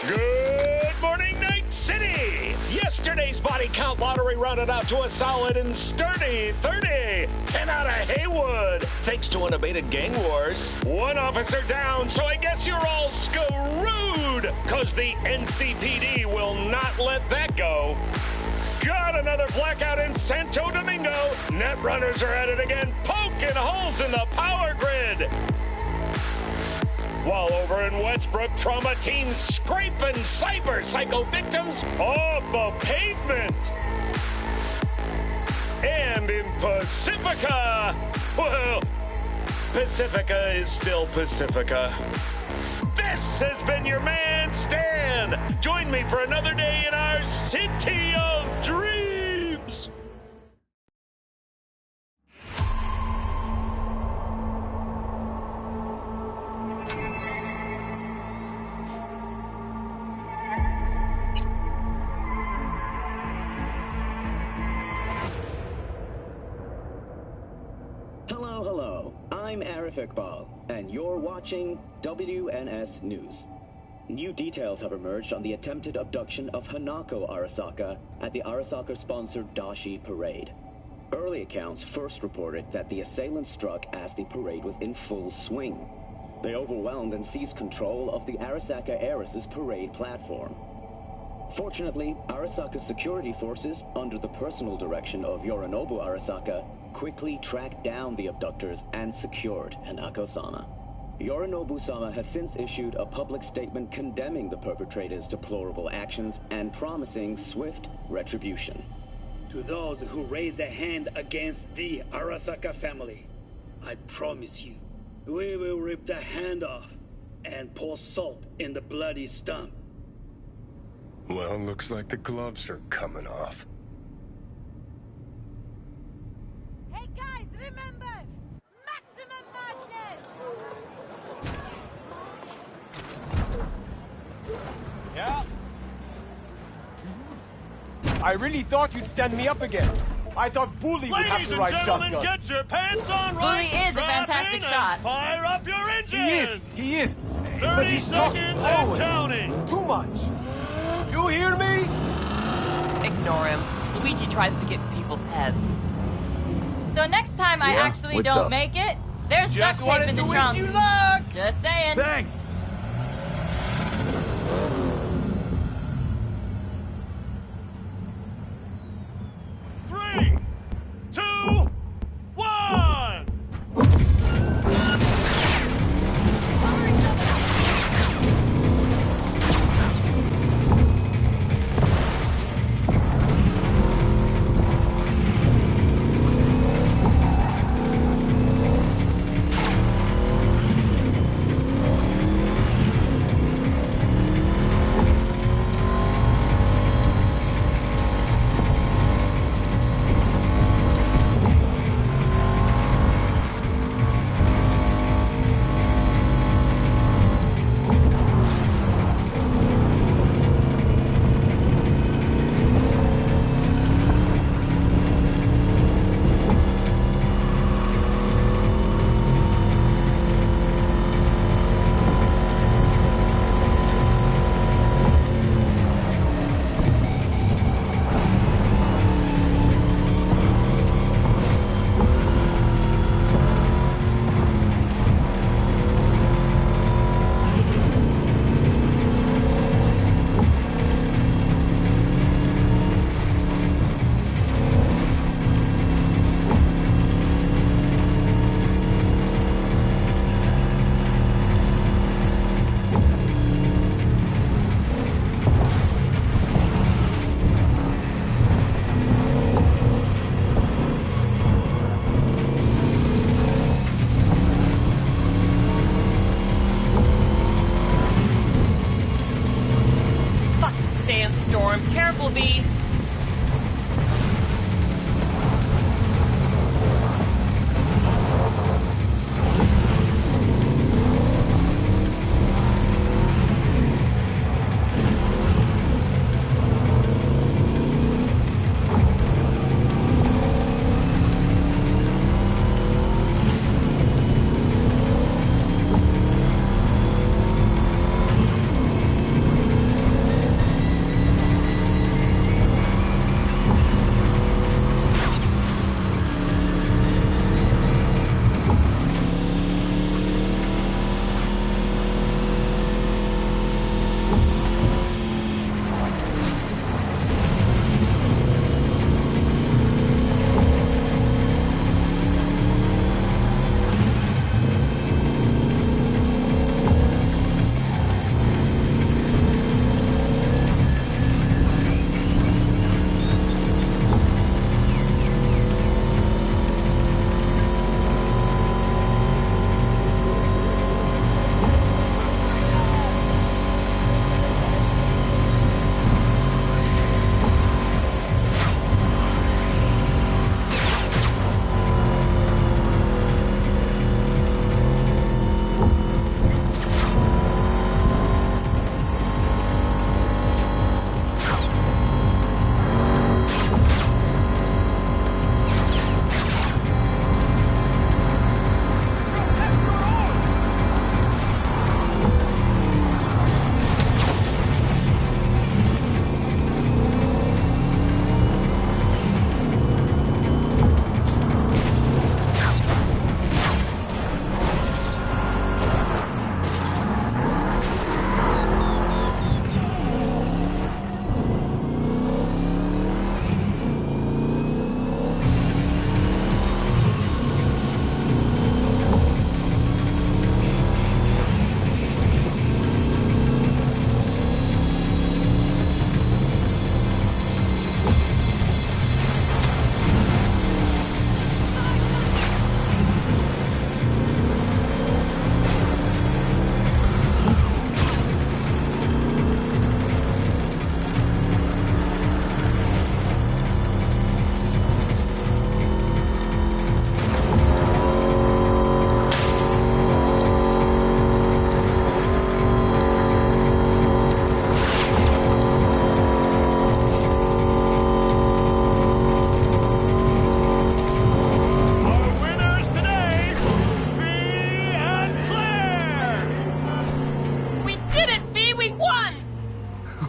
Good morning, Night City! Yesterday's body count lottery rounded out to a solid and sturdy 30. 10 out of Haywood, thanks to unabated gang wars. One officer down, so I guess you're all screwed, cause the NCPD will not let that go. Got another blackout in Santo Domingo. Netrunners are at it again, poking holes in the power grid. While over in Westbrook, trauma teams scraping cyber psycho victims off the pavement. And in Pacifica, well, Pacifica is still Pacifica. This has been your man, Stan. Join me for another day in our City of Dreams. Hello. I'm Arif Iqbal, and you're watching WNS News. New details have emerged on the attempted abduction of Hanako Arasaka at the Arasaka-sponsored Dashi Parade. Early accounts first reported that the assailants struck as the parade was in full swing. They overwhelmed and seized control of the Arasaka Heiress's parade platform. Fortunately, Arasaka's security forces, under the personal direction of Yorinobu Arasaka, quickly tracked down the abductors and secured Hanako-sama. Yorinobu-sama has since issued a public statement condemning the perpetrators' deplorable actions and promising swift retribution. To those who raise a hand against the Arasaka family, I promise you, we will rip the hand off and pour salt in the bloody stump. Well, looks like the gloves are coming off. Hey guys, remember! Maximum madness! Yeah? I really thought you'd stand me up again. I thought Bully would have the right shotgun. Ladies and gentlemen, get your pants on right. Bully is a fantastic shot. Fire up your engine! He is. 30 But he's talking seconds and always. counting. Too much. You hear me? Ignore him. Luigi tries to get in people's heads. So next time I actually don't make it, there's duct Just tape wanted in the to trunk. wish you luck. Just saying. Thanks. Three, two, one. Sandstorm. Careful, V.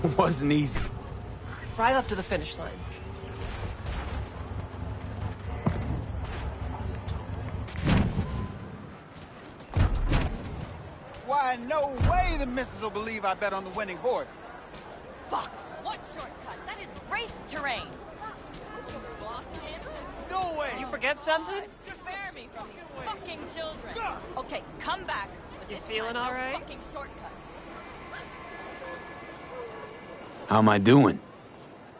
Wasn't easy. Drive up to the finish line. Why, no way the missus will believe I bet on the winning horse. Fuck! What shortcut? That is race terrain! No way! You forget something? Spare me from these fucking children! Okay, come back. But You this feeling time, no alright? fucking shortcut. How am I doing?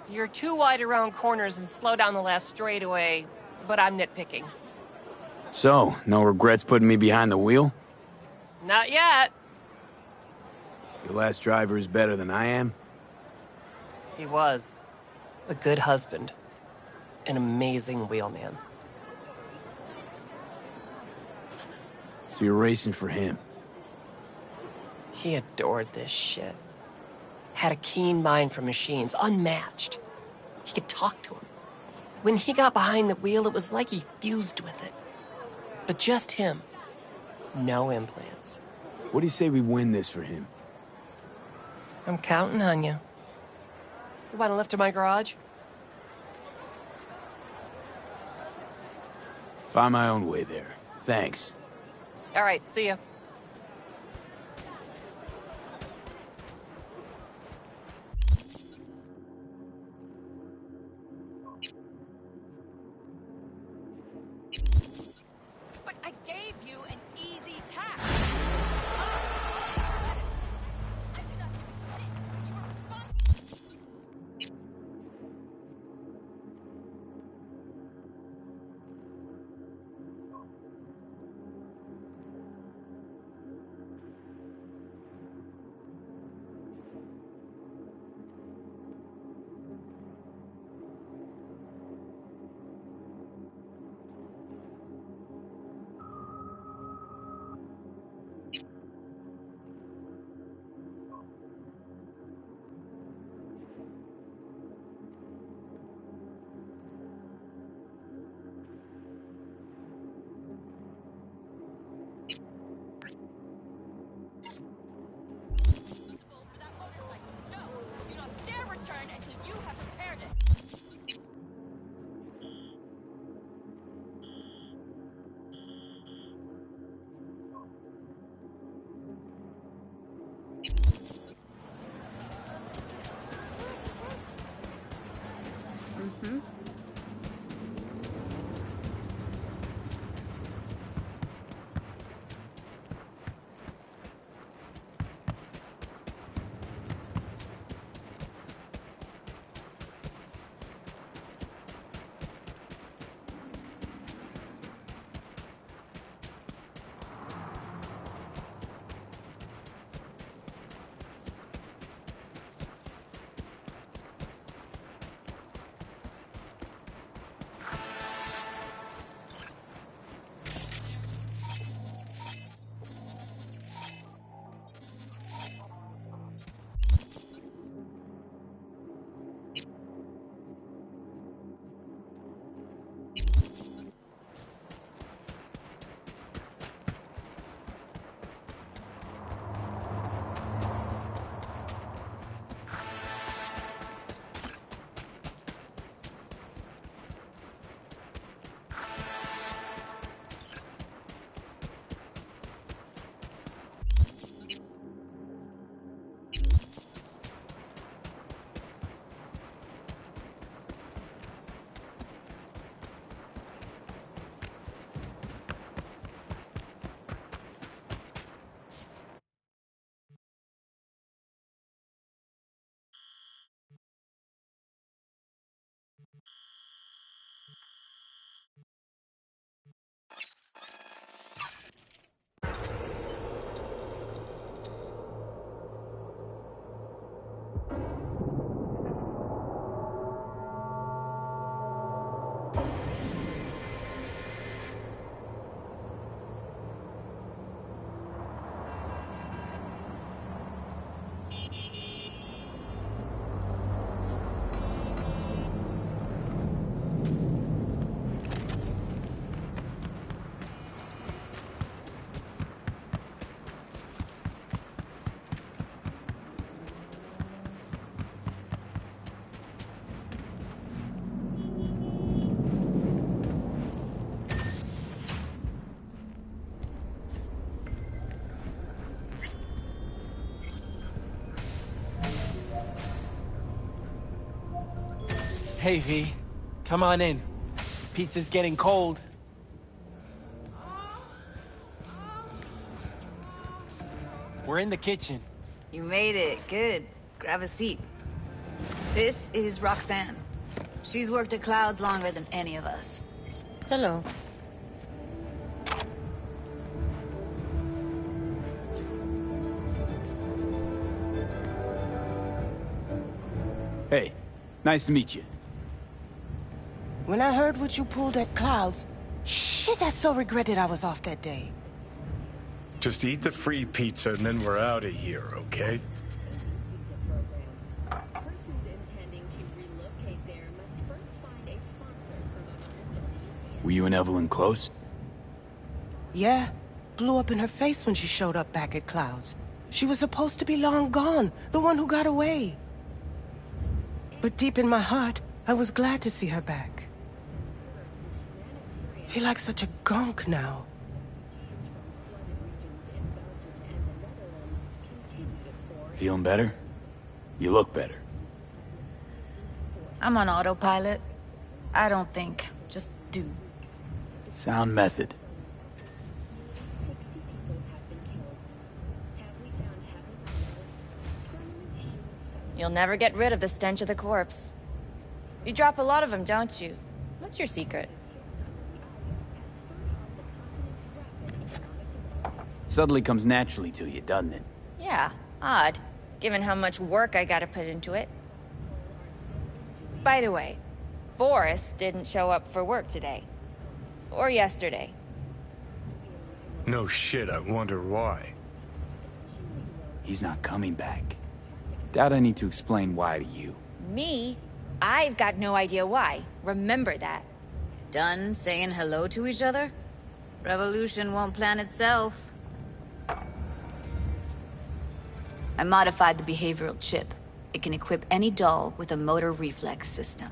You're too wide around corners and slow down the last straightaway, but I'm nitpicking. So, no regrets putting me behind the wheel? Not yet. Your last driver is better than I am? He was. A good husband. An amazing wheelman. So you're racing for him? He adored this shit. Had a keen mind for machines, unmatched. He could talk to him. When he got behind the wheel, it was like he fused with it. But just him. No implants. What do you say we win this for him? I'm counting on you. You want a lift to my garage? Find my own way there. Thanks. All right, see ya. But I gave you an easy task. I did not give a shit. You were responsible. Hey, V. Come on in. Pizza's getting cold. We're in the kitchen. You made it. Good. Grab a seat. This is Roxanne. She's worked at Clouds longer than any of us. Hello. Hey, nice to meet you. When I heard what you pulled at Clouds, shit, I so regretted I was off that day. Just eat the free pizza and then we're out of here, okay? Were you and Evelyn close? Yeah, blew up in her face when she showed up back at Clouds. She was supposed to be long gone, the one who got away. But deep in my heart, I was glad to see her back. Feel like such a gunk now. Feeling better? You look better. I'm on autopilot. I don't think. Just do. Sound method. You'll never get rid of the stench of the corpse. You drop a lot of them, don't you? What's your secret? Suddenly comes naturally to you, doesn't it? Yeah, odd, given how much work I gotta put into it. By the way, Forrest didn't show up for work today. Or yesterday. No shit, I wonder why. He's not coming back. Doubt I need to explain why to you. Me? I've got no idea why. Remember that. Done saying hello to each other? Revolution won't plan itself. I modified the behavioral chip. It can equip any doll with a motor reflex system.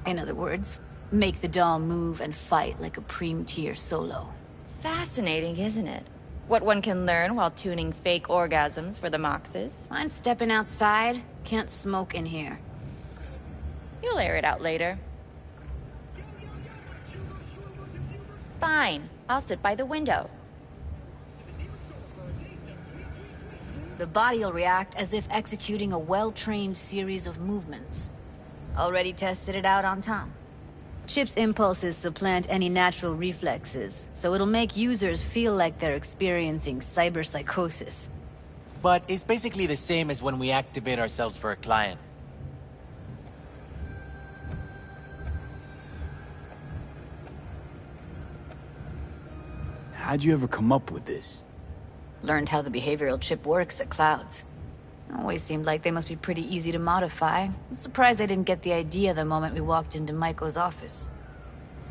In other words, make the doll move and fight like a Prime-tier solo. Fascinating, isn't it? What one can learn while tuning fake orgasms for the Moxes. Mind stepping outside? Can't smoke in here. You'll air it out later. Fine, I'll sit by the window. The body will react as if executing a well-trained series of movements. Already tested it out on Tom. Chip's impulses supplant any natural reflexes, so it'll make users feel like they're experiencing cyberpsychosis. But it's basically the same as when we activate ourselves for a client. How'd you ever come up with this? Learned how the behavioral chip works at Clouds. Always seemed like they must be pretty easy to modify. I'm surprised I didn't get the idea the moment we walked into Maiko's office.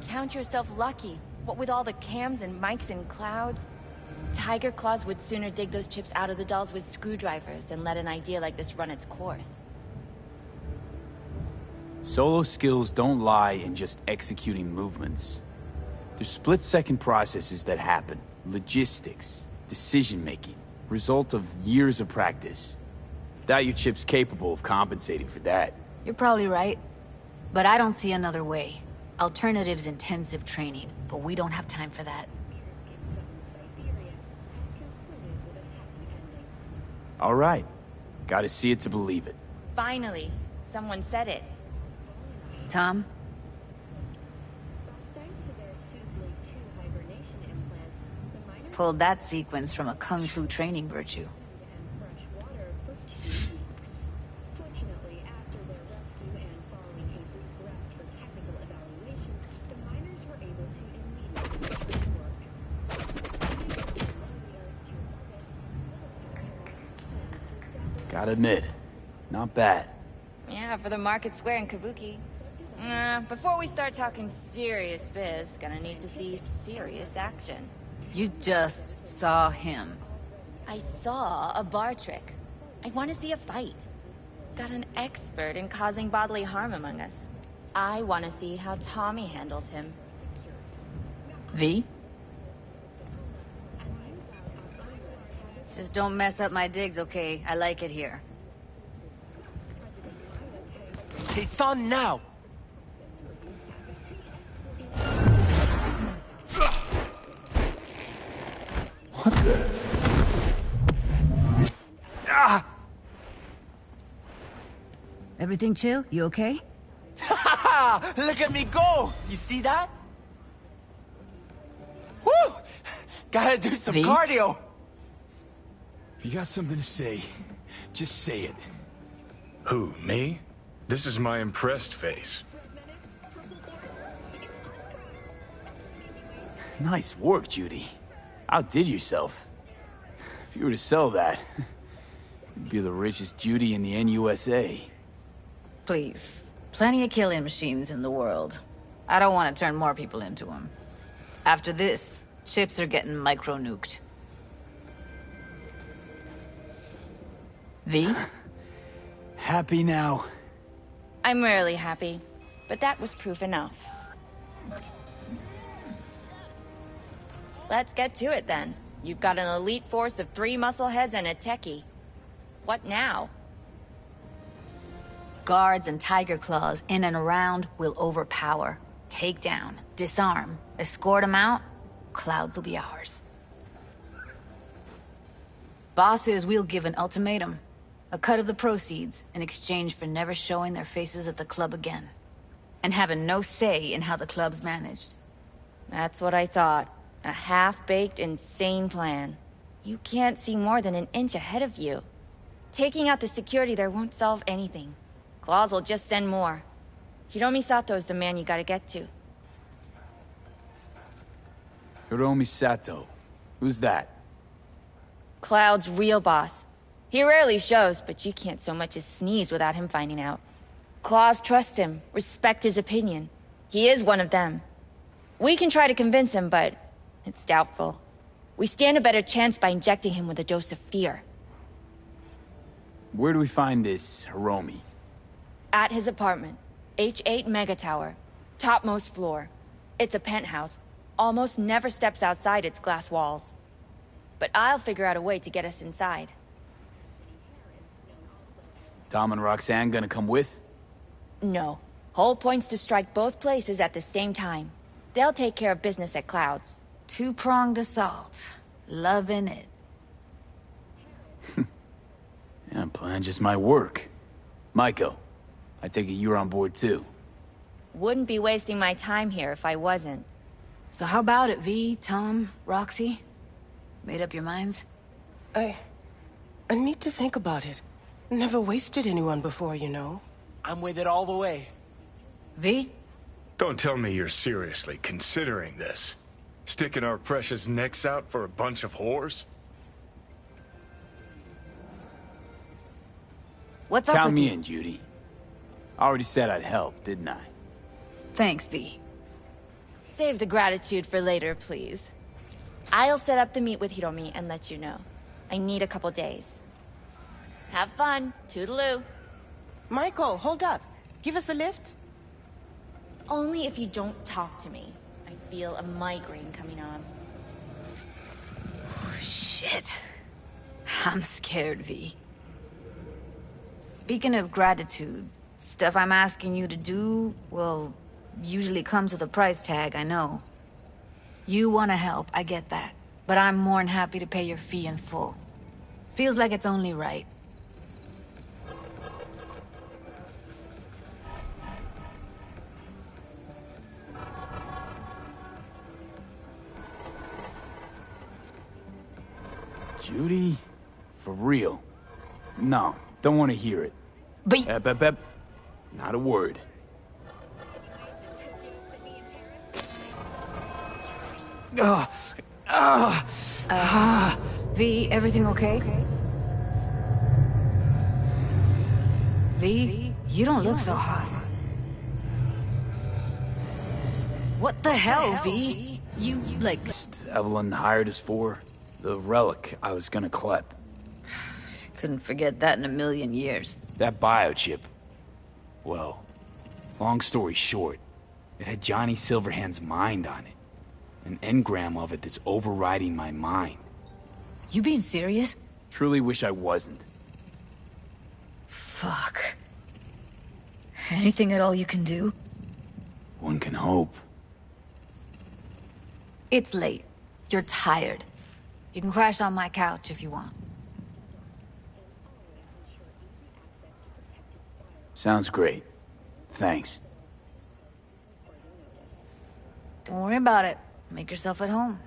Count yourself lucky. What with all the cams and mics and Clouds? Tiger Claws would sooner dig those chips out of the dolls with screwdrivers than let an idea like this run its course. Solo skills don't lie in just executing movements. There's split-second processes that happen. Logistics, decision-making, result of years of practice. Doubt your chip's capable of compensating for that. You're probably right. But I don't see another way. Alternative's intensive training, but we don't have time for that. All right. Gotta see it to believe it. Finally, someone said it. Tom? Pulled that sequence from a kung fu training virtue. Gotta admit, not bad. Yeah, for the Market Square in Kabuki. Before we start talking serious biz, gonna need to see serious action. You just saw him. I saw a bar trick. I want to see a fight. Got an expert in causing bodily harm among us. I want to see how Tommy handles him. V? Just don't mess up my digs, okay? I like it here. It's on now! What the? Ah! Everything chill? You okay? Look at me go! You see that? Woo! Gotta do some cardio! If you got something to say, just say it. Who, me? This is my impressed face. Nice work, Judy. Outdid yourself. If you were to sell that, you'd be the richest Judy in the NUSA. Please. Plenty of killing machines in the world. I don't want to turn more people into them. After this, chips are getting micro-nuked. V? Happy now? I'm rarely happy, but that was proof enough. Let's get to it then. You've got an elite force of 3 muscleheads and a techie. What now? Guards and tiger claws in and around will overpower. Take down, disarm, escort them out. Clouds will be ours. Bosses, we'll give an ultimatum. A cut of the proceeds in exchange for never showing their faces at the club again. And having no say in how the club's managed. That's what I thought. A half-baked, insane plan. You can't see more than an inch ahead of you. Taking out the security there won't solve anything. Claws will just send more. Hiromi Sato's the man you gotta get to. Hiromi Sato. Who's that? Cloud's real boss. He rarely shows, but you can't so much as sneeze without him finding out. Claws trust him, respect his opinion. He is one of them. We can try to convince him, but it's doubtful. We stand a better chance by injecting him with a dose of fear. Where do we find this Hiromi? At his apartment. H8 Mega Tower. Topmost floor. It's a penthouse. Almost never steps outside its glass walls. But I'll figure out a way to get us inside. Tom and Roxanne gonna come with? No. Whole point's to strike both places at the same time. They'll take care of business at Clouds. Two-pronged assault. Loving it. Yeah, plan just might work. Maiko, I take it you're on board too. Wouldn't be wasting my time here if I wasn't. So how about it, V, Tom, Roxy? Made up your minds? I need to think about it. Never wasted anyone before, you know. I'm with it all the way. V? Don't tell me you're seriously considering this. Sticking our precious necks out for a bunch of whores? What's up Count with me you? in, Judy. I already said I'd help, didn't I? Thanks, V. Save the gratitude for later, please. I'll set up the meet with Hiromi and let you know. I need a couple days. Have fun. Toodaloo. Michael, hold up. Give us a lift? Only if you don't talk to me. I feel a migraine coming on. Shit. I'm scared, V. Speaking of gratitude, stuff I'm asking you to do, well, usually comes with a price tag, I know. You want to help, I get that. But I'm more than happy to pay your fee in full. Feels like it's only right. Judy? For real? No, don't want to hear it. But... Ep. Not a word. V, everything okay? V, you don't look so hot. What the hell, V? You, like... Evelyn hired us for the relic I was gonna collect. Couldn't forget that in a million years. That biochip. Well, long story short, it had Johnny Silverhand's mind on it. An engram of it that's overriding my mind. You being serious? Truly wish I wasn't. Fuck. Anything at all you can do? One can hope. It's late. You're tired. You can crash on my couch if you want. Sounds great. Thanks. Don't worry about it. Make yourself at home.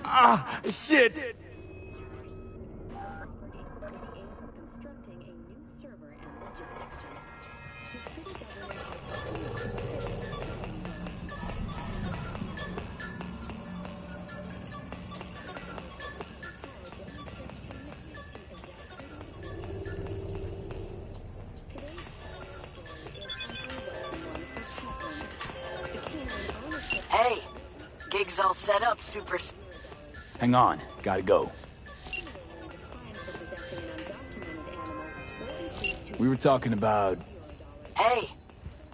Ah, shit! Hey, gig's all set up, super... Hang on, gotta go. We were talking about... Hey,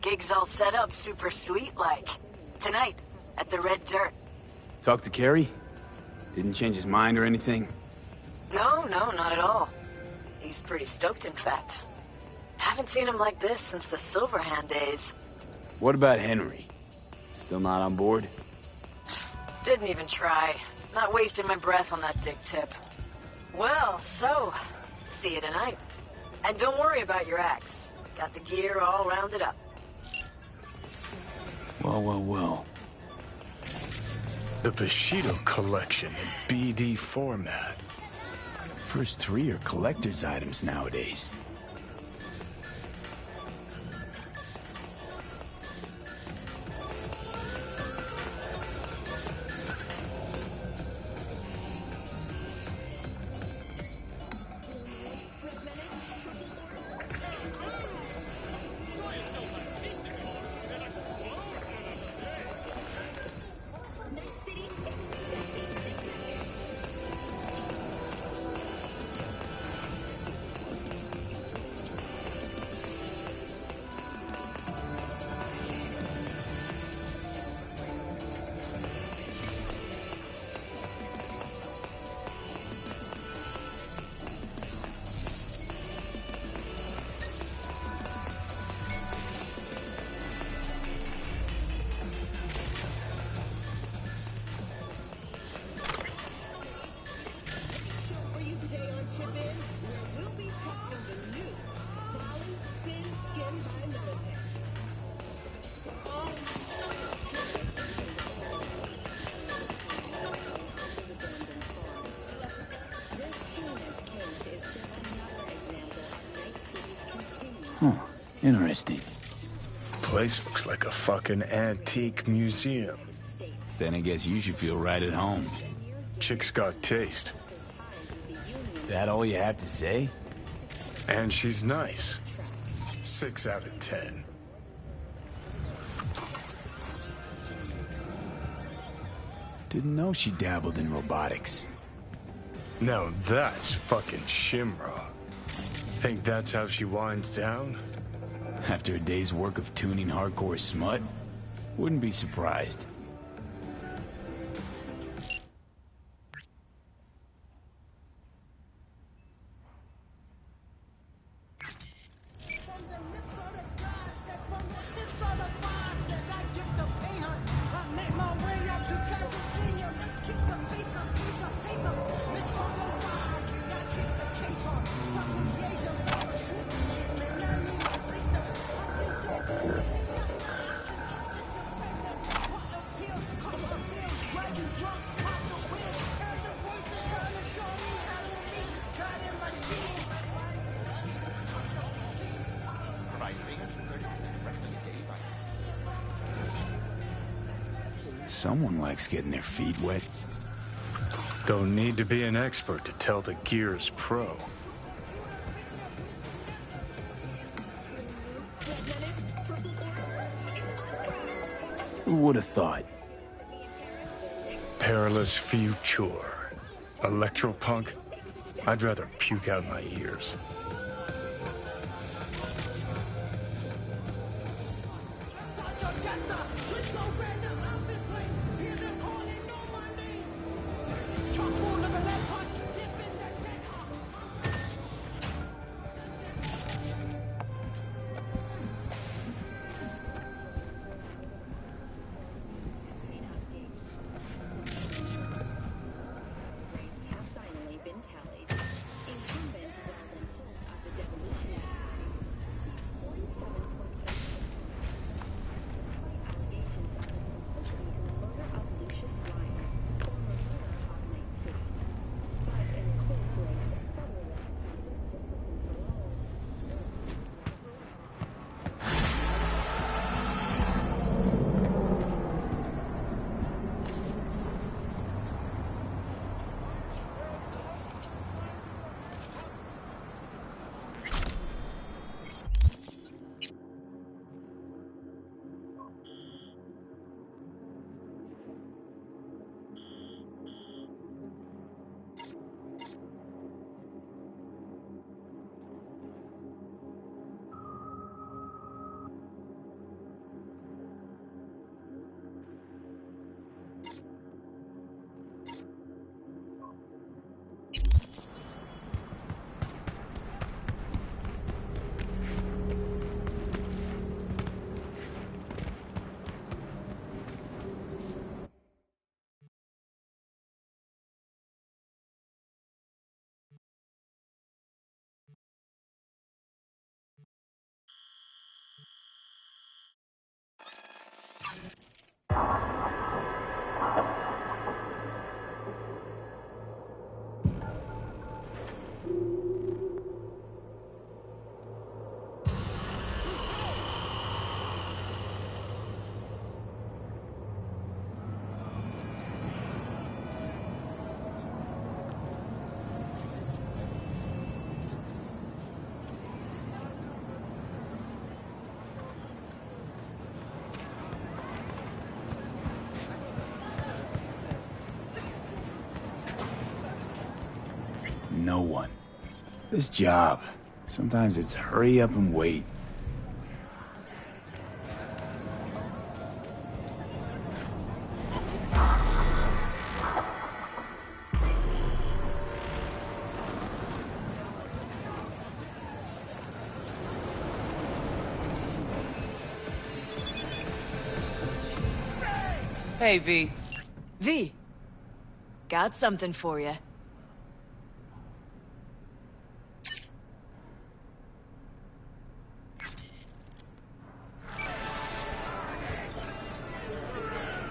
gig's all set up, super sweet like. Tonight, at the Red Dirt. Talk to Kerry? Didn't change his mind or anything? No, not at all. He's pretty stoked, in fact. Haven't seen him like this since the Silverhand days. What about Henry? Still not on board? Didn't even try. Not wasting my breath on that dick tip. Well, so, see you tonight. And don't worry about your axe. Got the gear all rounded up. Well. The Bushido collection in BD format. First 3 are collector's items nowadays. Huh, interesting. Place looks like a fucking antique museum. Then I guess you should feel right at home. Chick's got taste. That all you have to say? And she's nice. 6 out of 10. Didn't know she dabbled in robotics. Now that's fucking Shimra. Think that's how she winds down? After a day's work of tuning hardcore smut? Wouldn't be surprised. Someone likes getting their feet wet. Don't need to be an expert to tell the gear's pro. Who would have thought? Perilous future. Electropunk? I'd rather puke out my ears. Truck full no one. This job, sometimes it's hurry up and wait. Hey, V. V, got something for you.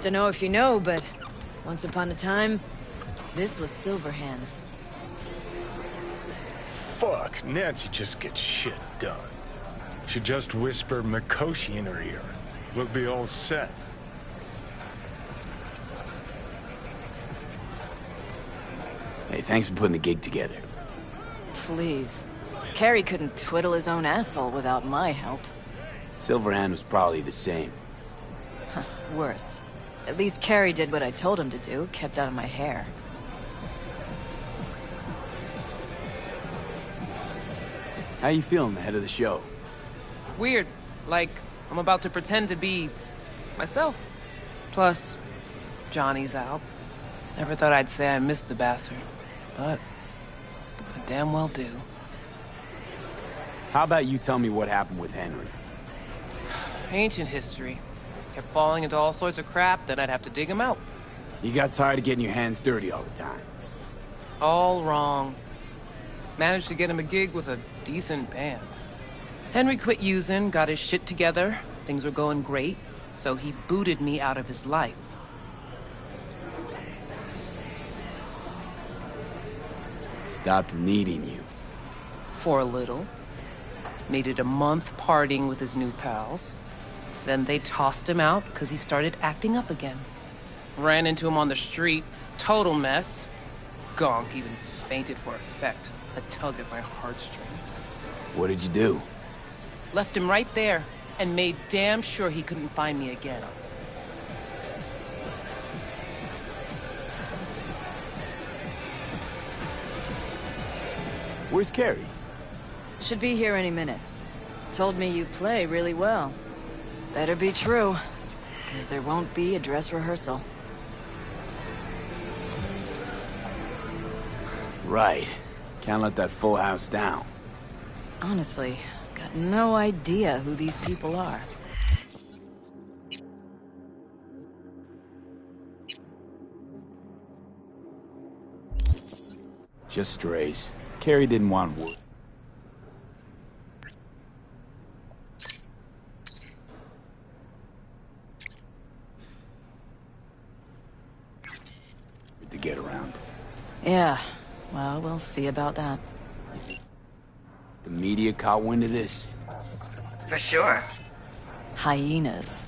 Dunno if you know, but once upon a time, this was Silverhand's. Fuck, Nancy just gets shit done. She just whispered Mikoshi in her ear. We'll be all set. Hey, thanks for putting the gig together. Please. Carrie couldn't twiddle his own asshole without my help. Silverhand was probably the same. Worse. At least Carrie did what I told him to do, kept out of my hair. How you feeling ahead of the show? Weird. Like, I'm about to pretend to be... myself. Plus, Johnny's out. Never thought I'd say I missed the bastard. But I damn well do. How about you tell me what happened with Henry? Ancient history. Kept falling into all sorts of crap, then I'd have to dig him out. You got tired of getting your hands dirty all the time. All wrong. Managed to get him a gig with a decent band. Henry quit using, got his shit together. Things were going great, so he booted me out of his life. Stopped needing you. For a little. Needed a month partying with his new pals. Then they tossed him out because he started acting up again. Ran into him on the street. Total mess. Gonk even fainted for effect. A tug at my heartstrings. What did you do? Left him right there and made damn sure he couldn't find me again. Where's Carrie? Should be here any minute. Told me you play really well. Better be true, because there won't be a dress rehearsal. Right. Can't let that full house down. Honestly, got no idea who these people are. Just strays. Carrie didn't want wood. To get around. Yeah, well, we'll see about that. The media caught wind of this? For sure. Hyenas.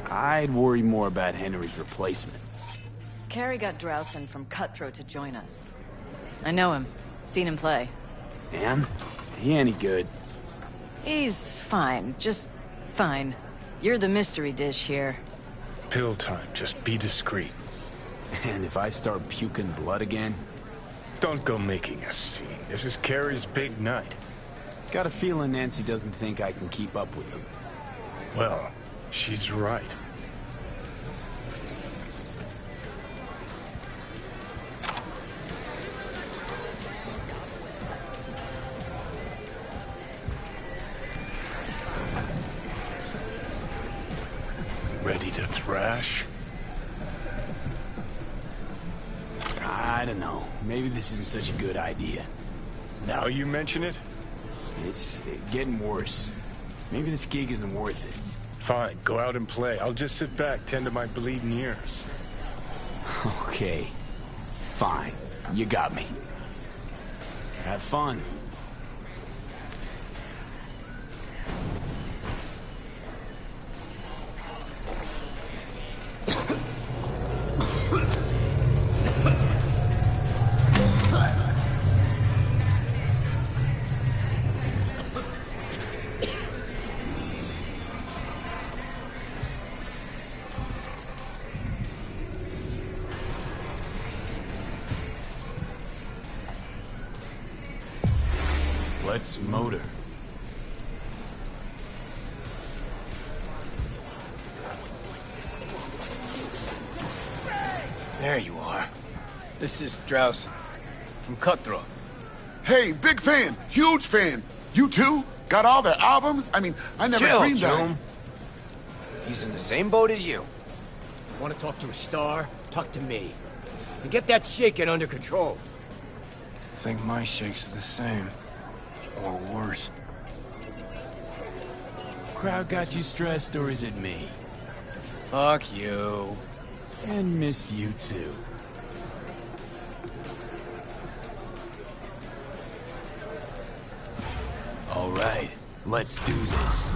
I'd worry more about Henry's replacement. Carrie got Drowson from Cutthroat to join us. I know him. Seen him play. And? He any good? He's fine. Just fine. You're the mystery dish here. Pill time. Just be discreet. And if I start puking blood again? Don't go making a scene. This is Carrie's big night. Got a feeling Nancy doesn't think I can keep up with him. Well, she's right. Ready to thrash? I don't know. Maybe this isn't such a good idea. Now you mention it? It's getting worse. Maybe this gig isn't worth it. Fine, go out and play. I'll just sit back, tend to my bleeding ears. Okay. Fine. You got me. Have fun. Let's motor. There you are. This is Drowsy, from Cutthroat. Hey, big fan, huge fan. You too? Got all their albums? I mean, I never Chill, dreamed that. Joan. He's in the same boat as you. Want to talk to a star? Talk to me. And get that shaking under control. I think my shakes are the same. Or worse. Crowd got you stressed, or is it me? Fuck you. And missed you too. All right, let's do this.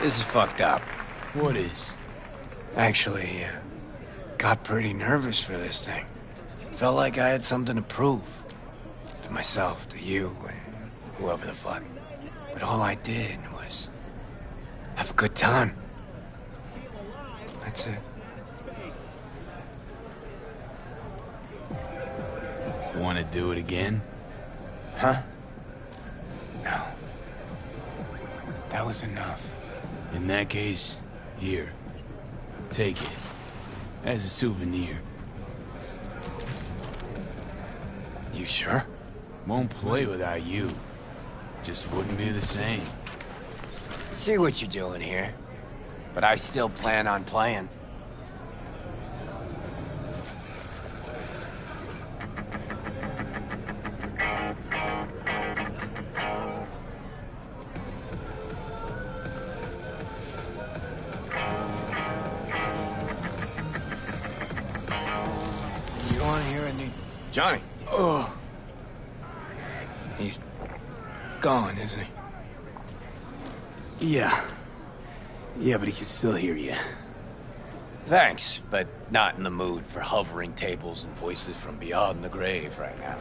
This is fucked up. What is? Actually, got pretty nervous for this thing. Felt like I had something to prove. To myself, to you, and whoever the fuck. But all I did was have a good time. That's it. Want to do it again? Huh? No. That was enough. In that case, here. Take it. As a souvenir. You sure? Won't play without you. Just wouldn't be the same. See what you're doing here. But I still plan on playing. You want to hear a new... Johnny! Oh. He's gone, isn't he? Yeah. Yeah, but he can still hear you. Thanks, but not in the mood for hovering tables and voices from beyond the grave right now.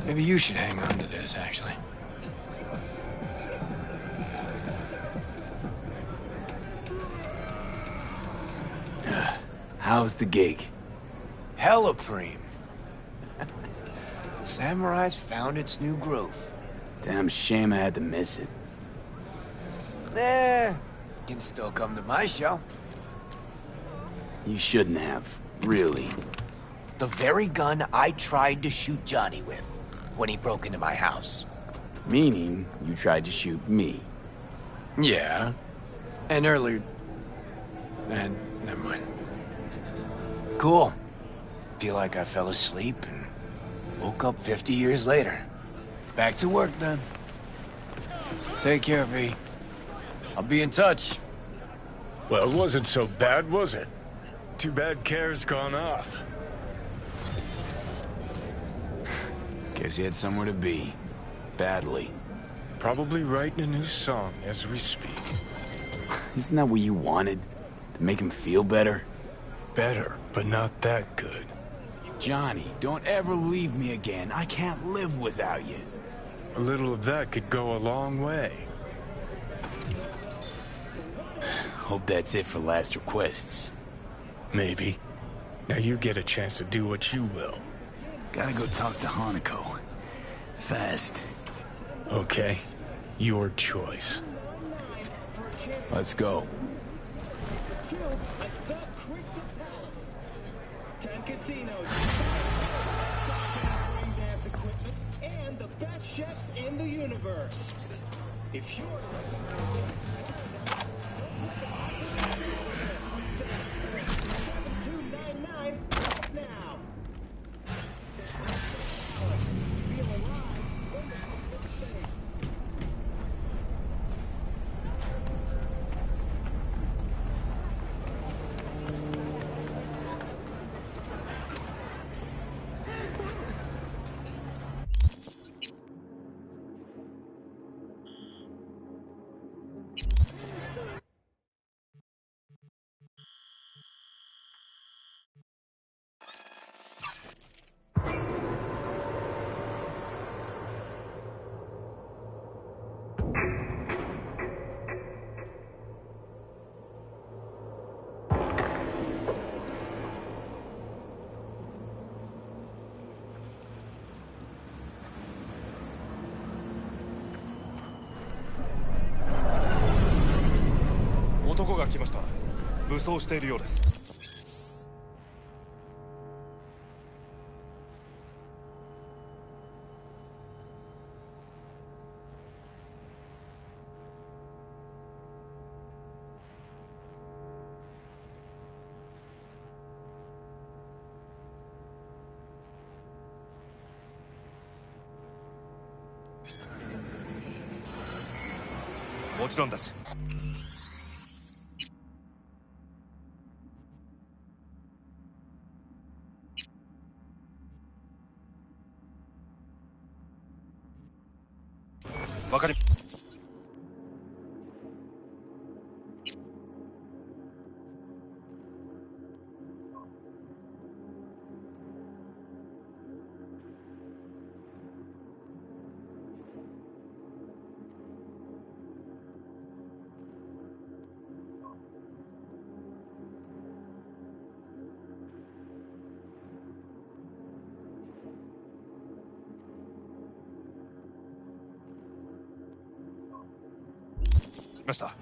Maybe you should hang on to this, actually. How's the gig? Hella preem. Samurai's found its new groove. Damn shame I had to miss it. Can still come to my show. You shouldn't have, really. The very gun I tried to shoot Johnny with when he broke into my house. Meaning, you tried to shoot me. Yeah. And earlier... And never mind. Cool. Feel like I fell asleep and woke up 50 years later. Back to work then. Take care, V. I'll be in touch. Well, it wasn't so bad, was it? Too bad Care's gone off. Guess he had somewhere to be. Badly. Probably writing a new song as we speak. Isn't that what you wanted? To make him feel better? Better, but not that good. Johnny, don't ever leave me again. I can't live without you. A little of that could go a long way. Hope that's it for last requests. Maybe. Now you get a chance to do what you will. Gotta go talk to Hanako. Fast. Okay. Your choice. Let's go. 10 casinos. And the best chefs in the universe. If you're... now.男が来ました。武装しているようです。もちろんです。わかりました。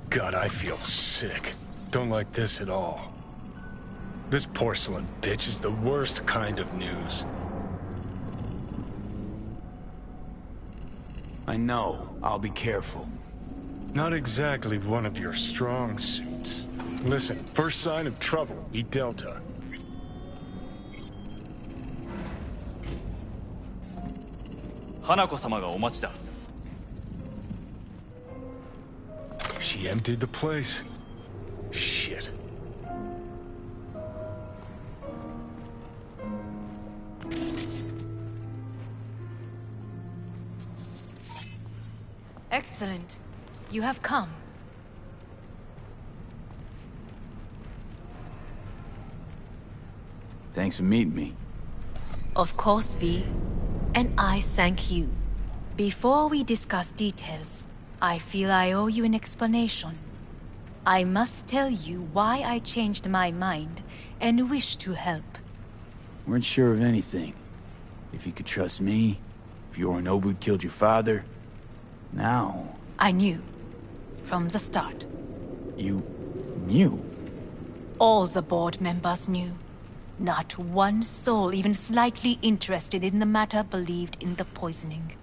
God, I feel sick. Don't like this at all. This porcelain bitch is the worst kind of news. I know. I'll be careful. Not exactly one of your strong suits. Listen, first sign of trouble, we Delta. Hanako-samaがお待ちだ。She emptied the place. Shit. Excellent. You have come. Thanks for meeting me. Of course, V. And I thank you. Before we discuss details, I feel I owe you an explanation. I must tell you why I changed my mind and wish to help. Weren't sure of anything. If you could trust me, if Yorinobu killed your father. Now... I knew. From the start. You... knew? All the board members knew. Not one soul even slightly interested in the matter believed in the poisoning.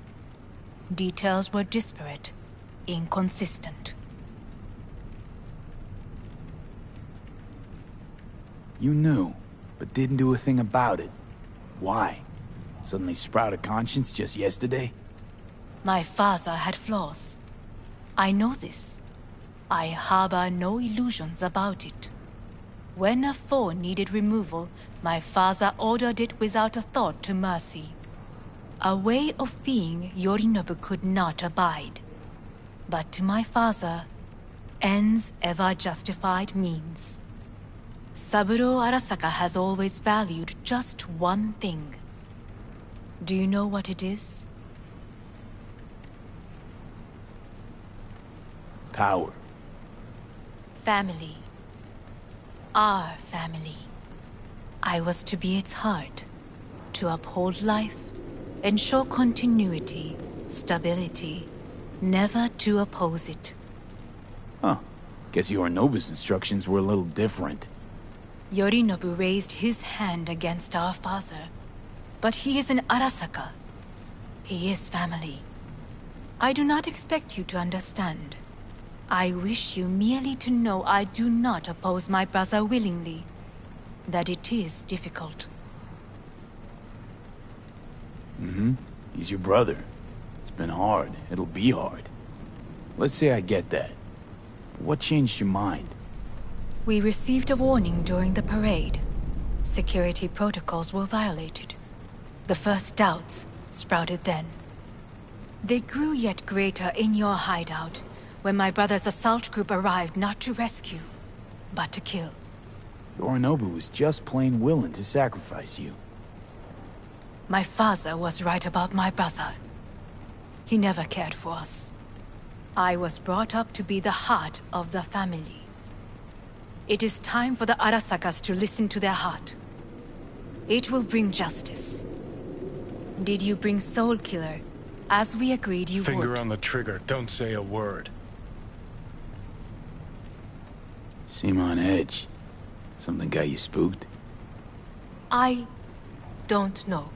Details were disparate, inconsistent. You knew, but didn't do a thing about it. Why? Suddenly sprout a conscience just yesterday? My father had flaws. I know this. I harbor no illusions about it. When a foe needed removal, my father ordered it without a thought to mercy. A way of being Yorinobu could not abide. But to my father, ends ever justified means. Saburo Arasaka has always valued just one thing. Do you know what it is? Power. Family. Our family. I was to be its heart, to uphold life, ensure continuity, stability, never to oppose it. Huh. Guess Yorinobu's instructions were a little different. Yorinobu raised his hand against our father, but he is an Arasaka. He is family. I do not expect you to understand. I wish you merely to know I do not oppose my brother willingly. That it is difficult. Mm-hmm. He's your brother. It's been hard. It'll be hard. Let's say I get that. What changed your mind? We received a warning during the parade. Security protocols were violated. The first doubts sprouted then. They grew yet greater in your hideout, when my brother's assault group arrived not to rescue, but to kill. Yorinobu was just plain willing to sacrifice you. My father was right about my brother. He never cared for us. I was brought up to be the heart of the family. It is time for the Arasakas to listen to their heart. It will bring justice. Did you bring Soul Killer, as we agreed you would? Finger on the trigger, don't say a word. Seem on edge. Something got you spooked? I don't know.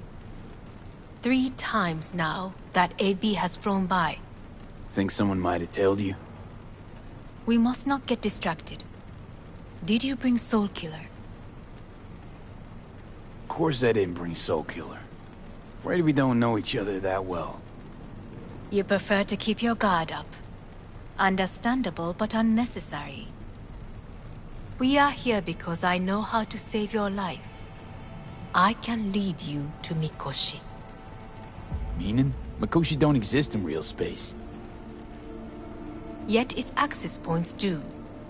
3 times now that AB has flown by. Think someone might have tailed you? We must not get distracted. Did you bring Soul Killer? Of course I didn't bring Soul Killer. Afraid we don't know each other that well. You prefer to keep your guard up. Understandable but unnecessary. We are here because I know how to save your life. I can lead you to Mikoshi. Meaning? Mikoshi don't exist in real space. Yet its access points do,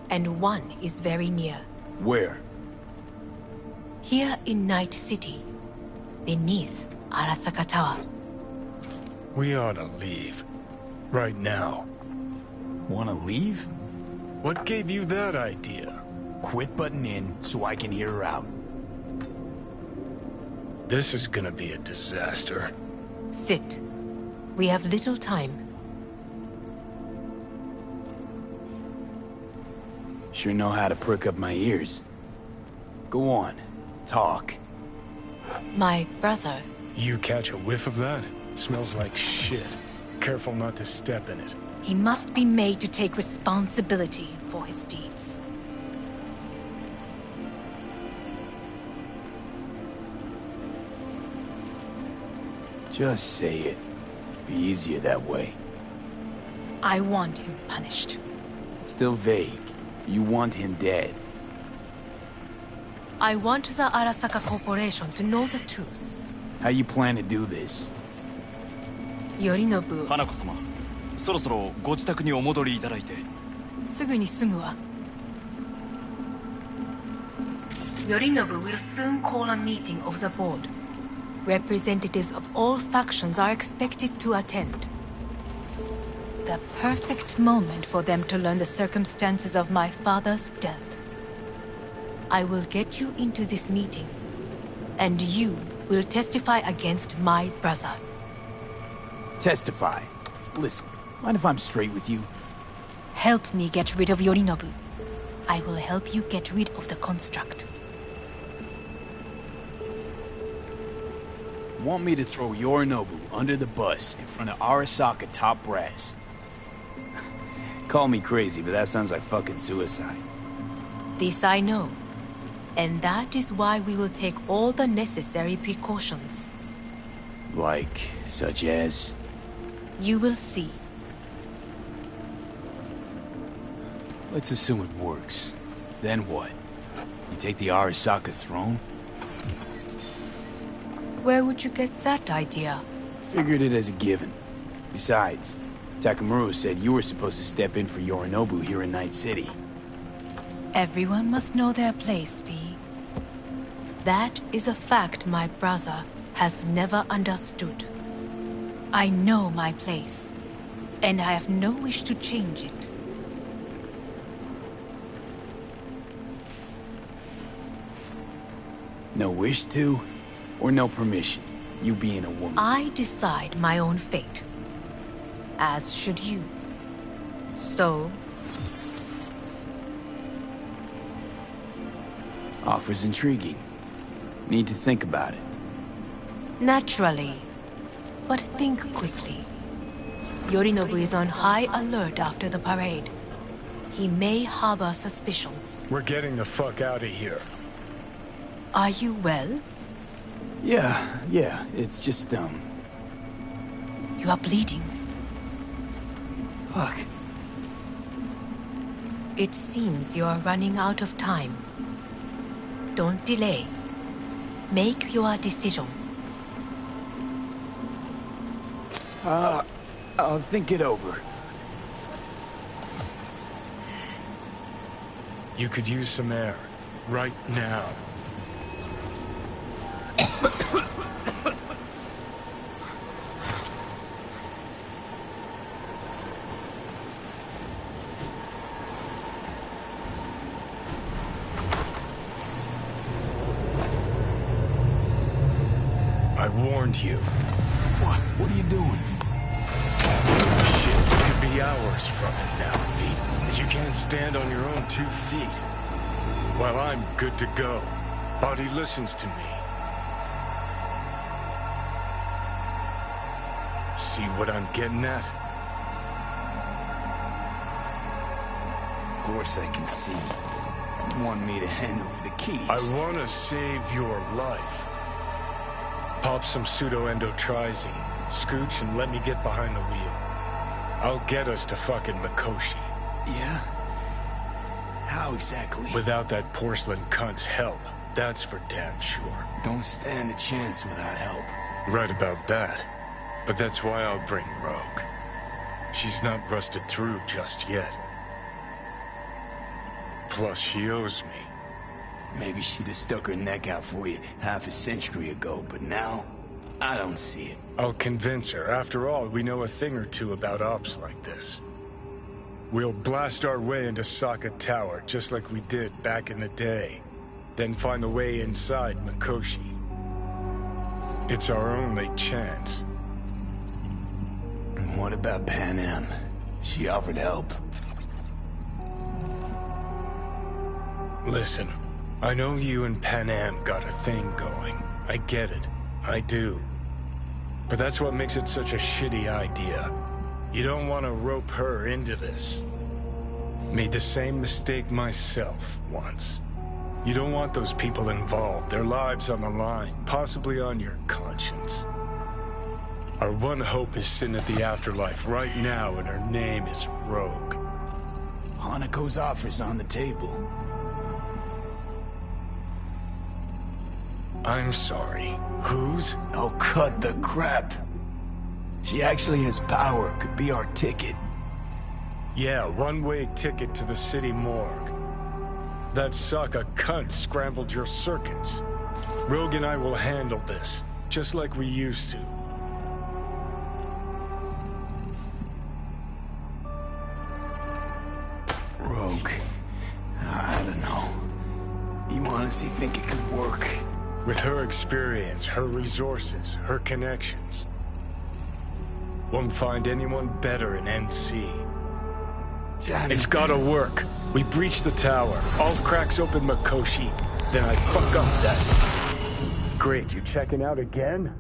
and one is very near. Where? Here in Night City, beneath Arasaka Tower. We ought to leave. Right now. Wanna leave? What gave you that idea? Quit butting in so I can hear her out. This is gonna be a disaster. Sit. We have little time. Sure know how to prick up my ears. Go on, talk. My brother. You catch a whiff of that? Smells like shit. Careful not to step in it. He must be made to take responsibility for his deeds. Just say it. Be easier that way. I want him punished. Still vague. You want him dead. I want the Arasaka Corporation to know the truth. How you plan to do this? Yorinobu. 花子様、そろそろご自宅にお戻りいただいて。すぐに済むわ。Yorinobu will soon call a meeting of the board. Representatives of all factions are expected to attend. The perfect moment for them to learn the circumstances of my father's death. I will get you into this meeting, and you will testify against my brother. Testify? Listen, mind if I'm straight with you? Help me get rid of Yorinobu. I will help you get rid of the construct. Want me to throw Yorinobu under the bus in front of Arasaka top brass? Call me crazy, but that sounds like fucking suicide. This I know. And that is why we will take all the necessary precautions. Like, such as? You will see. Let's assume it works. Then what? You take the Arasaka throne? Where would you get that idea? Figured it as a given. Besides, Takamura said you were supposed to step in for Yorinobu here in Night City. Everyone must know their place, V. That is a fact my brother has never understood. I know my place, and I have no wish to change it. No wish to? Or no permission? You being a woman? I decide my own fate. As should you. So... Offer's intriguing. Need to think about it. Naturally. But think quickly. Yorinobu is on high alert after the parade. He may harbor suspicions. We're getting the fuck out of here. Are you well? Yeah, it's just, You are bleeding. Fuck. It seems you are running out of time. Don't delay. Make your decision. I'll think it over. You could use some air. Right now. I warned you. What are you doing? Shit, it could be hours from it now, Pete. And you can't stand on your own 2 feet. Well, I'm good to go. Body listens to me. See what I'm getting at? Of course I can see. You want me to hand over the keys. I want to save your life. Pop some pseudo-endotrizine, scooch, and let me get behind the wheel. I'll get us to fucking Mikoshi. Yeah? How exactly? Without that porcelain cunt's help. That's for damn sure. Don't stand a chance without help. Right about that. But that's why I'll bring Rogue. She's not rusted through just yet. Plus, she owes me. Maybe she'd have stuck her neck out for you half a century ago, but now, I don't see it. I'll convince her. After all, we know a thing or two about ops like this. We'll blast our way into Sokka Tower, just like we did back in the day. Then find the way inside Mikoshi. It's our only chance. And what about Pan Am? She offered help. Listen, I know you and Pan Am got a thing going. I get it. I do. But that's what makes it such a shitty idea. You don't want to rope her into this. Made the same mistake myself once. You don't want those people involved, their lives on the line, possibly on your conscience. Our one hope is sitting at the afterlife right now, and her name is Rogue. Hanako's offer's on the table. I'm sorry. Whose? Oh, cut the crap. She actually has power, could be our ticket. Yeah, one-way ticket to the city morgue. That sucker cunt scrambled your circuits. Rogue and I will handle this, just like we used to. Rogue. I don't know. You honestly think it could work? With her experience, her resources, her connections. Won't find anyone better in NC. Johnny. It's gotta work. We breach the tower. Alt cracks open Makoshi. Then I fuck up that. Great, you checking out again?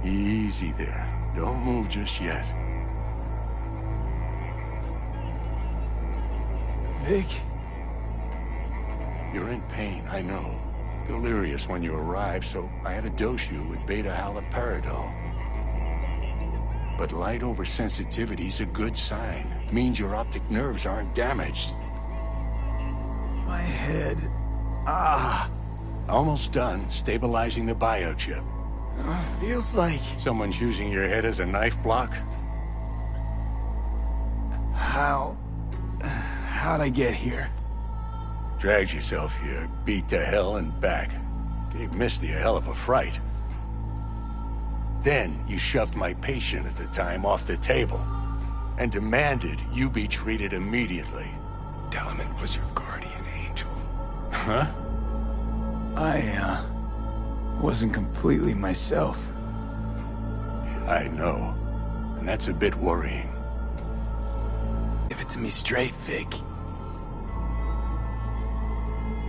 Easy there. Don't move just yet. Vic? You're in pain, I know. Delirious when you arrived, so I had to dose you with beta-haloperidol. But light oversensitivity's a good sign. Means your optic nerves aren't damaged. My head... Almost done stabilizing the biochip. Feels like... Someone's using your head as a knife block? How'd I get here? Dragged yourself here, beat to hell and back. Gave Misty a hell of a fright. Then you shoved my patient at the time off the table and demanded you be treated immediately. Tell him it was your guardian angel. Huh? I wasn't completely myself. I know. And that's a bit worrying. Give it to me straight, Vic.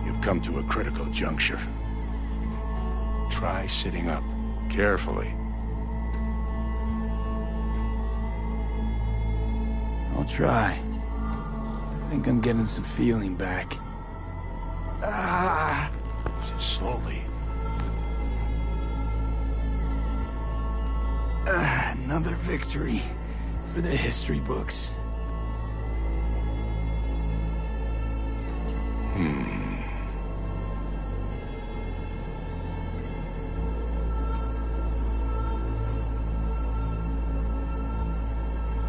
You've come to a critical juncture. Try sitting up, carefully. I'll try. I think I'm getting some feeling back. Slowly. Another victory for the history books.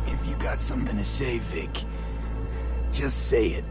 If you got something to say, Vic, just say it.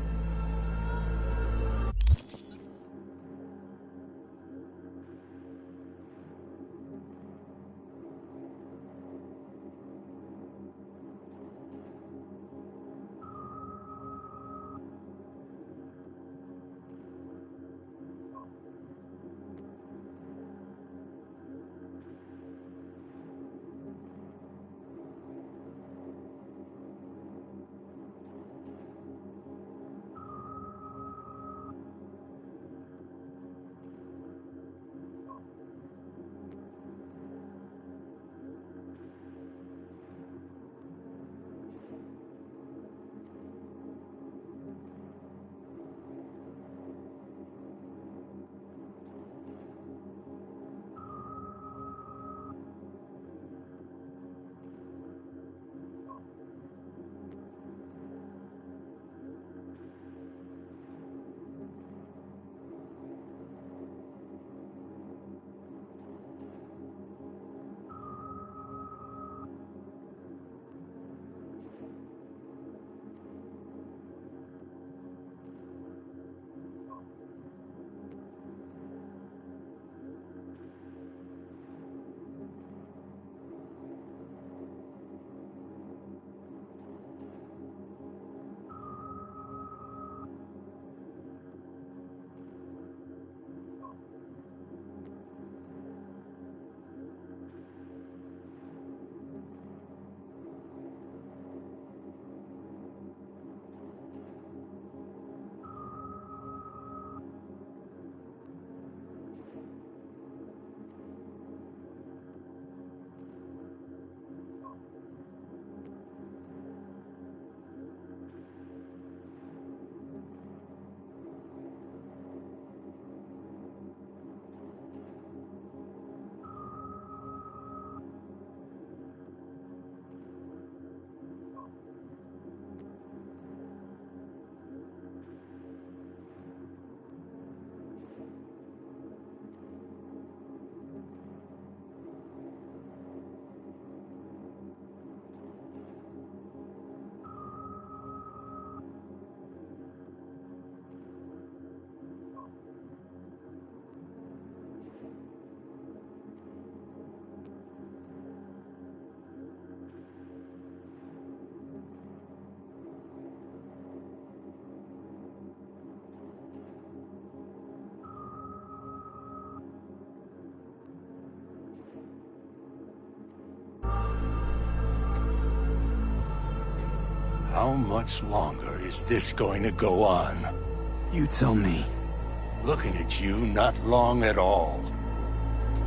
How much longer is this going to go on? You tell me. Looking at you, not long at all.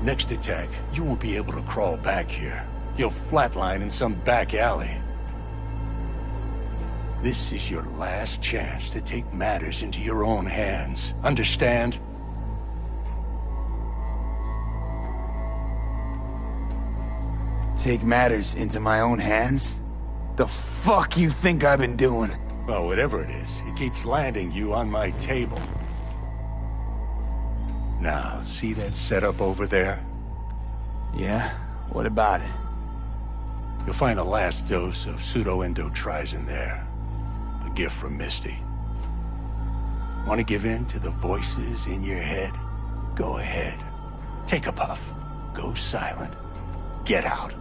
Next attack, you won't be able to crawl back here. You'll flatline in some back alley. This is your last chance to take matters into your own hands. Understand? Take matters into my own hands? The fuck you think I've been doing? Well, whatever it is, it keeps landing you on my table. Now, see that setup over there? Yeah? What about it? You'll find a last dose of pseudo-endotrizin there. A gift from Misty. Want to give in to the voices in your head? Go ahead. Take a puff. Go silent. Get out.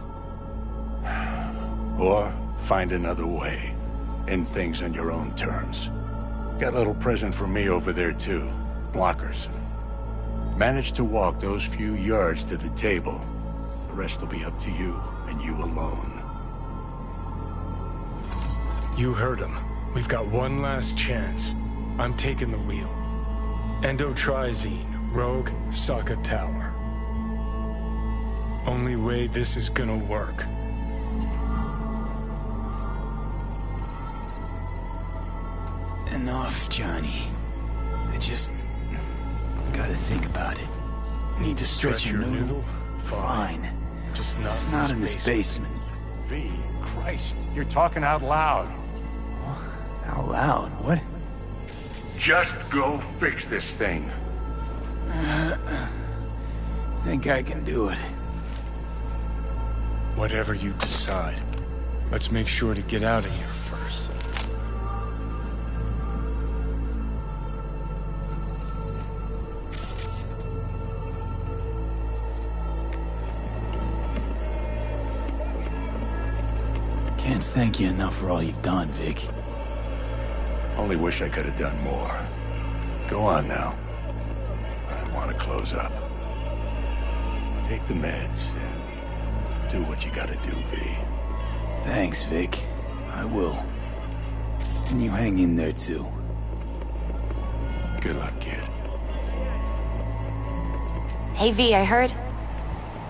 Or find another way. End things on your own terms. Got a little present for me over there, too. Blockers. Manage to walk those few yards to the table. The rest will be up to you, and you alone. You heard him. We've got one last chance. I'm taking the wheel. Endotrizine, Rogue, Saka Tower. Only way this is gonna work. Enough, Johnny. I just gotta think about it. Need to stretch your noodle? Fine. Just not in this basement. V, Christ, you're talking out loud. Out loud? What? Just go fix this thing. Think I can do it. Whatever you decide. Let's make sure to get out of here first. Can't thank you enough for all you've done, Vic. Only wish I could have done more. Go on now. I want to close up. Take the meds and do what you gotta do, V. Thanks, Vic. I will. And you hang in there, too. Good luck, kid. Hey, V, I heard...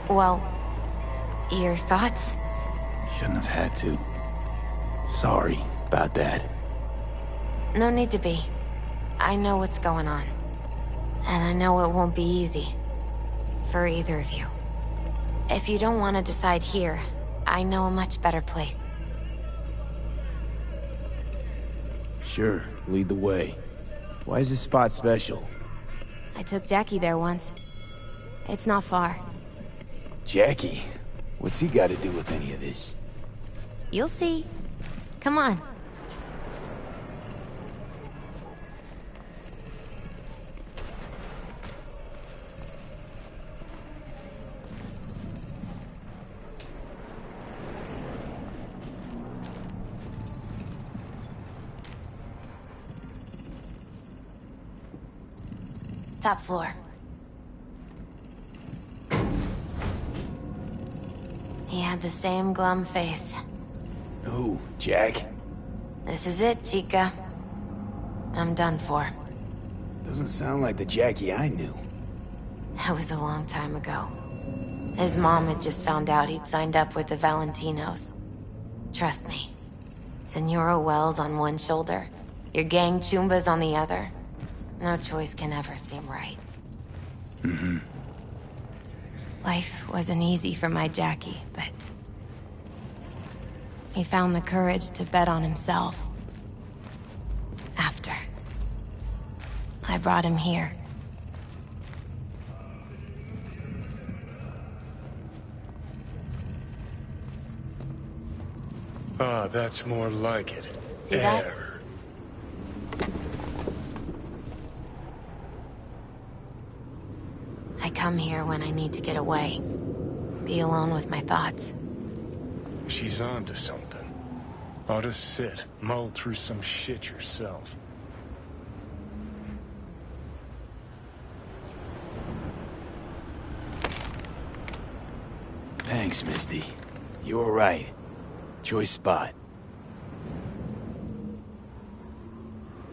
Well, your thoughts? Shouldn't have had to. Sorry about that. No need to be. I know what's going on. And I know it won't be easy. For either of you. If you don't want to decide here, I know a much better place. Sure, lead the way. Why is this spot special? I took Jackie there once. It's not far. Jackie? What's he got to do with any of this? You'll see. Come on. Top floor. He had the same glum face. Who, Jack? This is it, Chica. I'm done for. Doesn't sound like the Jackie I knew. That was a long time ago. His mom had just found out he'd signed up with the Valentinos. Trust me. Senora Wells on one shoulder, your gang Chumbas on the other. No choice can ever seem right. Mm-hmm. Life wasn't easy for my Jackie, but... he found the courage to bet on himself. After. I brought him here. Ah, that's more like it. See that? Air. I come here when I need to get away. Be alone with my thoughts. She's onto something. Ought to sit, mull through some shit yourself. Thanks, Misty. You were right. Choice spot.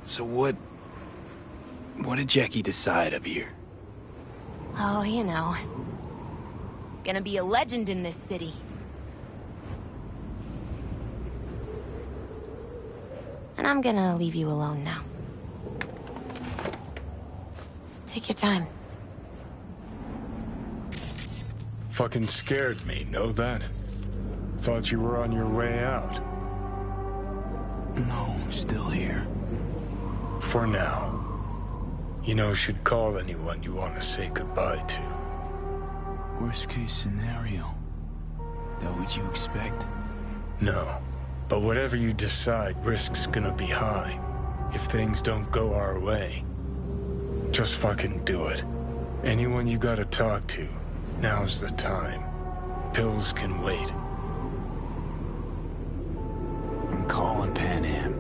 So what did Jackie decide up here? Oh, you know. Gonna be a legend in this city. And I'm gonna leave you alone now. Take your time. Fucking scared me, know that? Thought you were on your way out. No, I'm still here. For now. You know, should call anyone you want to say goodbye to. Worst case scenario. That what you expect? No. But whatever you decide, risk's gonna be high. If things don't go our way. Just fucking do it. Anyone you gotta talk to, now's the time. Pills can wait. I'm calling Pan Am.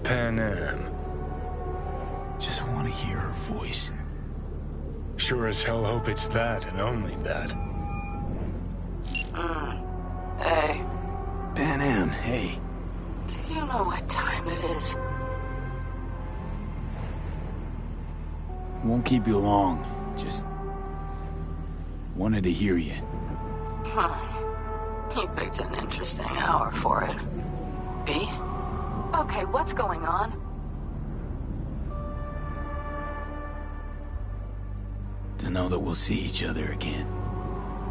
Pan Am. Just want to hear her voice. Sure as hell hope it's that and only that. Hey. Pan Am, hey. Do you know what time it is? Won't keep you long. Just wanted to hear you. Huh. You picked an interesting hour for it. B? Okay, what's going on? To know that we'll see each other again.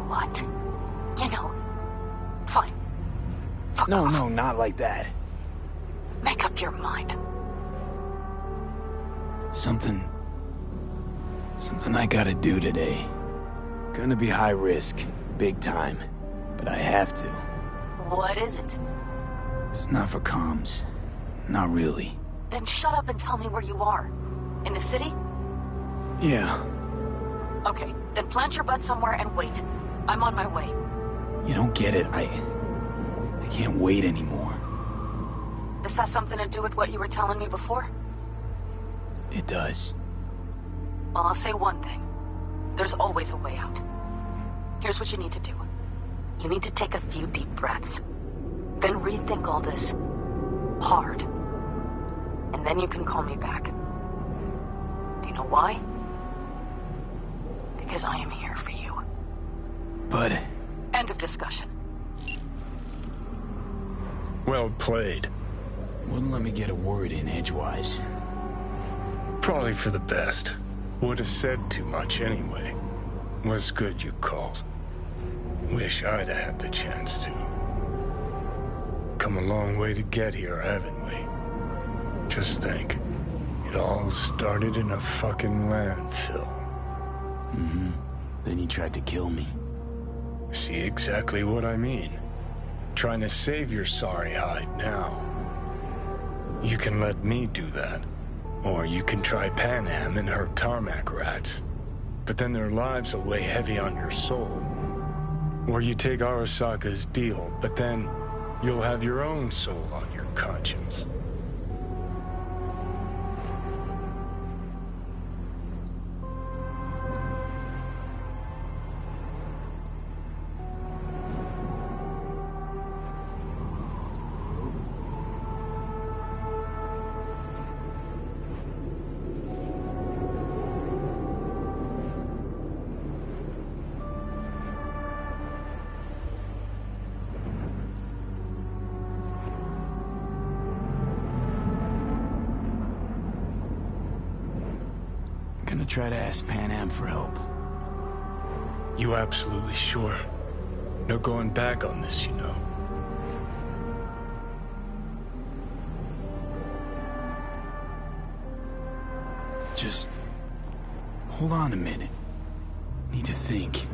What? You know. Fine. Fuck no, off. No, not like that. Make up your mind. Something I gotta do today. Gonna be high risk, big time, but I have to. What is it? It's not for comms. Not really. Then shut up and tell me where you are. In the city? Yeah. Okay, then plant your butt somewhere and wait. I'm on my way. You don't get it. I can't wait anymore. This has something to do with what you were telling me before? It does. Well, I'll say one thing. There's always a way out. Here's what you need to do. You need to take a few deep breaths. Then rethink all this. Hard. And then you can call me back. Do you know why? Because I am here for you. But... End of discussion. Well played. Wouldn't let me get a word in edgewise. Probably for the best. Would have said too much anyway. Was good you called. Wish I'd have had the chance to. Come a long way to get here, haven't we? Just think. It all started in a fucking landfill. Mm-hmm. Then you tried to kill me. See exactly what I mean. Trying to save your sorry hide now. You can let me do that. Or you can try Pan Am and her tarmac rats. But then their lives will weigh heavy on your soul. Or you take Arasaka's deal, but then you'll have your own soul on your conscience. Gonna try to ask Pan Am for help. You absolutely sure? No going back on this, you know. Just... hold on a minute. Need to think.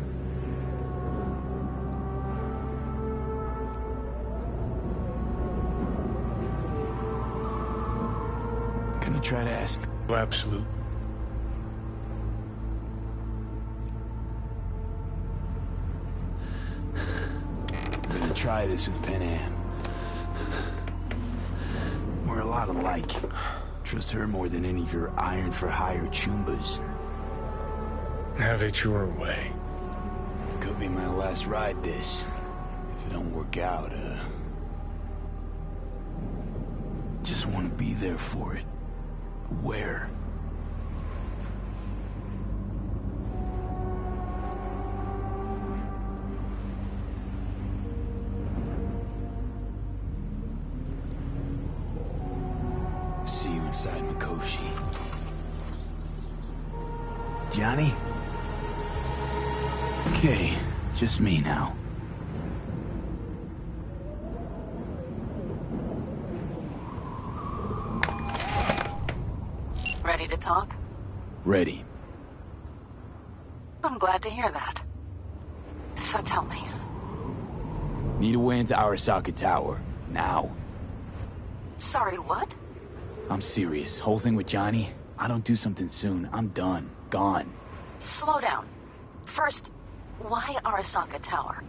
Gonna try to ask... Absolute. Gonna try this with Pan Am. We're a lot alike. Trust her more than any of your iron-for-hire chumbas. Have it your way. Could be my last ride this. If it don't work out, just want to be there for it. Where? inside Mikoshi. Johnny? Okay, just me now. Ready to talk? Ready. I'm glad to hear that. So tell me. Need a way into Arasaka Tower. Now. Sorry, what? I'm serious. Whole thing with Johnny, I don't do something soon, I'm done. Gone. Slow down. First, why Arasaka Tower?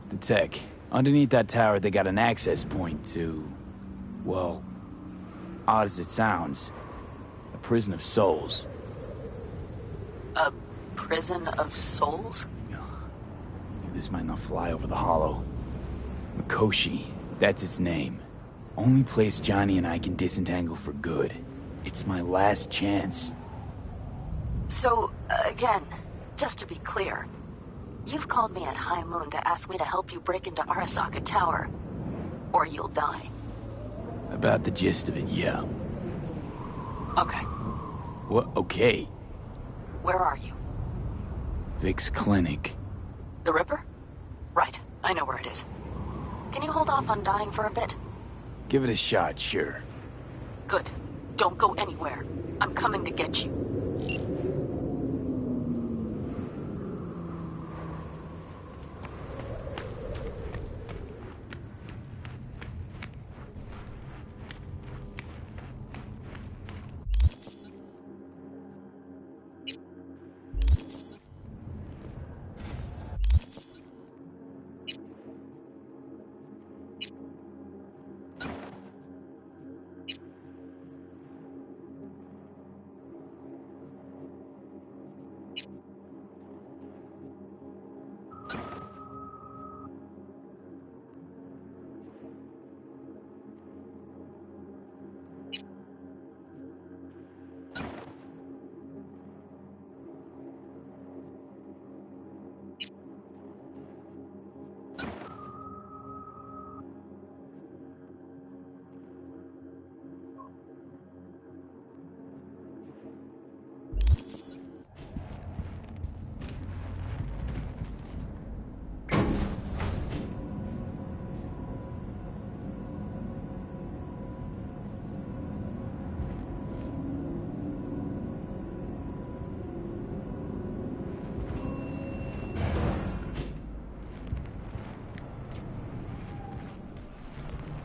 The tech. Underneath that tower, they got an access point to... well, odd as it sounds, a prison of souls. A prison of souls? This might not fly over the hollow. Mikoshi, that's its name. Only place Johnny and I can disentangle for good. It's my last chance. So, again, just to be clear, you've called me at high moon to ask me to help you break into Arasaka Tower, or you'll die. About the gist of it, yeah. Okay. What? Okay. Where are you? Vic's clinic. The Ripper? Right, I know where it is. Can you hold off on dying for a bit? Give it a shot, sure. Good. Don't go anywhere. I'm coming to get you.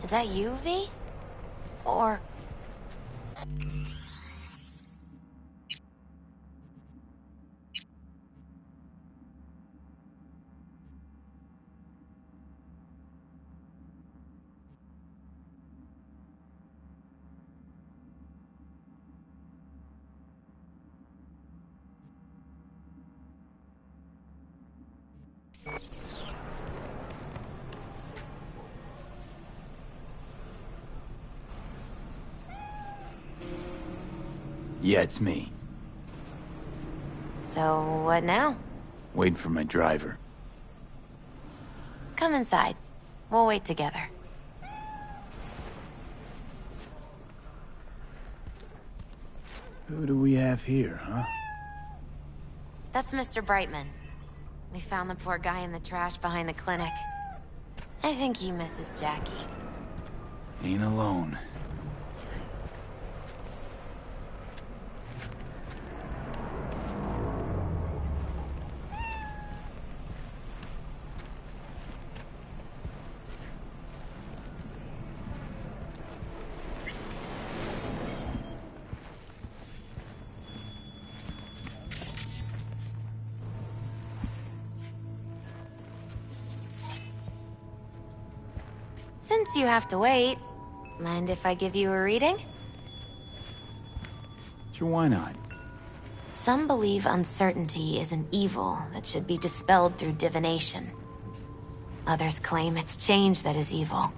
Is that you, V? Or... Yeah, it's me. So, what now? Waiting for my driver. Come inside. We'll wait together. Who do we have here, huh? That's Mr. Brightman. We found the poor guy in the trash behind the clinic. I think he misses Jackie. Ain't alone. Since you have to wait, mind if I give you a reading? Sure, why not? Some believe uncertainty is an evil that should be dispelled through divination. Others claim it's change that is evil.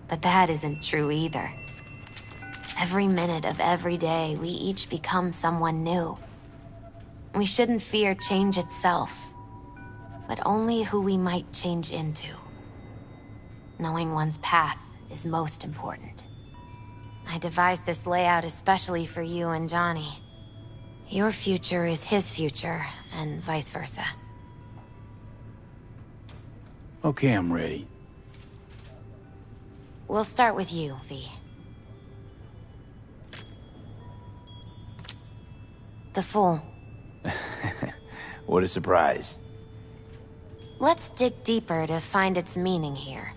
But that isn't true either. Every minute of every day, we each become someone new. We shouldn't fear change itself, but only who we might change into. Knowing one's path is most important. I devised this layout especially for you and Johnny. Your future is his future, and vice versa. Okay, I'm ready. We'll start with you, V. The Fool. What a surprise. Let's dig deeper to find its meaning here.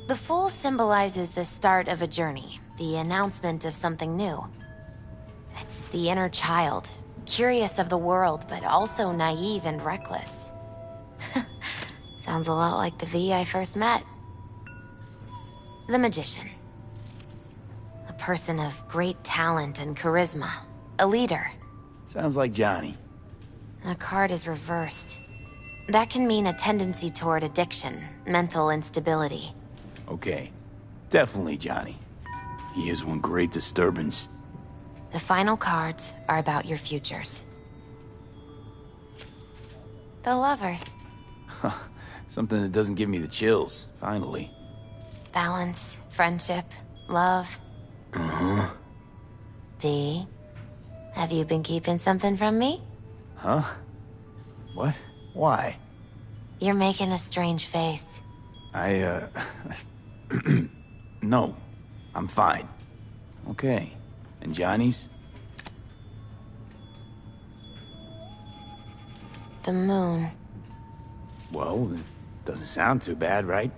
The Fool symbolizes the start of a journey, the announcement of something new. It's the inner child, curious of the world, but also naive and reckless. Sounds a lot like the V I first met. The Magician. A person of great talent and charisma. A leader. Sounds like Johnny. The card is reversed. That can mean a tendency toward addiction, mental instability. Okay. Definitely Johnny. He is one great disturbance. The final cards are about your futures. The Lovers. Something that doesn't give me the chills, finally. Balance, friendship, love. Uh-huh. V, have you been keeping something from me? Huh? What? Why? You're making a strange face. No. I'm fine. Okay. And Johnny's? The moon. Well, it doesn't sound too bad, right?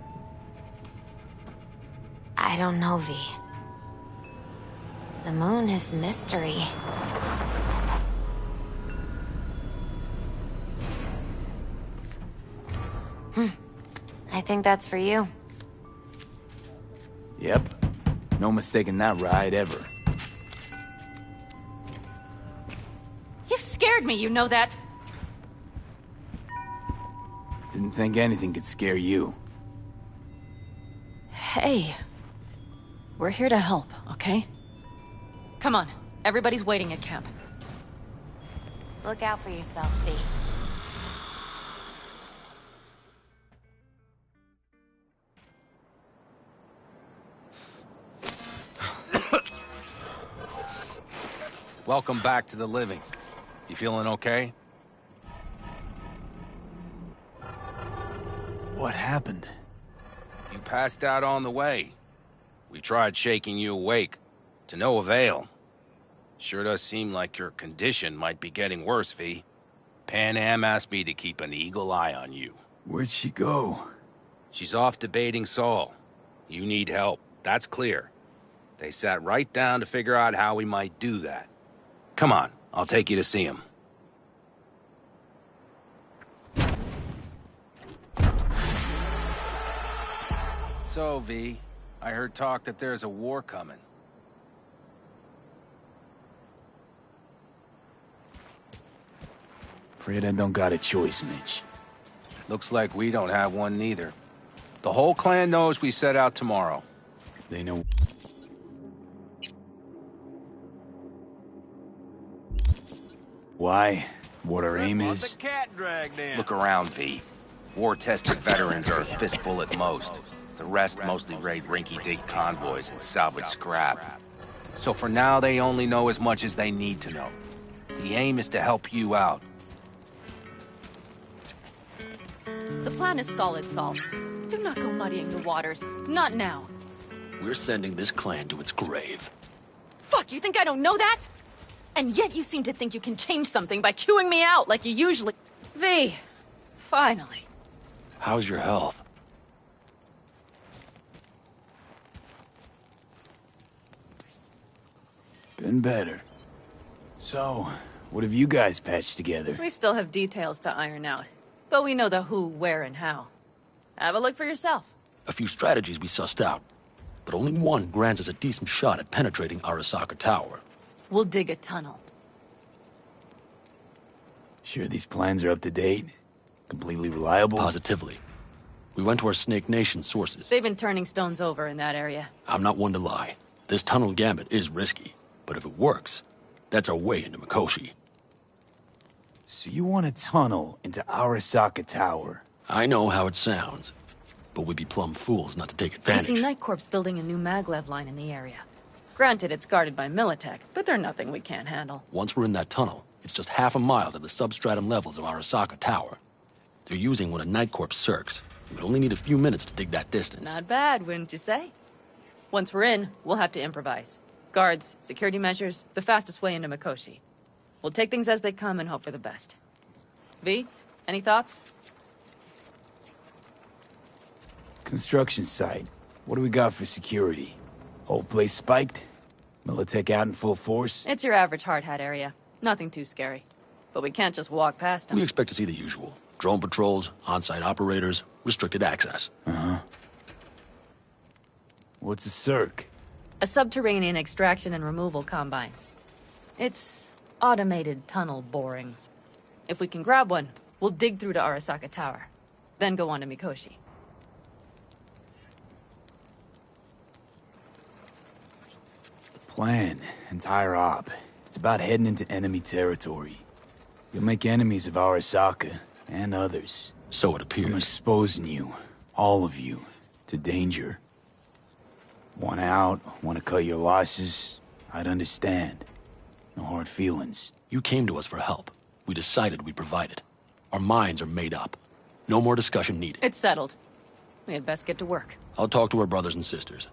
I don't know, V. The moon is mystery. I think that's for you. Yep. No mistaking that ride ever. You've scared me, you know that? Didn't think anything could scare you. Hey. We're here to help, okay? Come on. Everybody's waiting at camp. Look out for yourself, V. Welcome back to the living. You feeling okay? What happened? You passed out on the way. We tried shaking you awake. To no avail. Sure does seem like your condition might be getting worse, V. Pan Am asked me to keep an eagle eye on you. Where'd she go? She's off debating Saul. You need help, that's clear. They sat right down to figure out how we might do that. Come on, I'll take you to see him. So, V, I heard talk that there's a war coming. Afraid I don't got a choice, Mitch. Looks like we don't have one neither. The whole clan knows we set out tomorrow. They know... Why? What our aim is? Look around, V. War-tested veterans are a fistful at most. The rest mostly raid rinky-dink convoys and salvage scrap. So for now, they only know as much as they need to know. The aim is to help you out. The plan is solid, Saul. Do not go muddying the waters. Not now. We're sending this clan to its grave. Fuck, you think I don't know that? And yet you seem to think you can change something by chewing me out like you usually... V, finally. How's your health? Been better. So, what have you guys patched together? We still have details to iron out. But we know the who, where, and how. Have a look for yourself. A few strategies we sussed out, but only one grants us a decent shot at penetrating Arasaka Tower. We'll dig a tunnel. Sure these plans are up to date? Completely reliable? Positively. We went to our Snake Nation sources. They've been turning stones over in that area. I'm not one to lie. This tunnel gambit is risky, but if it works, that's our way into Mikoshi. So you want a tunnel into Arasaka Tower? I know how it sounds, but we'd be plumb fools not to take I advantage. see Night Corps building a new maglev line in the area. Granted, it's guarded by Militech, but they're nothing we can't handle. Once we're in that tunnel, it's just half a mile to the substratum levels of Arasaka Tower. They're using one of Night Corp's circs. We would only need a few minutes to dig that distance. Not bad, wouldn't you say? Once we're in, we'll have to improvise. Guards, security measures, the fastest way into Mikoshi. We'll take things as they come and hope for the best. V, any thoughts? Construction site. What do we got for security? Whole place spiked? Militech out in full force? It's your average hard hat area. Nothing too scary. But we can't just walk past them. We expect to see the usual. Drone patrols, on-site operators, restricted access. Uh-huh. What's a circ? A subterranean extraction and removal combine. It's automated tunnel boring. If we can grab one, we'll dig through to Arasaka Tower. Then go on to Mikoshi. Plan, entire op. It's about heading into enemy territory. You'll make enemies of Arasaka, and others. So it appears. I'm exposing you, all of you, to danger. Want out, want to cut your losses, I'd understand. No hard feelings. You came to us for help. We decided we'd provide it. Our minds are made up. No more discussion needed. It's settled. We had best get to work. I'll talk to our brothers and sisters.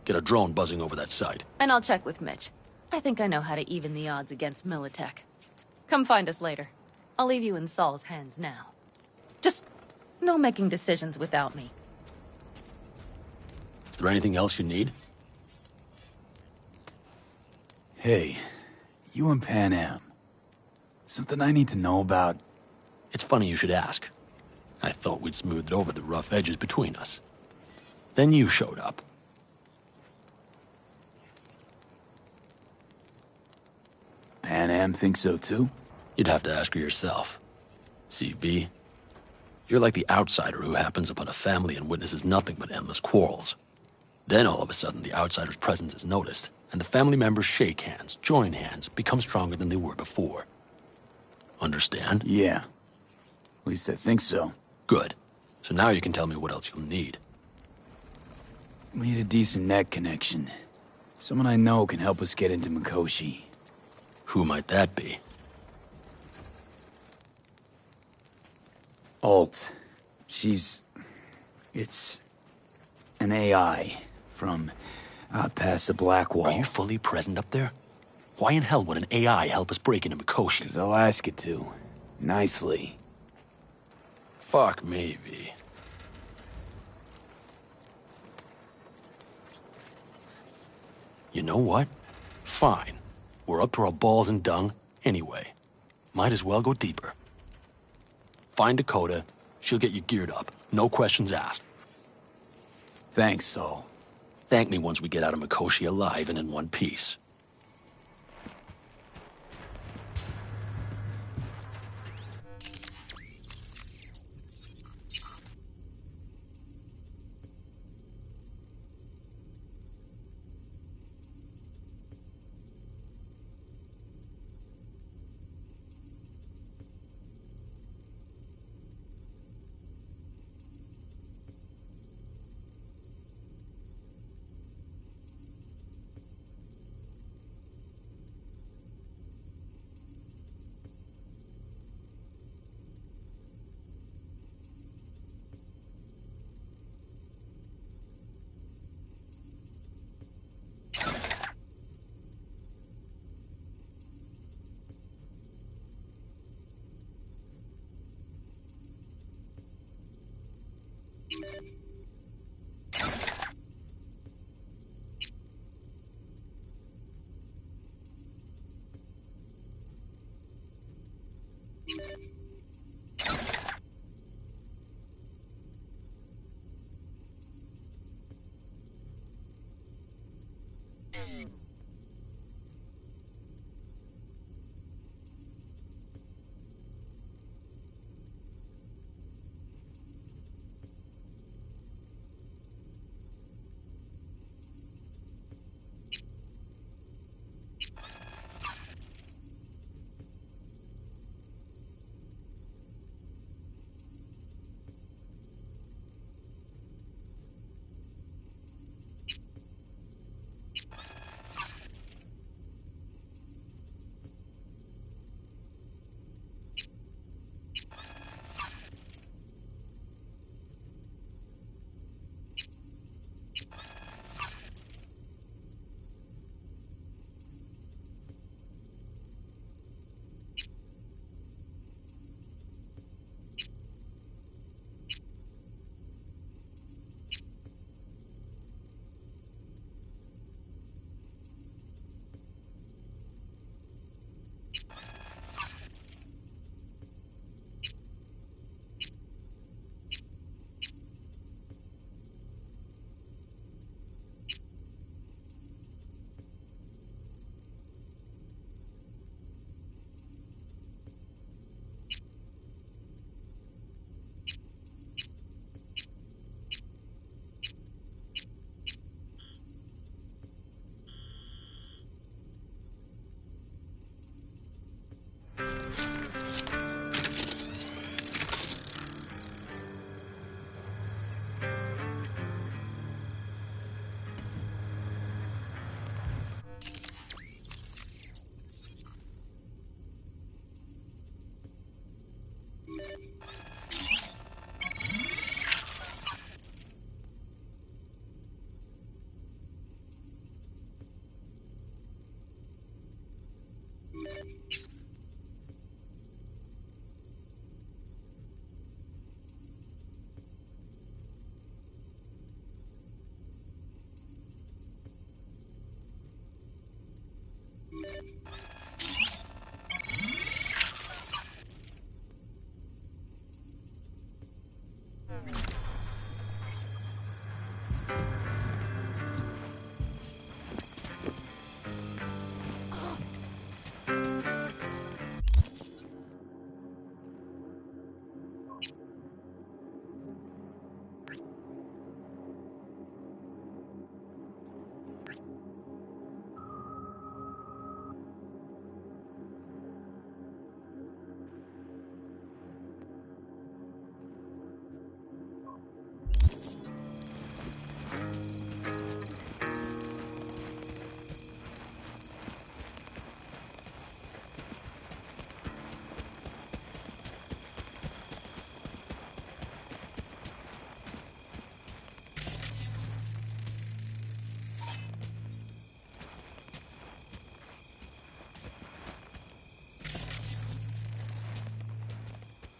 Get a drone buzzing over that site. And I'll check with Mitch. I think I know how to even the odds against Militech. Come find us later. I'll leave you in Saul's hands now. Just no making decisions without me. Is there anything else you need? Hey, you and Pan Am. Something I need to know about? It's funny you should ask. I thought we'd smoothed over the rough edges between us. Then you showed up. Pan Am thinks so too? You'd have to ask her yourself. See, V, you're like the outsider who happens upon a family and witnesses nothing but endless quarrels. Then all of a sudden the outsider's presence is noticed, and the family members shake hands, join hands, become stronger than they were before. Understand? Yeah. At least I think so. Good. So now you can tell me what else you'll need. We need a decent net connection. Someone I know can help us get into Mikoshi. Who might that be? Alt. It's an AI from out past the Black Wall. Are you fully present up there? Why in hell would an AI help us break into Mikoshi? 'Cause I'll ask it to. Nicely. Fuck me, V. You know what? Fine. We're up to our balls in dung anyway. Might as well go deeper. Find Dakota. She'll get you geared up. No questions asked. Thanks, Saul. Thank me once we get out of Mikoshi alive and in one piece.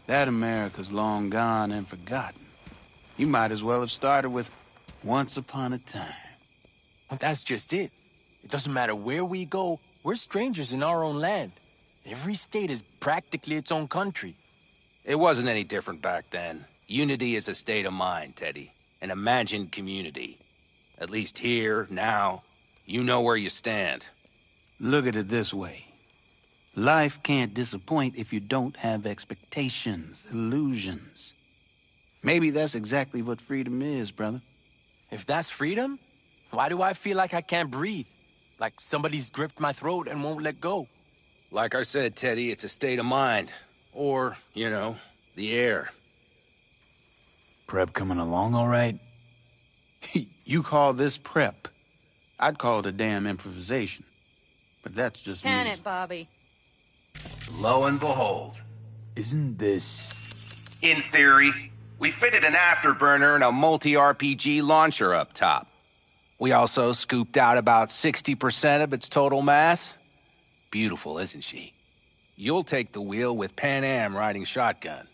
That America's long gone and forgotten. You might as well have started with Once Upon a Time. But that's just it. It doesn't matter where we go, we're strangers in our own land. Every state is practically its own country. It wasn't any different back then. Unity is a state of mind, Teddy. An imagined community. At least here, now, you know where you stand. Look at it this way. Life can't disappoint if you don't have expectations, illusions. Maybe that's exactly what freedom is, brother. If that's freedom, why do I feel like I can't breathe? Like somebody's gripped my throat and won't let go? Like I said, Teddy, it's a state of mind. Or, you know, the air. Prep coming along all right? You call this prep. I'd call it a damn improvisation. But that's just Can me. it, Bobby? Lo and behold. Isn't this... In theory, we fitted an afterburner and a multi-RPG launcher up top. We also scooped out about 60% of its total mass. Beautiful, isn't she? You'll take the wheel with Pan Am riding shotgun.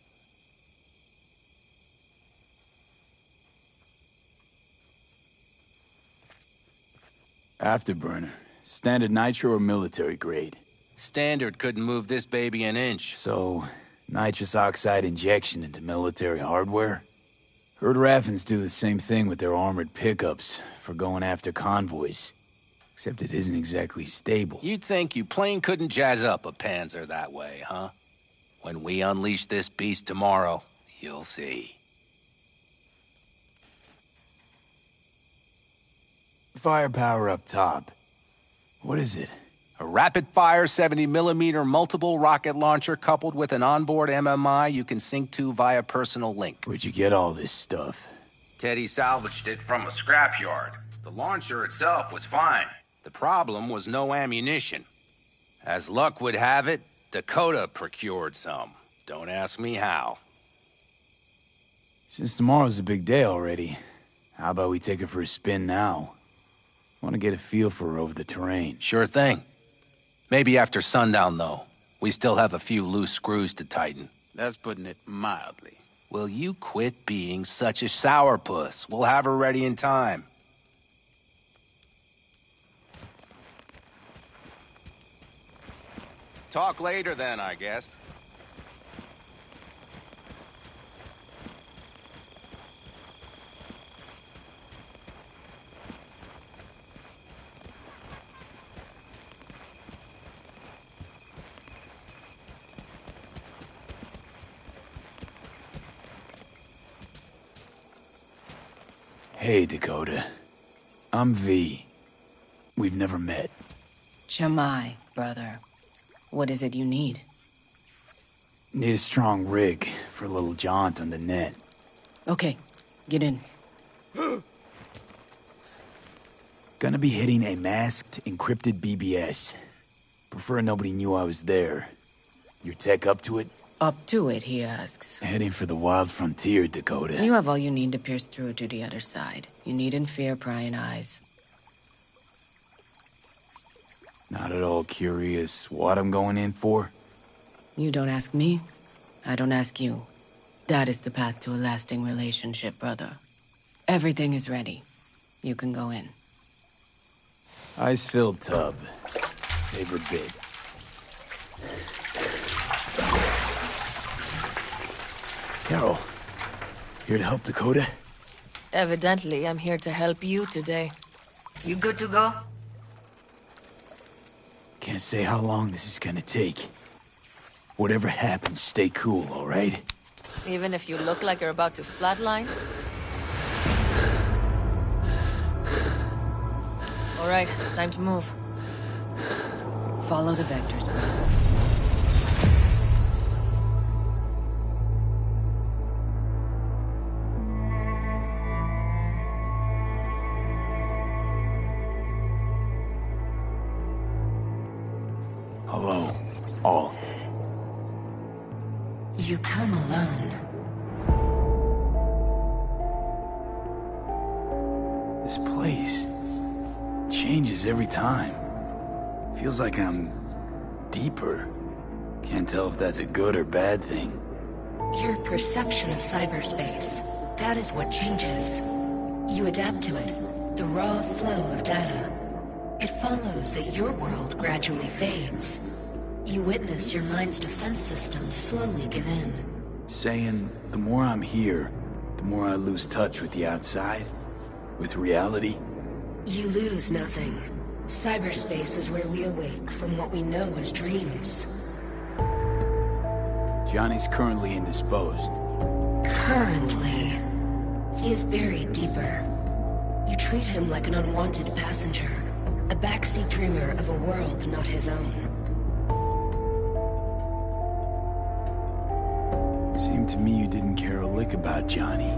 Afterburner. Standard nitro or military grade? Standard couldn't move this baby an inch. So, nitrous oxide injection into military hardware? Heard Raffens do the same thing with their armored pickups for going after convoys. Except it isn't exactly stable. You'd think you plain couldn't jazz up a Panzer that way, huh? When we unleash this beast tomorrow, you'll see. Firepower up top. What is it? A rapid-fire 70mm multiple rocket launcher coupled with an onboard MMI you can sync to via personal link. Where'd you get all this stuff? Teddy salvaged it from a scrapyard. The launcher itself was fine. The problem was no ammunition. As luck would have it, Dakota procured some. Don't ask me how. Since tomorrow's a big day already, how about we take her for a spin now? Want to get a feel for her over the terrain. Sure thing. Maybe after sundown, though. We still have a few loose screws to tighten. That's putting it mildly. Will you quit being such a sourpuss? We'll have her ready in time. Talk later then, I guess. Hey, Dakota. I'm V. We've never met. Chamai, brother. What is it you need? Need a strong rig for a little jaunt on the net. Okay, get in. Gonna be hitting a masked, encrypted BBS. Prefer nobody knew I was there. Your tech up to it? Up to it, he asks. Heading for the wild frontier, Dakota. You have all you need to pierce through to the other side. You needn't fear prying eyes. Not at all curious what I'm going in for? You don't ask me, I don't ask you. That is the path to a lasting relationship, brother. Everything is ready. You can go in. Ice-filled tub. Favorite bit. Carol, here to help Dakota? Evidently, I'm here to help you today. You good to go? Can't say how long this is gonna take. Whatever happens, stay cool, all right? Even if you look like you're about to flatline? All right, time to move. Follow the vectors, brother. Hello, Alt. You come alone. This place changes every time. Feels like I'm deeper. Can't tell if that's a good or bad thing. Your perception of cyberspace, that is what changes. You adapt to it, the raw flow of data. It follows that your world gradually fades. You witness your mind's defense systems slowly give in. Saying, the more I'm here, the more I lose touch with the outside? With reality? You lose nothing. Cyberspace is where we awake from what we know as dreams. Johnny's currently indisposed. Currently. He is buried deeper. You treat him like an unwanted passenger, a backseat dreamer of a world not his own. Seemed to me you didn't care a lick about Johnny.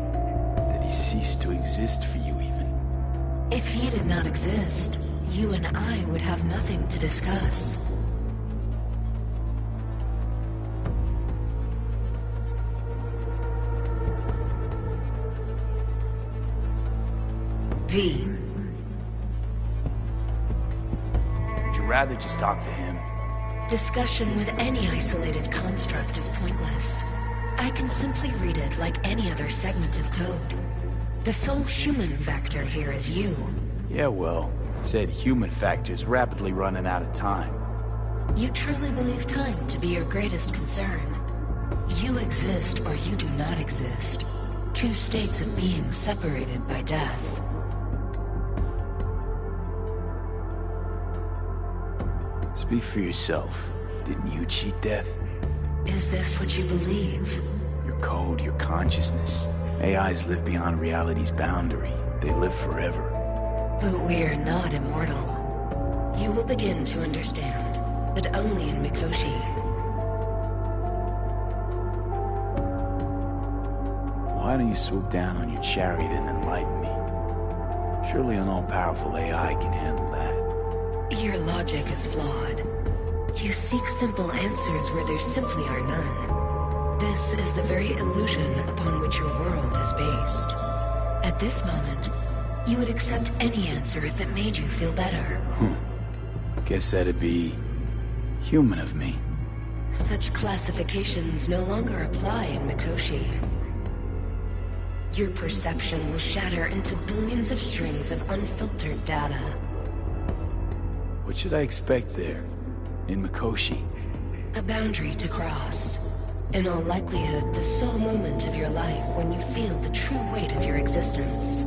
That he ceased to exist for you, even. If he did not exist, you and I would have nothing to discuss. V. Would you rather just talk to him? Discussion with any isolated construct is pointless. I can simply read it like any other segment of code. The sole human factor here is you. Yeah, well, said human factor's rapidly running out of time. You truly believe time to be your greatest concern. You exist or you do not exist. Two states of being separated by death. Speak for yourself. Didn't you cheat death? Is this what you believe? Your code, your consciousness. AIs live beyond reality's boundary. They live forever. But we're not immortal. You will begin to understand, but only in Mikoshi. Why don't you swoop down on your chariot and enlighten me? Surely an all-powerful AI can handle that. Your logic is flawed. You seek simple answers where there simply are none. This is the very illusion upon which your world is based. At this moment, you would accept any answer if it made you feel better. Guess that'd be human of me. Such classifications no longer apply in Mikoshi. Your perception will shatter into billions of strings of unfiltered data. What should I expect there, in Mikoshi? A boundary to cross. In all likelihood, the sole moment of your life when you feel the true weight of your existence.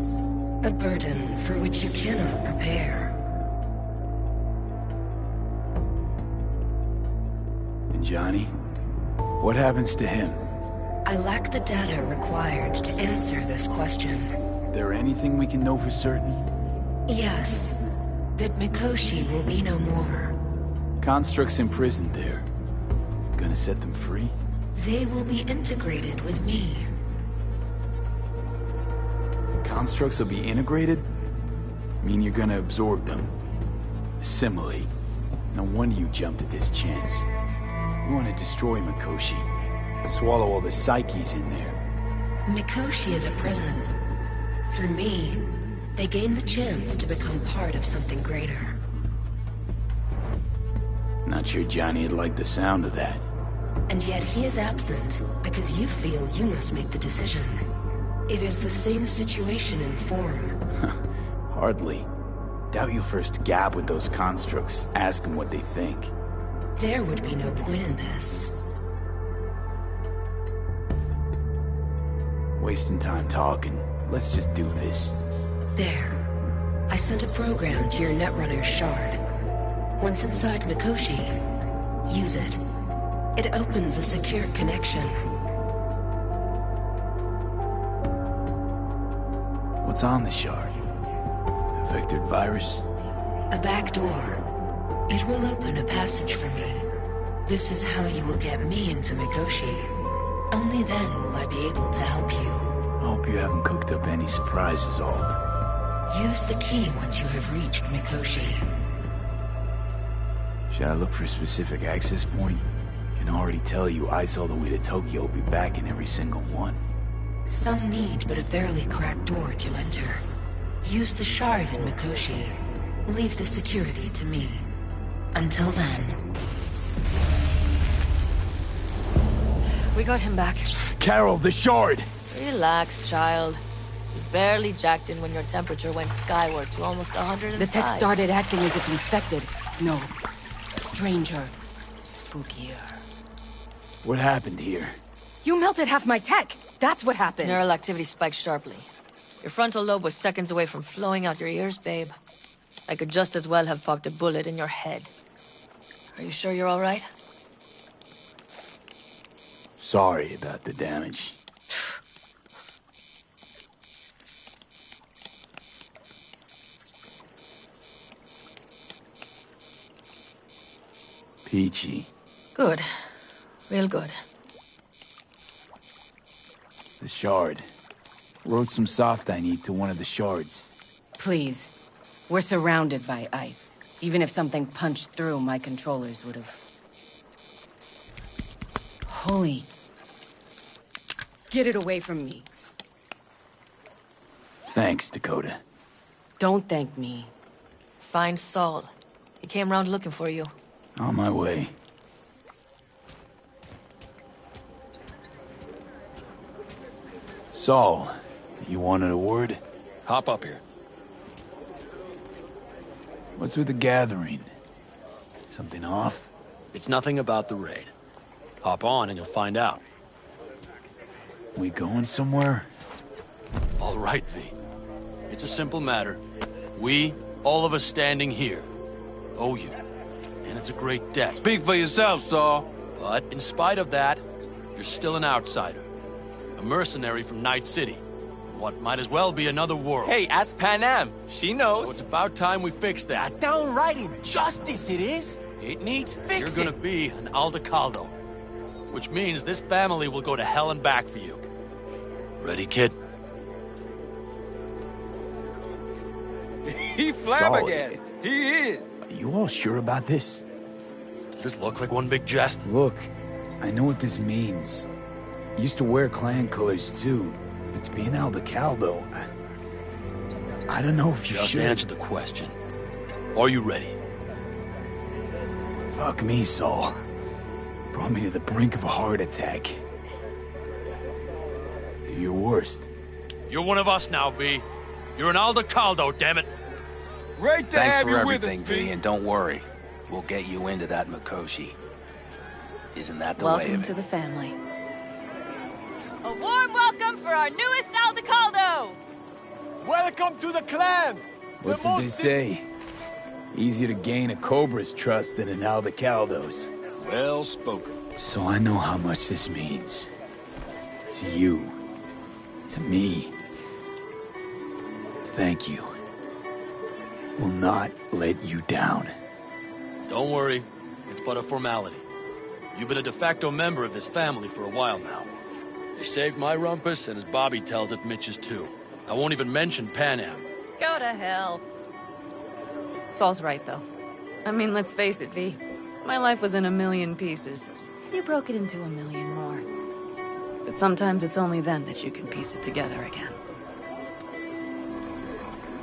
A burden for which you cannot prepare. And Johnny? What happens to him? I lack the data required to answer this question. There anything we can know for certain? Yes. That Mikoshi will be no more. Constructs imprisoned there. Gonna set them free? They will be integrated with me. Constructs will be integrated? Mean you're gonna absorb them? Assimilate. No wonder you jumped at this chance. You want to destroy Mikoshi. Swallow all the psyches in there. Mikoshi is a prison. Through me, they gain the chance to become part of something greater. Not sure Johnny'd like the sound of that. And yet he is absent because you feel you must make the decision. It is the same situation in form. Hardly. Doubt you first gab with those constructs, ask them what they think. There would be no point in this. Wasting time talking. Let's just do this. There. I sent a program to your Netrunner's shard. Once inside Mikoshi, use it. It opens a secure connection. What's on the shard? A vectored virus? A back door. It will open a passage for me. This is how you will get me into Mikoshi. Only then will I be able to help you. I hope you haven't cooked up any surprises, Alt. Use the key once you have reached Mikoshi. Should I look for a specific access point? Can already tell you ice all the way to Tokyo will be back in every single one. Some need but a barely cracked door to enter. Use the shard in Mikoshi. Leave the security to me. Until then. We got him back. Carol, the shard! Relax, child. You barely jacked in when your temperature went skyward to almost 105. The tech started acting as if infected. No. Stranger. Spookier. What happened here? You melted half my tech! That's what happened! Neural activity spiked sharply. Your frontal lobe was seconds away from flowing out your ears, babe. I could just as well have popped a bullet in your head. Are you sure you're all right? Sorry about the damage. Peachy. Good. Real good. The shard. Wrote some soft I need to one of the shards. Please. We're surrounded by ice. Even if something punched through, my controllers would have... Holy... Get it away from me. Thanks, Dakota. Don't thank me. Find Saul. He came round looking for you. On my way. Saul, you wanted a word? Hop up here. What's with the gathering? Something off? It's nothing about the raid. Hop on and you'll find out. We going somewhere? All right, V. It's a simple matter. We, all of us standing here, owe you. And it's a great debt. Speak for yourself, Saul. But in spite of that, you're still an outsider. A mercenary from Night City. From what might as well be another world. Hey, ask Panam. She knows. So it's about time we fix that. A downright injustice it is. It needs fixing. You're gonna be an Aldecaldo. Which means this family will go to hell and back for you. Ready, kid? He flabbergasted. He is. Are you all sure about this? Does this look like one big jest? Look, I know what this means. I used to wear clan colors too, but to be an Aldecaldo, I don't know if you Just should. answer the question. Are you ready? Fuck me, Saul. Brought me to the brink of a heart attack. Do your worst. You're one of us now, V. You're an Aldecaldo, damn it. Great to Thanks have for you with everything, us, V, and don't worry. We'll get you into that Mikoshi. Isn't that the way Welcome of it? to the family. A warm welcome for our newest Aldecaldo! Welcome to the clan! What's it they say? Easier to gain a Cobra's trust than an Aldecaldo's. Well spoken. So I know how much this means. To you. To me. Thank you. Will not let you down. Don't worry. It's but a formality. You've been a de facto member of this family for a while now. You saved my rumpus, and as Bobby tells it, Mitch's too. I won't even mention Panam. Go to hell. Saul's right, though. I mean, let's face it, V. My life was in a million pieces. You broke it into a million more. But sometimes it's only then that you can piece it together again.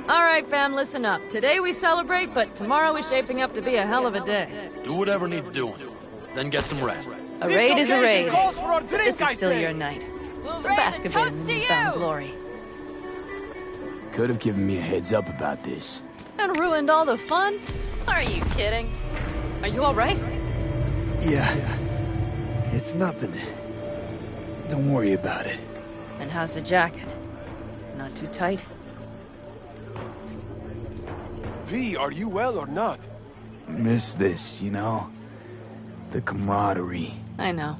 All right, fam, listen up. Today we celebrate, but tomorrow is shaping up to be a hell of a day. Do whatever needs doing. Then get some rest. A raid is a raid. Drink, This is still your night. We'll So raise bask a a bit toast in to newfound you! glory. Could have given me a heads up about this. And ruined all the fun? Are you kidding? Are you all right? Yeah. It's nothing. Don't worry about it. And how's the jacket? Not too tight? V, are you well or not? Miss this, you know? The camaraderie. I know.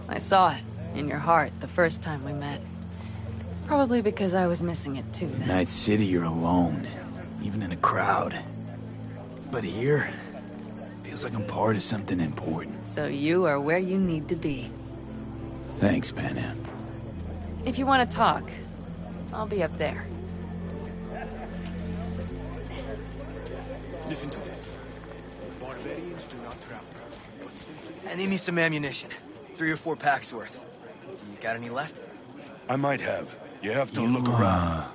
I saw it in your heart the first time we met. Probably because I was missing it too then. Night City, you're alone. Even in a crowd. But here, feels like I'm part of something important. So you are where you need to be. Thanks, Panam. If you want to talk, I'll be up there. Listen to this. Barbarians do not travel, but simply... I need me some ammunition. 3 or 4 packs worth. You got any left? I might have. You have to look around.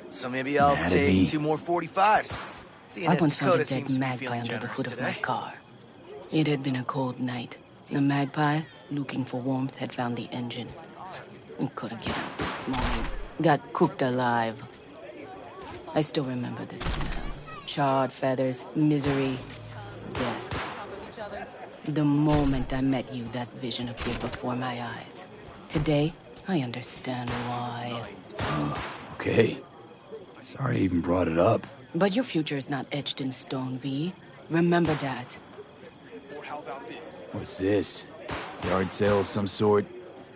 So maybe I'll mad at me? take 2 more 45s. Seeing I as once found a Dakota dead seems to be magpie feeling under the generous hood of my today. car. It had been a cold night. The magpie, looking for warmth, had found the engine. and couldn't get out next morning. Got cooked alive. I still remember the smell. Charred feathers, misery, death. The moment I met you, that vision appeared before my eyes. Today, I understand why. Okay. Sorry I even brought it up. But your future is not etched in stone, V. Remember that. What's this? Yard sale of some sort?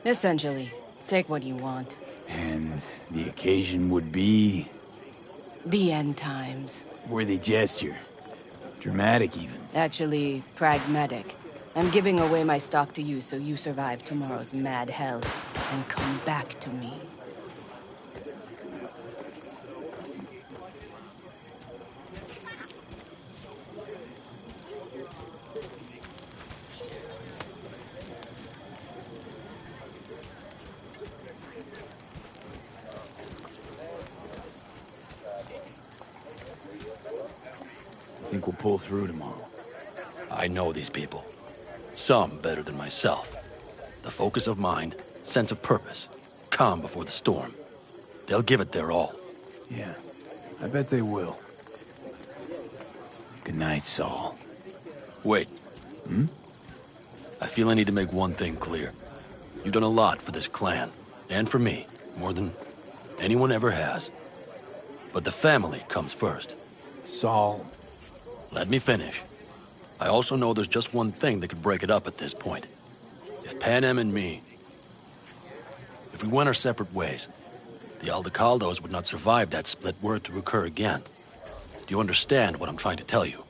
Essentially, take what you want. And the occasion would be... The end times. Worthy gesture. Dramatic, even. Actually, pragmatic. I'm giving away my stock to you so you survive tomorrow's mad hell and come back to me. I think we'll pull through tomorrow. I know these people. Some better than myself. The focus of mind, sense of purpose, calm before the storm. They'll give it their all. Yeah, I bet they will. Good night, Saul. Wait. I feel I need to make one thing clear. You've done a lot for this clan, and for me, more than anyone ever has. But the family comes first. Saul... Let me finish. I also know there's just one thing that could break it up at this point. If Panem and me... If we went our separate ways, the Aldecaldos would not survive that split were it to occur again. Do you understand what I'm trying to tell you?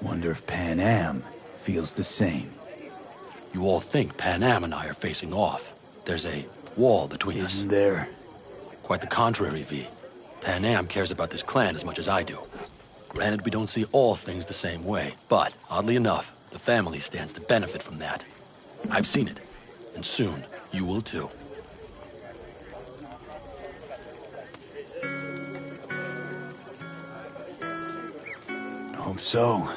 Wonder if Panem feels the same. You all think Panem and I are facing off. There's a wall between us. Isn't there? Quite the contrary, V. Panem cares about this clan as much as I do. Granted, we don't see all things the same way, but, oddly enough, the family stands to benefit from that. I've seen it, and soon, you will too. Hope so.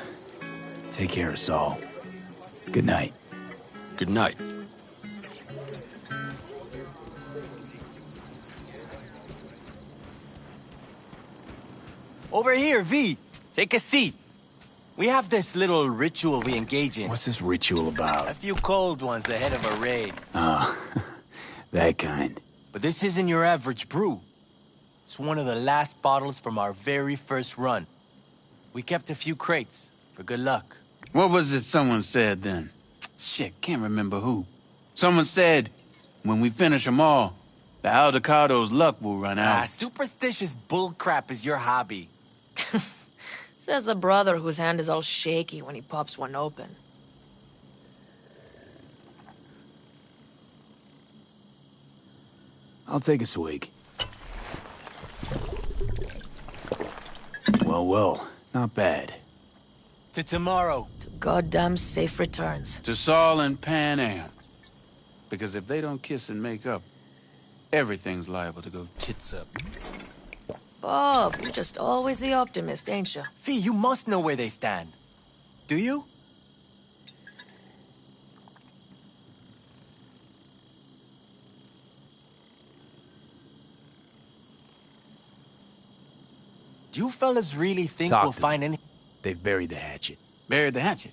Take care, Saul. Good night. Good night. Over here, V. Take a seat. We have this little ritual we engage in. What's this ritual about? A few cold ones ahead of a raid. Ah, that kind. But this isn't your average brew. It's one of the last bottles from our very first run. We kept a few crates, for good luck. What was it someone said then? Shit, can't remember who. Someone said, when we finish them all, the Aldecado's luck will run out. Superstitious bullcrap is your hobby. Says the brother whose hand is all shaky when he pops one open. I'll take a swig. Well, not bad. To tomorrow. To goddamn safe returns. To Saul and Panem. Because if they don't kiss and make up, everything's liable to go tits up. Bob, you're just always the optimist, ain't you? Fee, you must know where they stand. Do you? Do you fellas really think we'll find any... They've buried the hatchet. Buried the hatchet?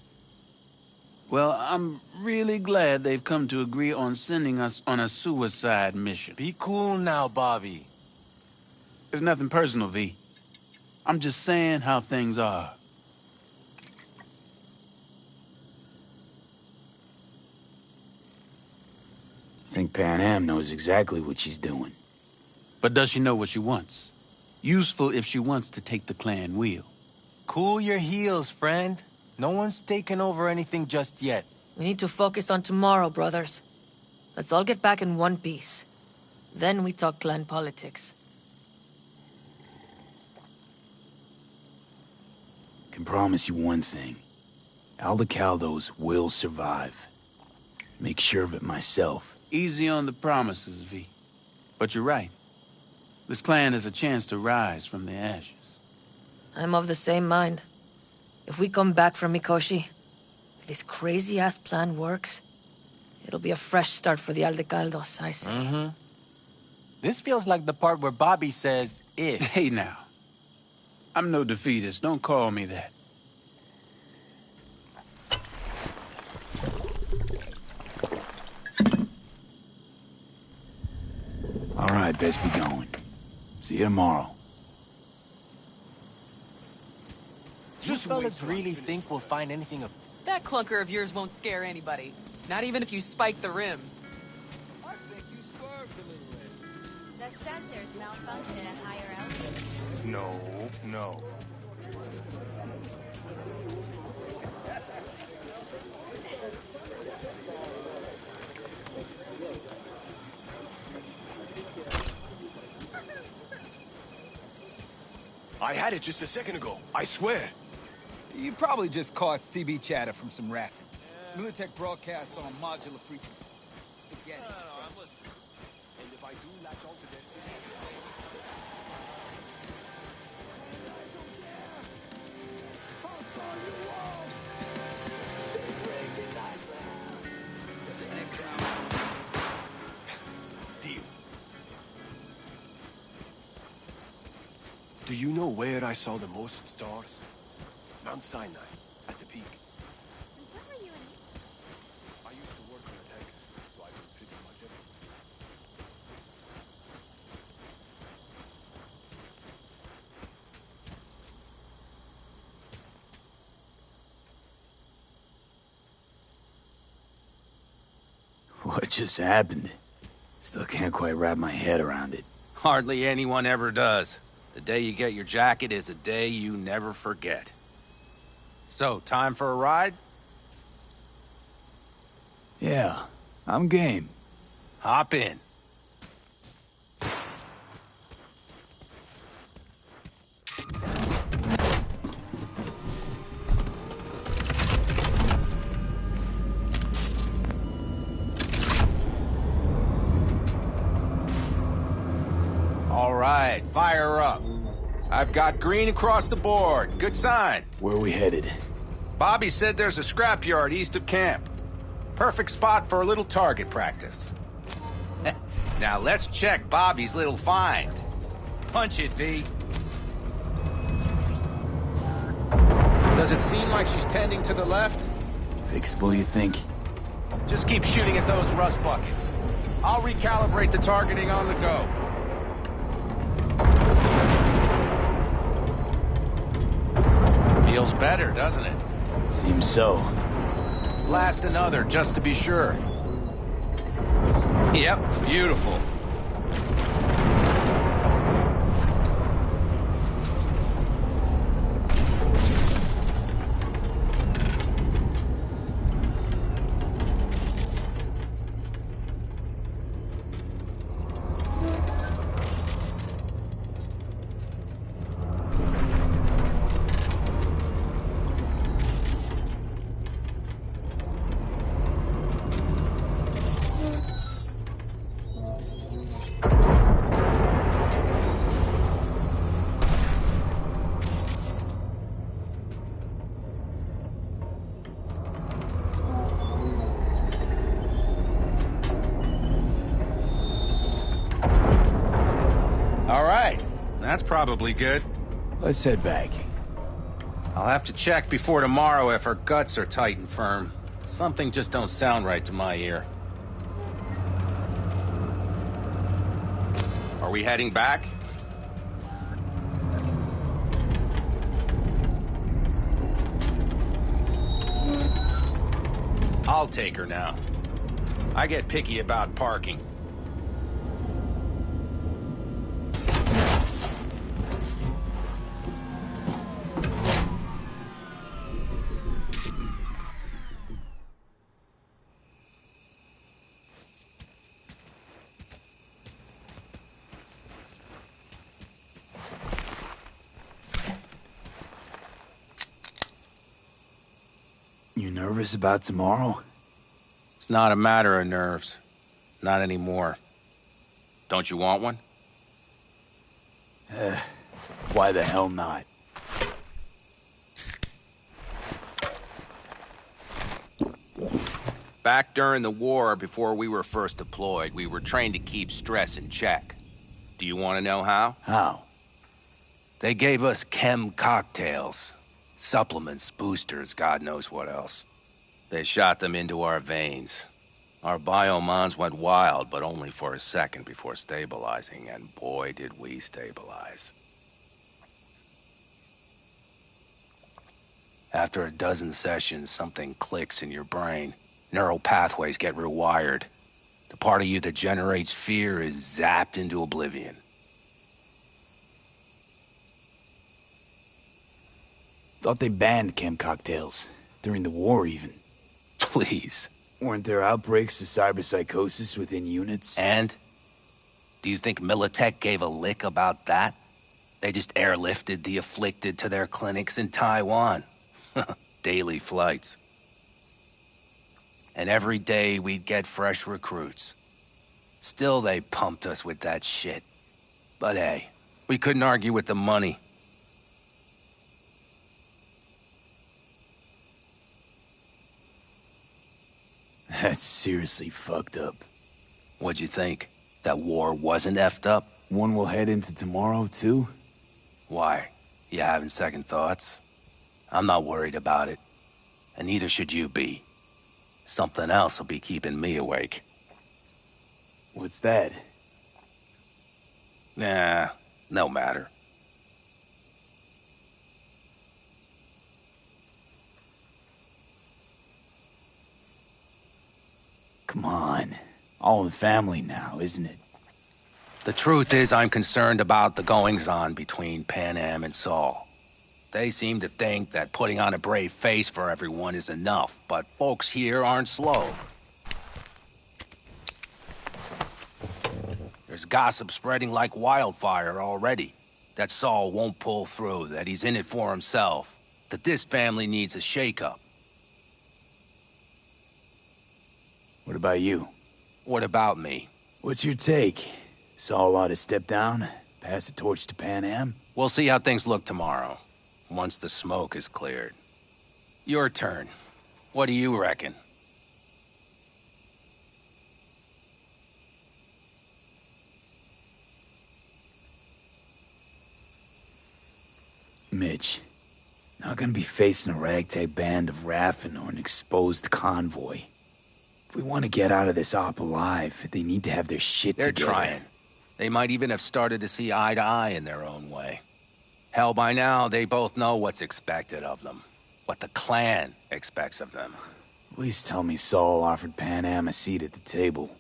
Well, I'm really glad they've come to agree on sending us on a suicide mission. Be cool now, Bobby. It's nothing personal, V. I'm just saying how things are. I think Panem knows exactly what she's doing. But does she know what she wants? Useful if she wants to take the clan wheel. Cool your heels, friend. No one's taken over anything just yet. We need to focus on tomorrow, brothers. Let's all get back in one piece. Then we talk clan politics. Can promise you one thing. Aldecaldos will survive. Make sure of it myself. Easy on the promises, V. But you're right. This clan has a chance to rise from the ashes. I'm of the same mind. If we come back from Mikoshi, if this crazy-ass plan works, it'll be a fresh start for the Aldecaldos, I say. Mm-hmm. This feels like the part where Bobby says, if. Hey now. I'm no defeatist. Don't call me that. All right, best be going. See you tomorrow. You fellas really think we'll find anything of... That clunker of yours won't scare anybody. Not even if you spike the rims. The sensors malfunction at higher altitude. No. I had it just a second ago, I swear. You probably just caught CB chatter from some rapping. Militech broadcasts on modular frequency. Forget it. And if I do latch onto their signal... Deal. Do you know where I saw the most stars? Mount Sinai, at the peak. I used to work on a tanker, so I could pretty much everything. What just happened? Still can't quite wrap my head around it. Hardly anyone ever does. The day you get your jacket is a day you never forget. So, time for a ride? Yeah, I'm game. Hop in. All right, fire up. I've got green across the board. Good sign. Where are we headed? Bobby said there's a scrapyard east of camp. Perfect spot for a little target practice. Now let's check Bobby's little find. Punch it, V. Does it seem like she's tending to the left? Fixable, you think? Just keep shooting at those rust buckets. I'll recalibrate the targeting on the go. Feels better, doesn't it? Seems so. Blast another, just to be sure. Yep, beautiful. That's probably good. Let's head back. I'll have to check before tomorrow if her guts are tight and firm. Something just don't sound right to my ear. Are we heading back? I'll take her now. I get picky about parking. You nervous about tomorrow? It's not a matter of nerves. Not anymore. Don't you want one? Why the hell not? Back during the war, before we were first deployed, we were trained to keep stress in check. Do you want to know how? How? They gave us chem cocktails. Supplements, boosters, God knows what else. They shot them into our veins. Our biomons went wild, but only for a second before stabilizing, and boy did we stabilize. After a dozen sessions, something clicks in your brain. Neural pathways get rewired. The part of you that generates fear is zapped into oblivion. Thought they banned chem cocktails. During the war, even. Please. Weren't there outbreaks of cyberpsychosis within units? And? Do you think Militech gave a lick about that? They just airlifted the afflicted to their clinics in Taiwan. Daily flights. And every day we'd get fresh recruits. Still they pumped us with that shit. But hey, we couldn't argue with the money. That's seriously fucked up. What'd you think? That war wasn't effed up? One will head into tomorrow, too? Why? You having second thoughts? I'm not worried about it. And neither should you be. Something else will be keeping me awake. What's that? Nah, no matter. Come on. All in the family now, isn't it? The truth is, I'm concerned about the goings-on between Pan Am and Saul. They seem to think that putting on a brave face for everyone is enough, but folks here aren't slow. There's gossip spreading like wildfire already. That Saul won't pull through, that he's in it for himself, that this family needs a shakeup. What about you? What about me? What's your take? Saul ought to step down, pass the torch to Pan Am? We'll see how things look tomorrow, once the smoke is cleared. Your turn. What do you reckon? Mitch, not gonna be facing a ragtag band of Raffen or an exposed convoy. If we want to get out of this op alive, they need to have their shit They're together. trying. They might even have started to see eye to eye in their own way. Hell, by now, they both know what's expected of them. What the clan expects of them. At least tell me Saul offered Pan Am a seat at the table.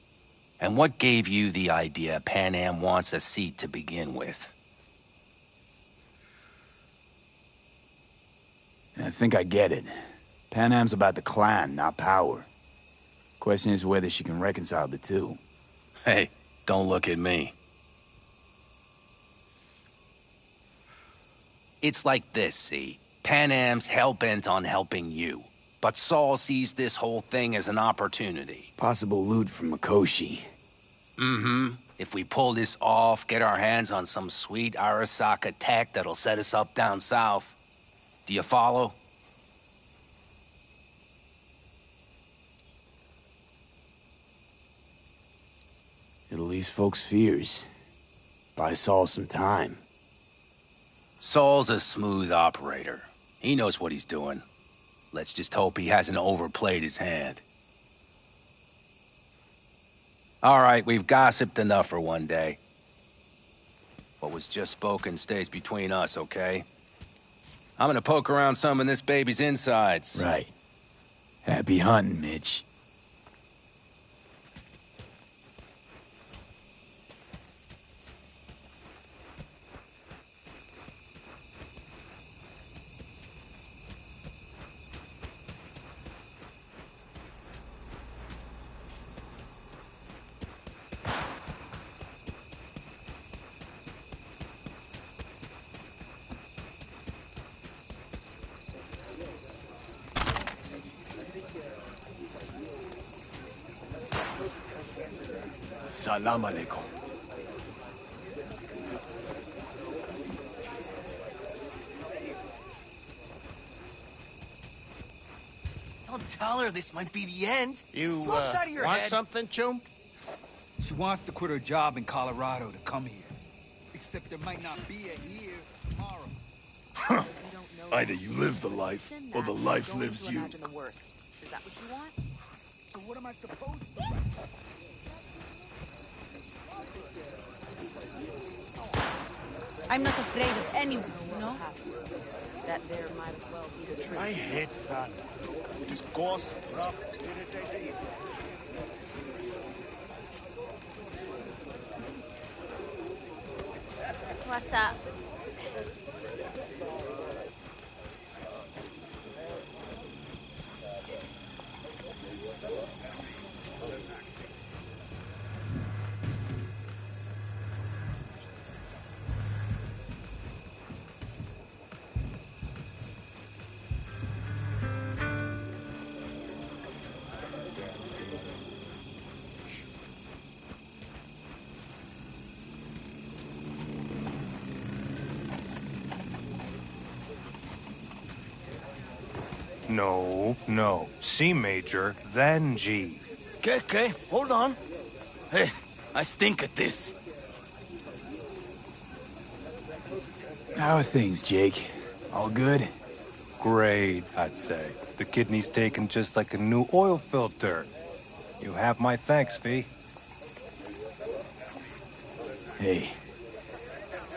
And what gave you the idea Pan Am wants a seat to begin with? I think I get it. Pan Am's about the clan, not power. Question is whether she can reconcile the two. Hey, don't look at me. It's like this, see? Pan Am's hell-bent on helping you. But Saul sees this whole thing as an opportunity. Possible loot from Mikoshi. Mm-hmm. If we pull this off, get our hands on some sweet Arasaka tech that'll set us up down south. Do you follow? It'll ease folks' fears. Buy Saul some time. Saul's a smooth operator. He knows what he's doing. Let's just hope he hasn't overplayed his hand. All right, we've gossiped enough for one day. What was just spoken stays between us, okay? I'm gonna poke around some of this baby's insides. Right. Happy hunting, Mitch. Salam alaikum. Don't tell her this might be the end. You, Go outside of your want head. something, Chum? She wants to quit her job in Colorado to come here. Except there might not be a here tomorrow. Either you live the life, or the life lives you. Imagine the worst. Is that what you want? So what am I supposed to do? I'm not afraid of anyone, you know? That there might as well be the truth. I hate sun. It's coarse, rough, irritating. What's up? No. C major, then G. Okay, hold on. Hey, I stink at this. How are things, Jake? All good? Great, I'd say. The kidney's taken just like a new oil filter. You have my thanks, V. Hey,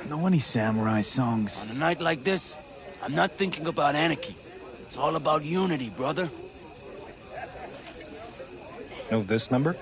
know any samurai songs? On a night like this, I'm not thinking about anarchy. It's all about unity, brother. Know this number?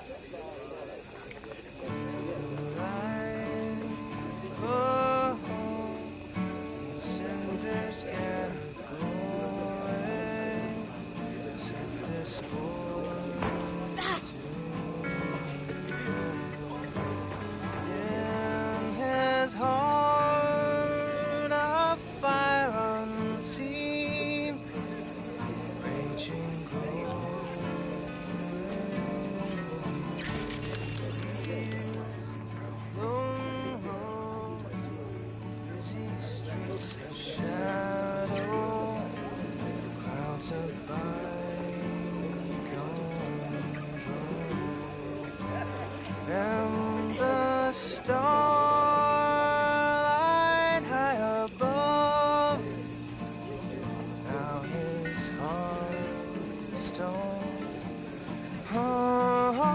And the starlight high above, now his heart stone. Oh,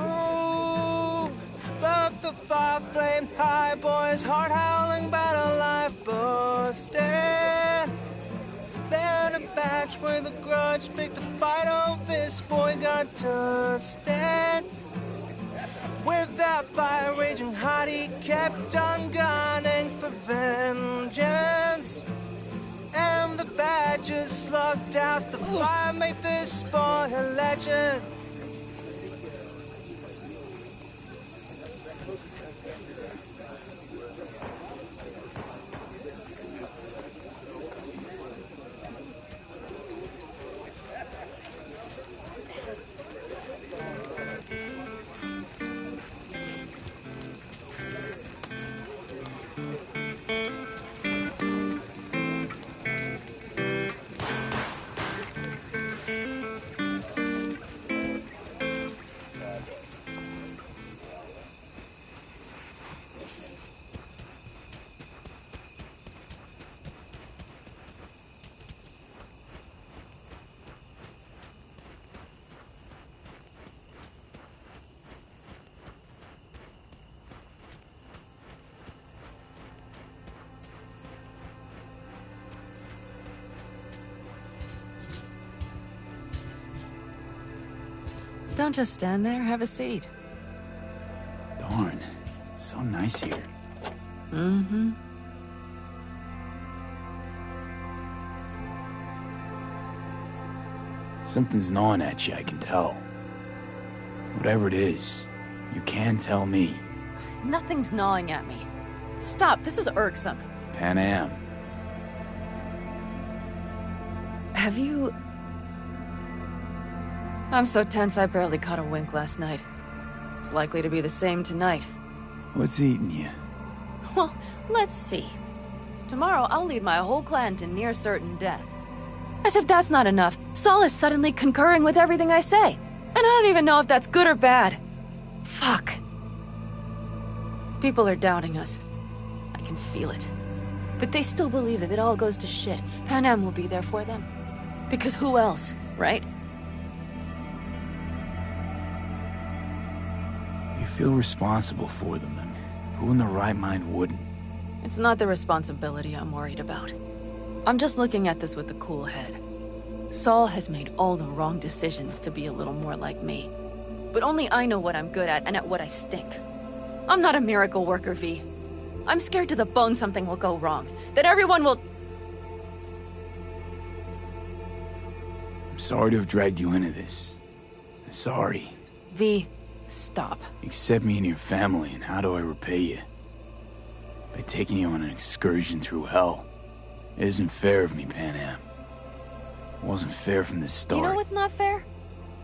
but the fire flamed high, boy's heart howling, battle life busted. Then a batch with a grudge picked a fight. Oh, this boy got to stand. With that fire raging hot, he kept on gunning for vengeance. And the badges slugged out the fire, made this boy a legend. Don't just stand there, have a seat. Darn, so nice here. Mm-hmm. Something's gnawing at you, I can tell. Whatever it is, you can tell me. Nothing's gnawing at me. Stop, this is irksome. Pan Am. Have you... I'm so tense I barely caught a wink last night. It's likely to be the same tonight. What's eating you? Well, let's see. Tomorrow I'll lead my whole clan to near certain death. As if that's not enough, Saul is suddenly concurring with everything I say. And I don't even know if that's good or bad. Fuck. People are doubting us. I can feel it. But they still believe if it all goes to shit, Pan Am will be there for them. Because who else, right? You feel responsible for them, and who in their right mind wouldn't? It's not the responsibility I'm worried about. I'm just looking at this with a cool head. Saul has made all the wrong decisions to be a little more like me. But only I know what I'm good at and at what I stink. I'm not a miracle worker, V. I'm scared to the bone something will go wrong. That everyone will... I'm sorry to have dragged you into this. I'm sorry. V, stop. You accept me into your family, and how do I repay you? By taking you on an excursion through hell. It isn't fair of me, Pan Am. It wasn't fair from the start. You know what's not fair?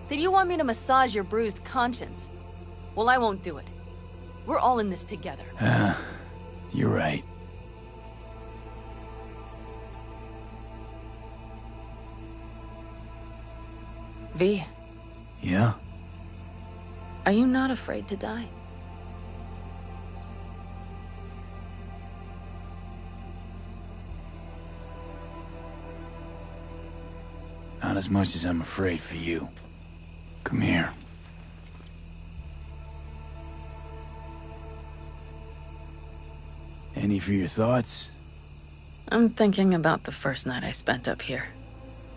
That you want me to massage your bruised conscience. Well, I won't do it. We're all in this together. You're right. V. Yeah? Are you not afraid to die? Not as much as I'm afraid for you. Come here. Any for your thoughts? I'm thinking about the first night I spent up here.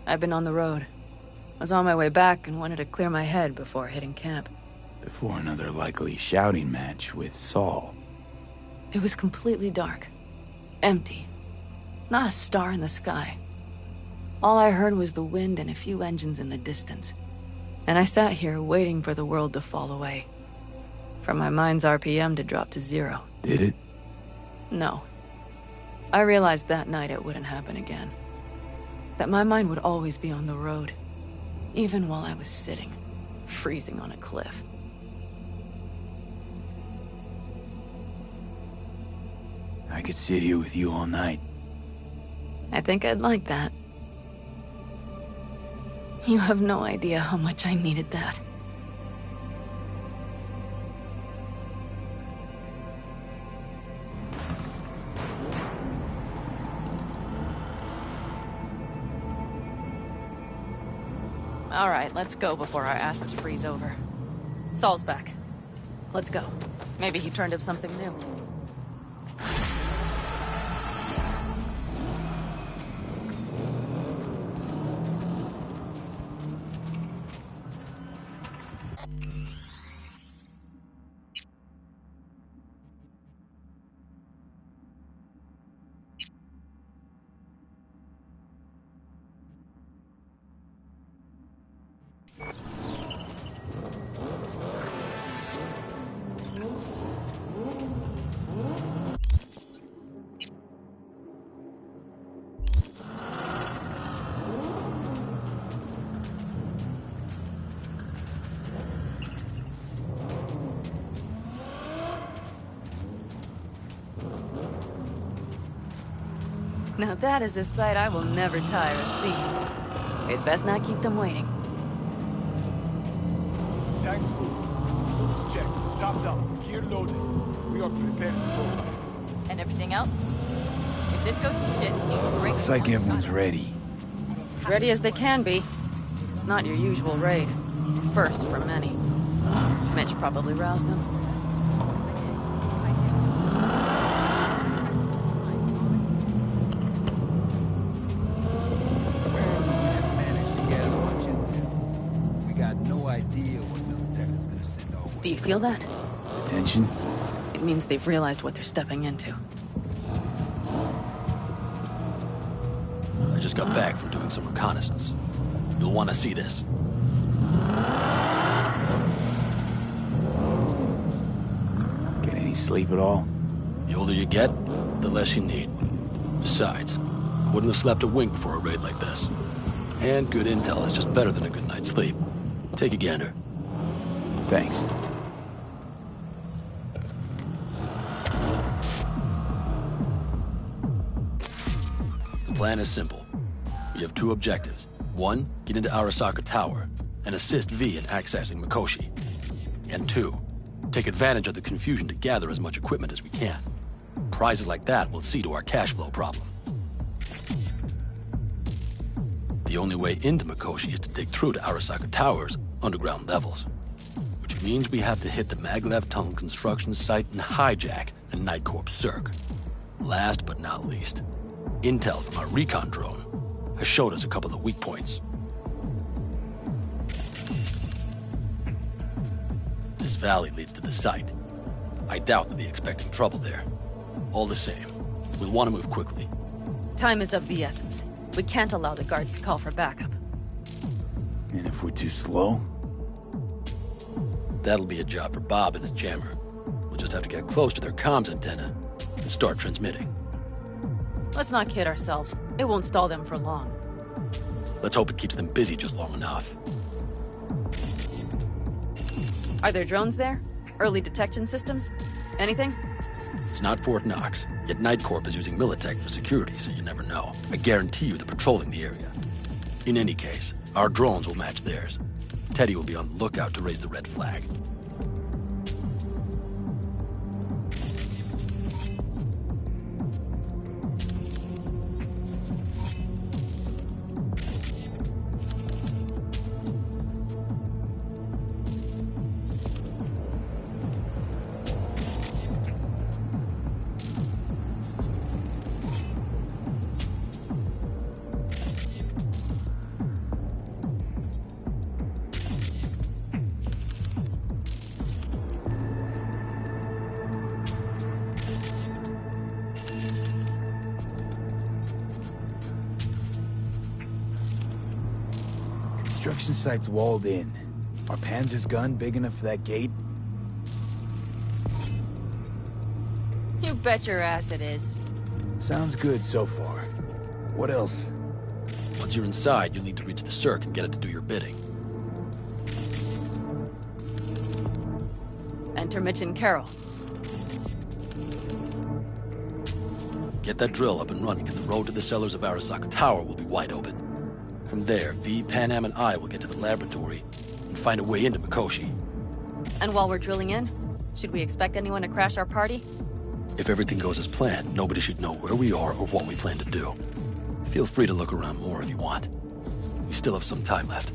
I've been on the road. I was on my way back and wanted to clear my head before hitting camp. Before another likely shouting match with Saul. It was completely dark. Empty. Not a star in the sky. All I heard was the wind and a few engines in the distance. And I sat here waiting for the world to fall away. For my mind's RPM to drop to 0. Did it? No. I realized that night it wouldn't happen again. That my mind would always be on the road. Even while I was sitting, freezing on a cliff. I could sit here with you all night. I think I'd like that. You have no idea how much I needed that. All right, let's go before our asses freeze over. Saul's back. Let's go. Maybe he turned up something new. Now that is a sight I will never tire of seeing. We'd best not keep them waiting. Tanks full. Let's check. Top down. Gear loaded. We are prepared to go. And everything else? If this goes to shit, you can break. Looks like everyone's ready. As ready as they can be. It's not your usual raid. First for many. Mitch probably roused them. Do you feel that? Attention? It means they've realized what they're stepping into. I just got back from doing some reconnaissance. You'll want to see this. Get any sleep at all? The older you get, the less you need. Besides, I wouldn't have slept a wink before a raid like this. And good intel is just better than a good night's sleep. Take a gander. Thanks. The plan is simple. We have two objectives. One, get into Arasaka Tower and assist V in accessing Mikoshi. And two, take advantage of the confusion to gather as much equipment as we can. Prizes like that will see to our cash flow problem. The only way into Mikoshi is to dig through to Arasaka Tower's underground levels. Which means we have to hit the Maglev Tunnel construction site and hijack a Night Corps Cirque. Last but not least, intel from our recon drone has showed us a couple of weak points. This valley leads to the site. I doubt they'll be expecting trouble there. All the same, we'll want to move quickly. Time is of the essence. We can't allow the guards to call for backup. And if we're too slow? That'll be a job for Bob and his jammer. We'll just have to get close to their comms antenna and start transmitting. Let's not kid ourselves. It won't stall them for long. Let's hope it keeps them busy just long enough. Are there drones there? Early detection systems? Anything? It's not Fort Knox, yet Night Corp is using Militech for security, so you never know. I guarantee you they're patrolling the area. In any case, our drones will match theirs. Teddy will be on the lookout to raise the red flag. Construction site's walled in. Are Panzer's gun big enough for that gate? You bet your ass it is. Sounds good so far. What else? Once you're inside, you'll need to reach the Cirque and get it to do your bidding. Enter Mitch and Carol. Get that drill up and running, and the road to the cellars of Arasaka Tower will be wide open. From there, V, Panam, and I will get to the laboratory and find a way into Mikoshi. And while we're drilling in, should we expect anyone to crash our party? If everything goes as planned, nobody should know where we are or what we plan to do. Feel free to look around more if you want. We still have some time left.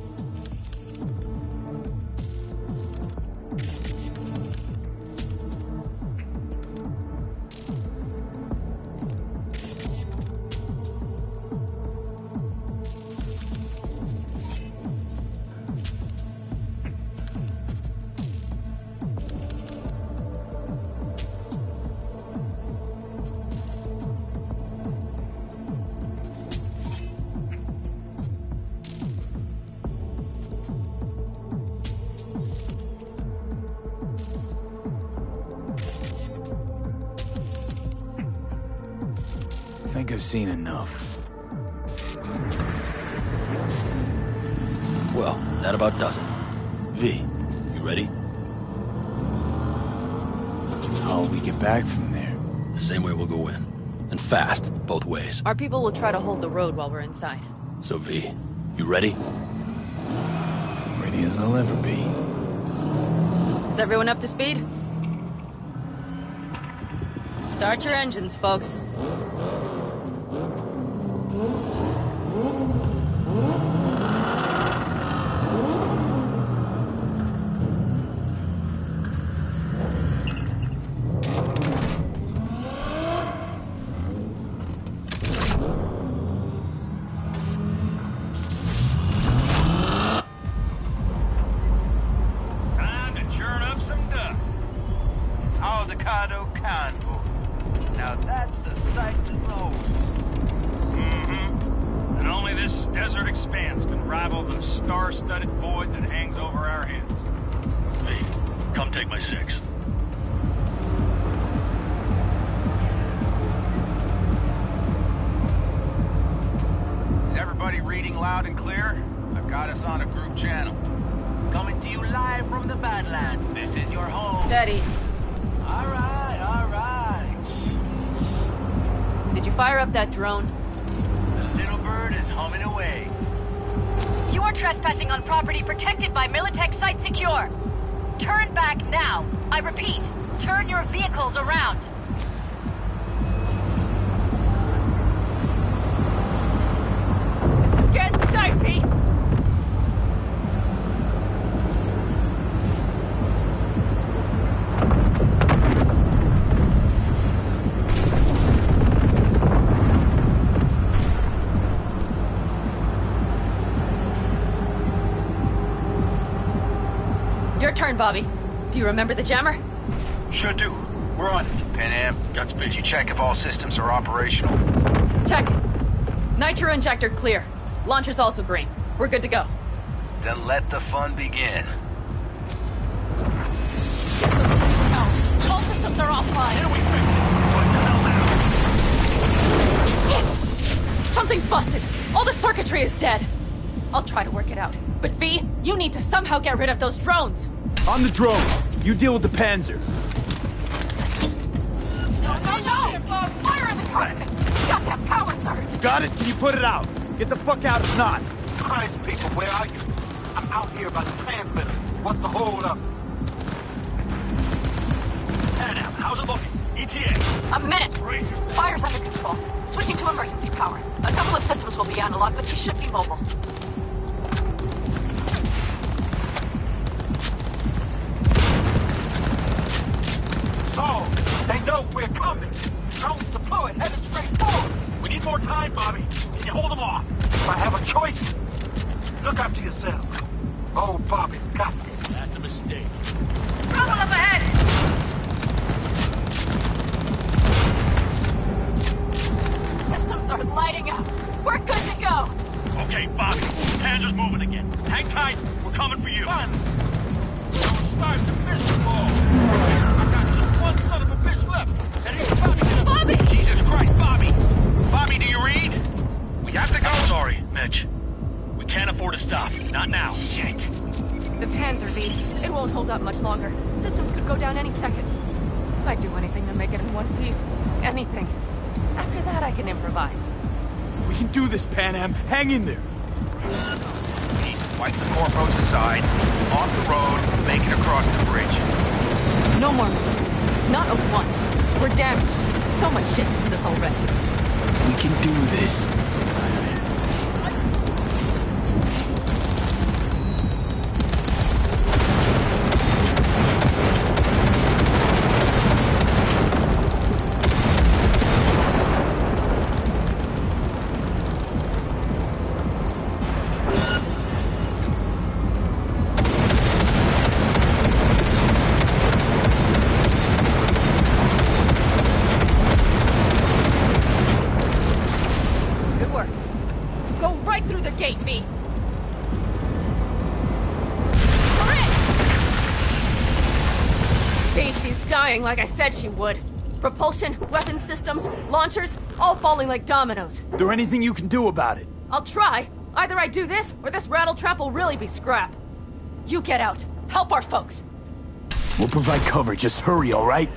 I think I've seen enough. Well, that about does it. V, you ready? How we get back from there? The same way we'll go in. And fast, both ways. Our people will try to hold the road while we're inside. So V, you ready? Ready as I'll ever be. Is everyone up to speed? Start your engines, folks. Time to churn up some dust. Avocado convoy. Now that's the sight to behold. And only this desert expanse can rival the star-studded void that hangs over our heads. V, come take my 6. Is everybody reading loud and clear? I've got us on a group channel. Coming to you live from the Badlands. This is your home. Steady. All right, all right. Did you fire up that drone? The little bird is humming away. You are trespassing on property protected by Militech Site Secure. Turn back now. I repeat, turn your vehicles around. This is getting dicey. Your turn, Bobby. Do you remember the jammer? Sure do. We're on it. Pan Am, did you check if all systems are operational? Check it. Nitro injector clear. Launcher's also green. We're good to go. Then let the fun begin. All systems are offline. Here we fix it. What the hell now? Shit! Something's busted. All the circuitry is dead. I'll try to work it out. But V, you need to somehow get rid of those drones. On the drones. You deal with the Panzer. No! Fire in the carpet! Goddamn power surge! Got it? Can you put it out? Get the fuck out if not. Christ, people, where are you? I'm out here by the transmitter. What's the hold up? Pan Am, how's it looking? ETA. A minute! Fire's under control. Switching to emergency power. A couple of systems will be analog, but you should be mobile. So, they know we're coming. Drones deployed, headed straight forward. We need more time, Bobby. Can you hold them off? If I have a choice, look after yourself. Old Bobby's got this. That's a mistake. Trouble up ahead! Systems are lighting up. We're good to go. Okay, Bobby. Panzer's moving again. Hang tight. We're coming for you. Don't start the fishing ball. I got just one son of a bitch left. And he's about to get a... Bobby! Jesus Christ, Bobby! Bobby, do you read? We have to go. Sorry, Mitch. We can't afford to stop. Not now. Shit. The Panzer V. It won't hold up much longer. Systems could go down any second. I'd do anything to make it in one piece. Anything. After that, I can improvise. We can do this, Pan Am. Hang in there. We need to wipe the corpos aside, off the road, make it across the bridge. No more mysteries. Not a one. We're damaged. So much shit is in this already. We can do this. Good work. Go right through the gate, V. We're in! V, she's dying like I said she would. Propulsion, weapon systems, launchers, all falling like dominoes. There anything you can do about it? I'll try. Either I do this, or this rattletrap will really be scrap. You get out. Help our folks. We'll provide cover. Just hurry, all right?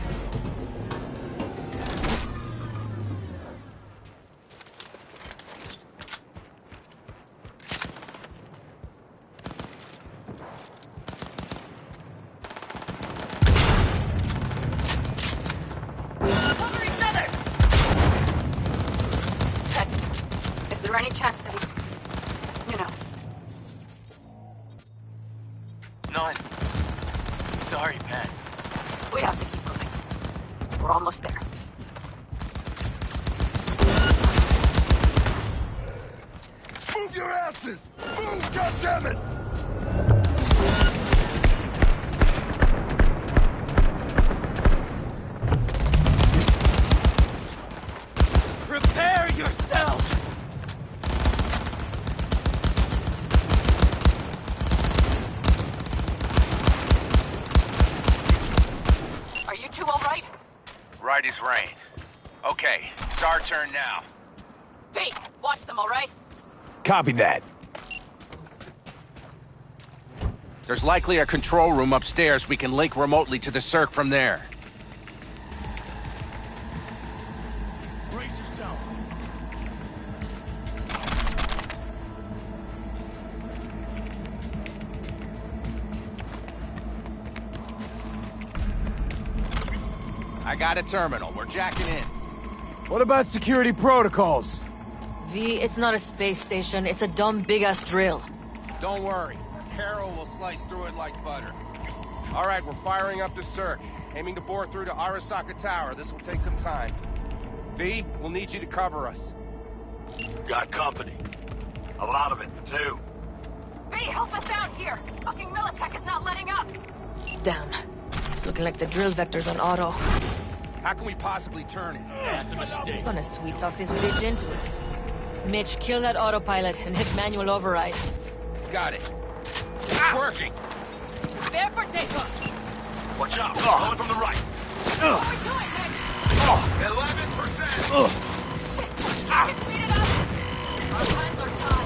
Cover each other! Ted, is there any chance that he's... you know... None. Sorry, Pat. We have to keep moving. We're almost there. Move your asses! Move, goddammit! Prepare yourselves! Are you two all right? Right as rain. Okay, it's our turn now. V, watch them, all right? Copy that. There's likely a control room upstairs we can link remotely to the circ from there. Brace yourselves. I got a terminal. We're jacking in. What about security protocols? V, it's not a space station. It's a dumb big-ass drill. Don't worry. Carol will slice through it like butter. All right, we're firing up the circ. Aiming to bore through to Arasaka Tower. This will take some time. V, we'll need you to cover us. Got company. A lot of it, too. V, help us out here! Fucking Militech is not letting up! Damn. It's looking like the drill vector's on auto. How can we possibly turn it? That's a mistake. I'm gonna sweet-talk this bitch into it. Mitch, kill that autopilot and hit manual override. Got it. It's working. Prepare for takeoff! Watch out. Coming from the right. What are we doing, Mitch? 11%. Shit! Try to speed it up! Our hands are tied.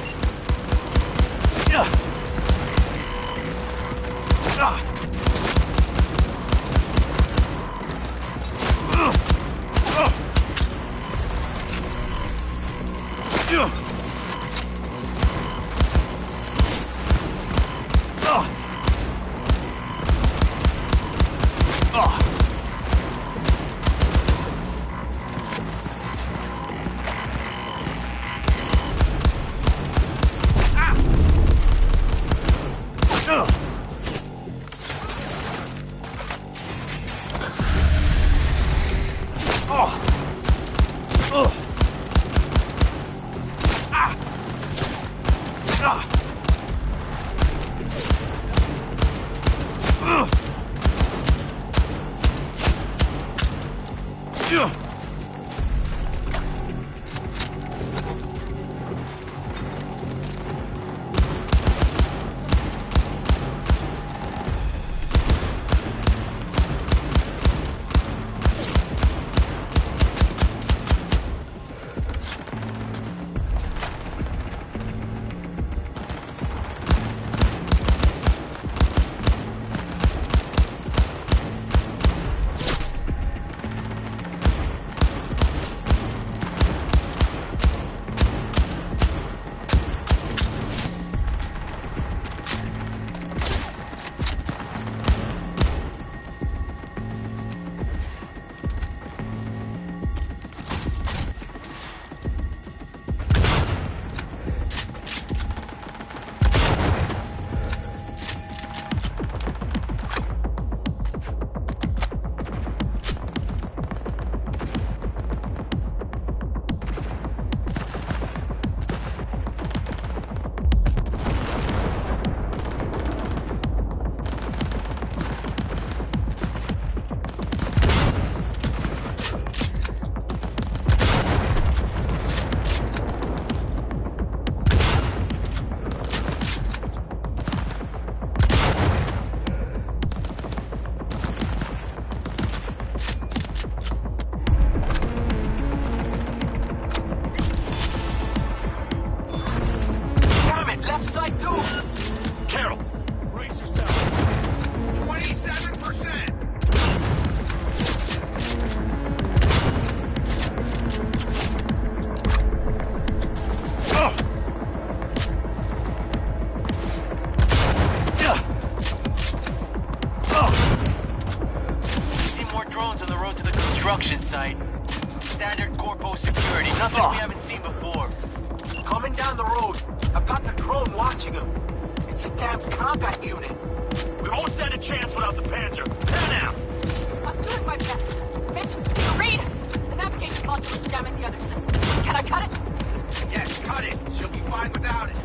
construction site. Standard corpo security, nothing we haven't seen before. Coming down the road. I've got the drone watching him. It's a damn combat unit. We won't stand a chance without the Panzer. Head out. I'm doing my best. Mitch, do you read? The navigation module is jamming the other system. Can I cut it? Yes, cut it. She'll be fine without it.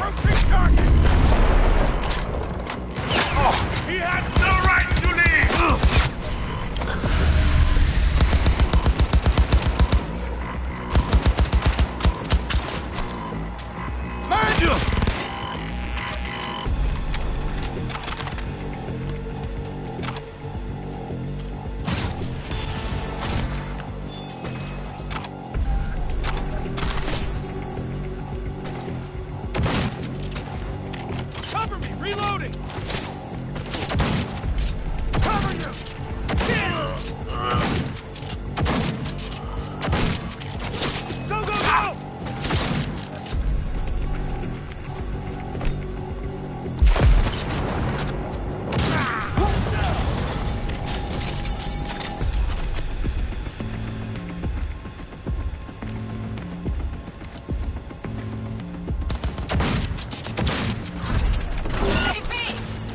Rotate target! Oh, he has no right to leave! Cover me! Reloading! Cover you! Go, go, go!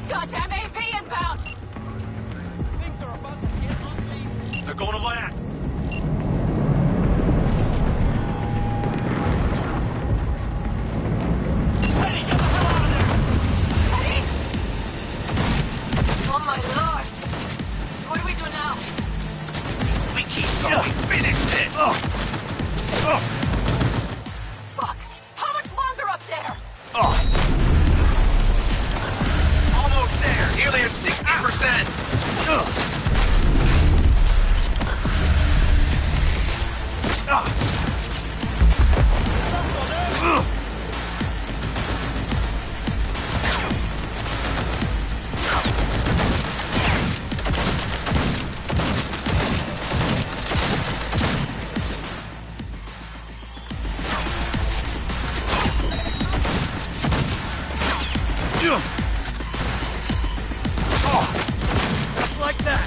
Goddamn AP inbound! Things are about to get ugly. They're going to land. Teddy, get the hell out of there! Teddy? Oh my lord! What do we do now? We keep going. Finish this. Fuck! How much longer up there? Almost there. Nearly at 60%. Just like that.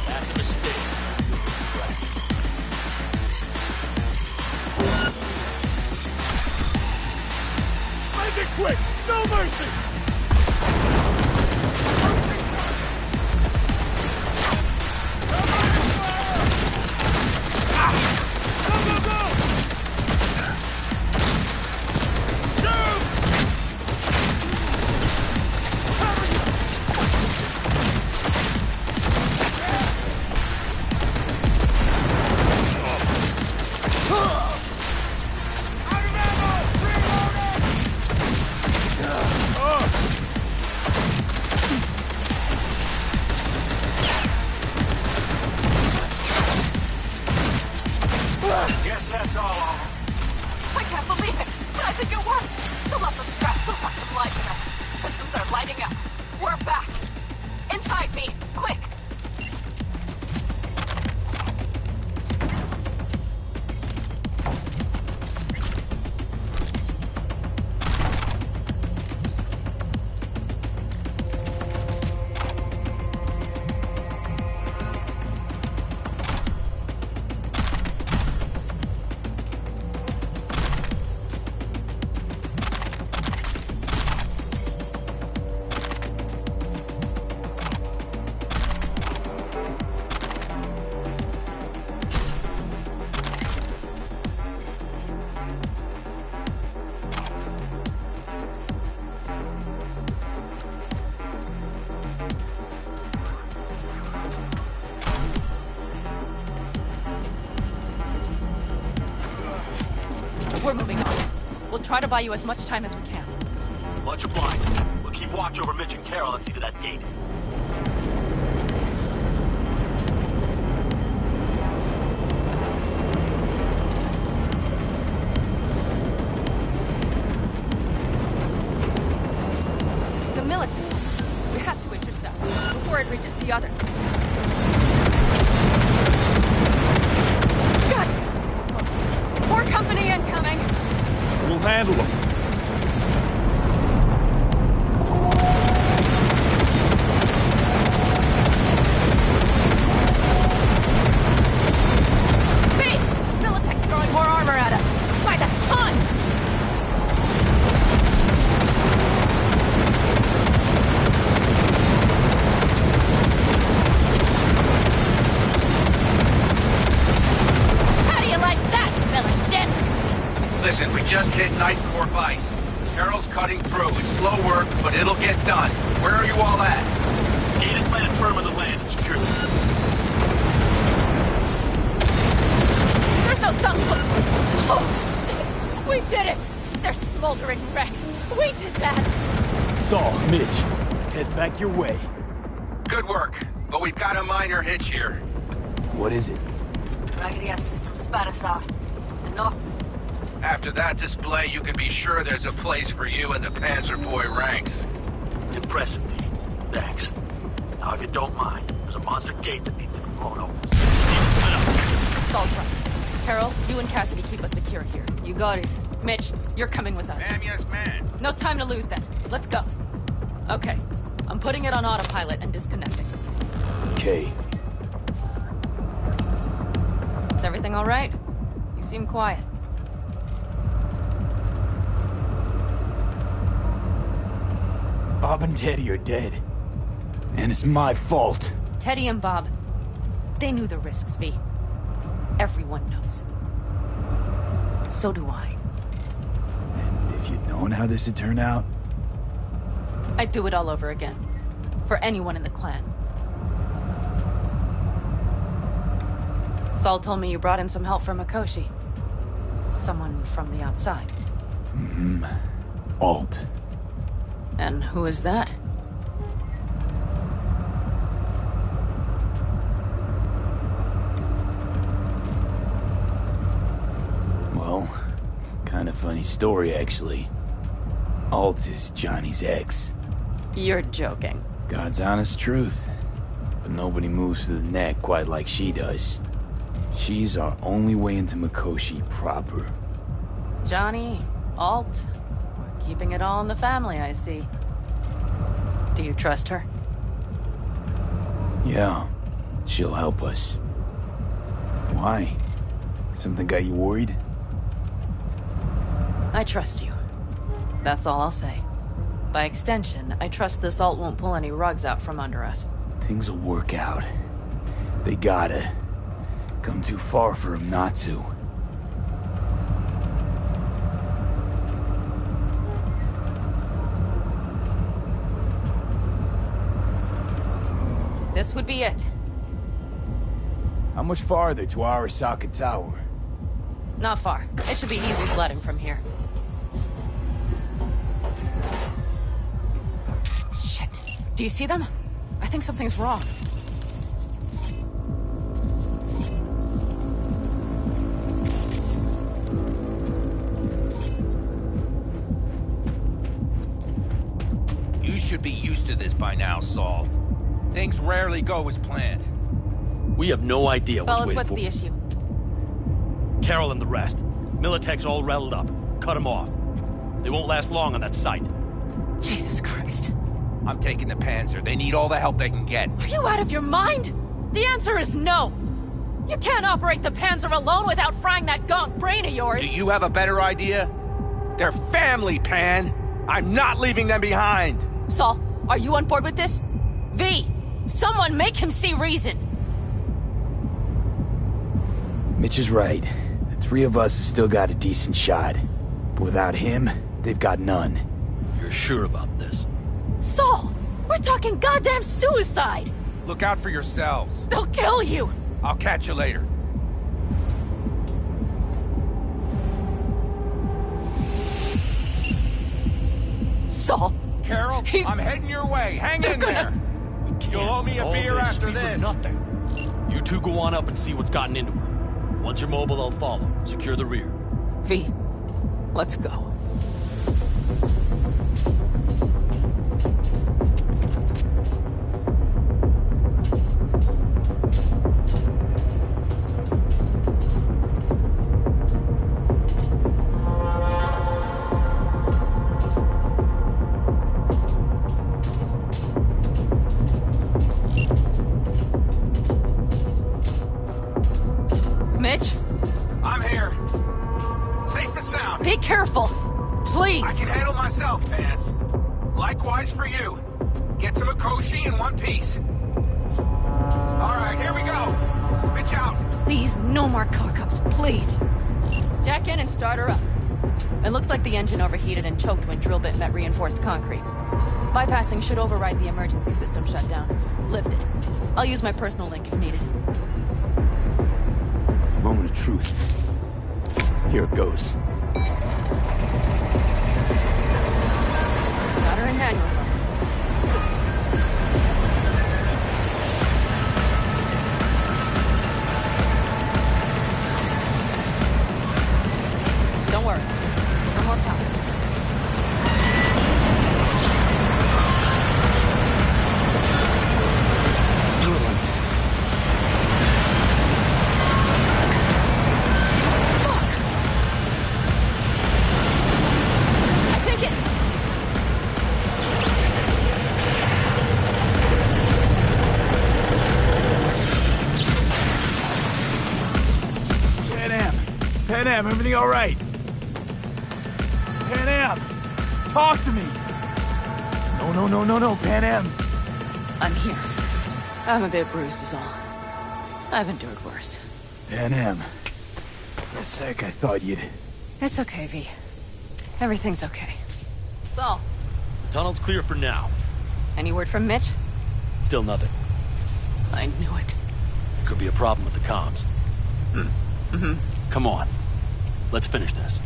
That's a mistake. Make it quick! No mercy! Guess that's all of them. I can't believe it, but I think it worked. Still left them strapped, still got some life left. Systems are lighting up. We're back. Inside me, quick. We're moving on. We'll try to buy you as much time as we can. Much obliged. We'll keep watch over Mitch and Carol and see to that gate. The military. We have to intercept before it reaches the others. God damn it. More company incoming. We'll handle them. Militech's throwing more armor at us. By the ton! just hit night 4 Vice. Carol's cutting through. It's slow work, but it'll get done. Where are you all at? Gate is planted firm on the land and secure. There's no dump. Oh, shit. We did it. They're smoldering wrecks. We did that. Saul, Mitch, head back your way. Good work, but we've got a minor hitch here. What is it? Raggedy-ass system spat us out. No. After that display, you can be sure there's a place for you in the Panzer Boy ranks. Impressive, V. Thanks. Now, if you don't mind, there's a monster gate that needs to be blown open. Saul's right. Carol, you and Cassidy keep us secure here. You got it. Mitch, you're coming with us. Ma'am, yes, ma'am. No time to lose then. Let's go. Okay. I'm putting it on autopilot and disconnecting. Okay. Is everything all right? You seem quiet. Bob and Teddy are dead. And it's my fault. Teddy and Bob, they knew the risks, V. Everyone knows. So do I. And if you'd known how this would turn out? I'd do it all over again. For anyone in the clan. Saul told me you brought in some help from Mikoshi. Someone from the outside. Mm-hmm. Alt. And who is that? Well, kind of funny story, actually. Alt is Johnny's ex. You're joking. God's honest truth. But nobody moves to the neck quite like she does. She's our only way into Mikoshi proper. Johnny, Alt, we're keeping it all in the family, I see. Do you trust her? Yeah, she'll help us. Why? Something got you worried? I trust you. That's all I'll say. By extension, I trust this Alt won't pull any rugs out from under us. Things will work out. They gotta. Come too far for him not to. This would be it. How much farther to Arasaka Tower? Not far. It should be easy sledding from here. Shit. Do you see them? I think something's wrong. You should be used to this by now, Saul. Things rarely go as planned. We have no idea what's Fellas, waiting what's for. the issue? Carol and the rest. Militech's all rattled up. Cut them off. They won't last long on that site. Jesus Christ. I'm taking the Panzer. They need all the help they can get. Are you out of your mind? The answer is no. You can't operate the Panzer alone without frying that gonk brain of yours. Do you have a better idea? They're family, Pan. I'm not leaving them behind. Saul, are you on board with this? V, someone make him see reason. Mitch is right. The three of us have still got a decent shot. But without him, they've got none. You're sure about this? Saul, we're talking goddamn suicide. Look out for yourselves. They'll kill you. I'll catch you later. Saul. Carol, I'm heading your way. Hang in there. You'll owe me a All beer this after be for this. nothing. You two go on up and see what's gotten into her. Once you're mobile, they'll follow. Secure the rear. V, let's go. Mitch? I'm here. Safe and sound. Be careful. Please. I can handle myself, man. Likewise for you. Get to Mikoshi in one piece. All right, here we go. Mitch out. Please, no more cock-ups, please. Jack in and start her up. It looks like the engine overheated and choked when drill bit met reinforced concrete. Bypassing should override the emergency system shutdown. Lift it. I'll use my personal link if needed. Moment of truth. Here it goes. Got her in manual. Don't worry. No more power. Pan Am, everything all right? Pan Am, talk to me. No, Pan Am. I'm here. I'm a bit bruised is all. I've endured worse. Pan Am. For a sec, I thought you'd... It's okay, V. Everything's okay. Saul. The tunnel's clear for now. Any word from Mitch? Still nothing. I knew it. Could be a problem with the comms. Mm-hmm. Come on. Let's finish this.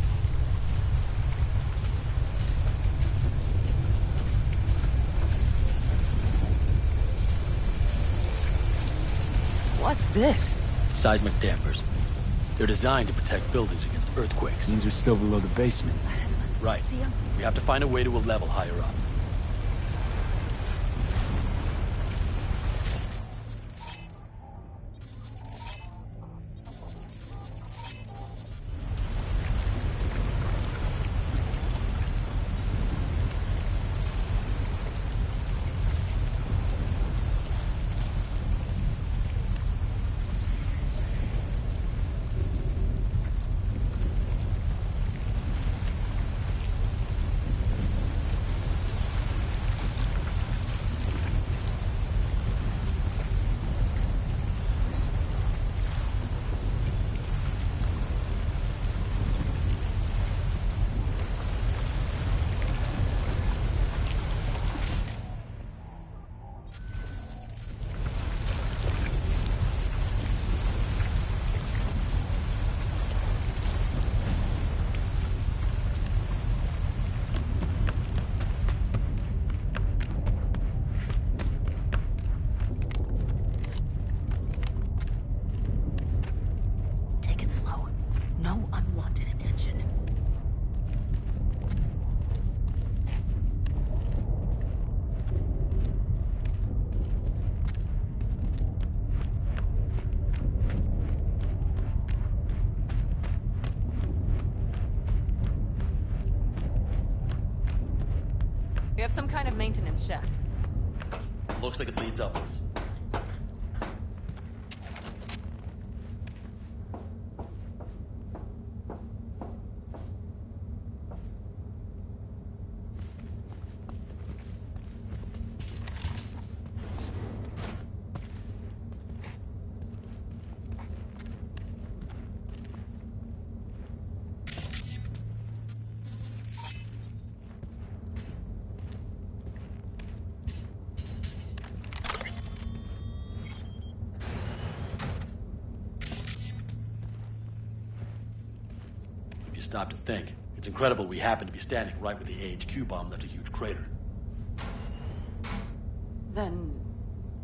What's this? Seismic dampers. They're designed to protect buildings against earthquakes. Means we're still below the basement. Right. We have to find a way to a level higher up. We have some kind of maintenance shaft. Looks like it leads upwards. Stop to think. It's incredible we happen to be standing right where the AHQ bomb left a huge crater. Then,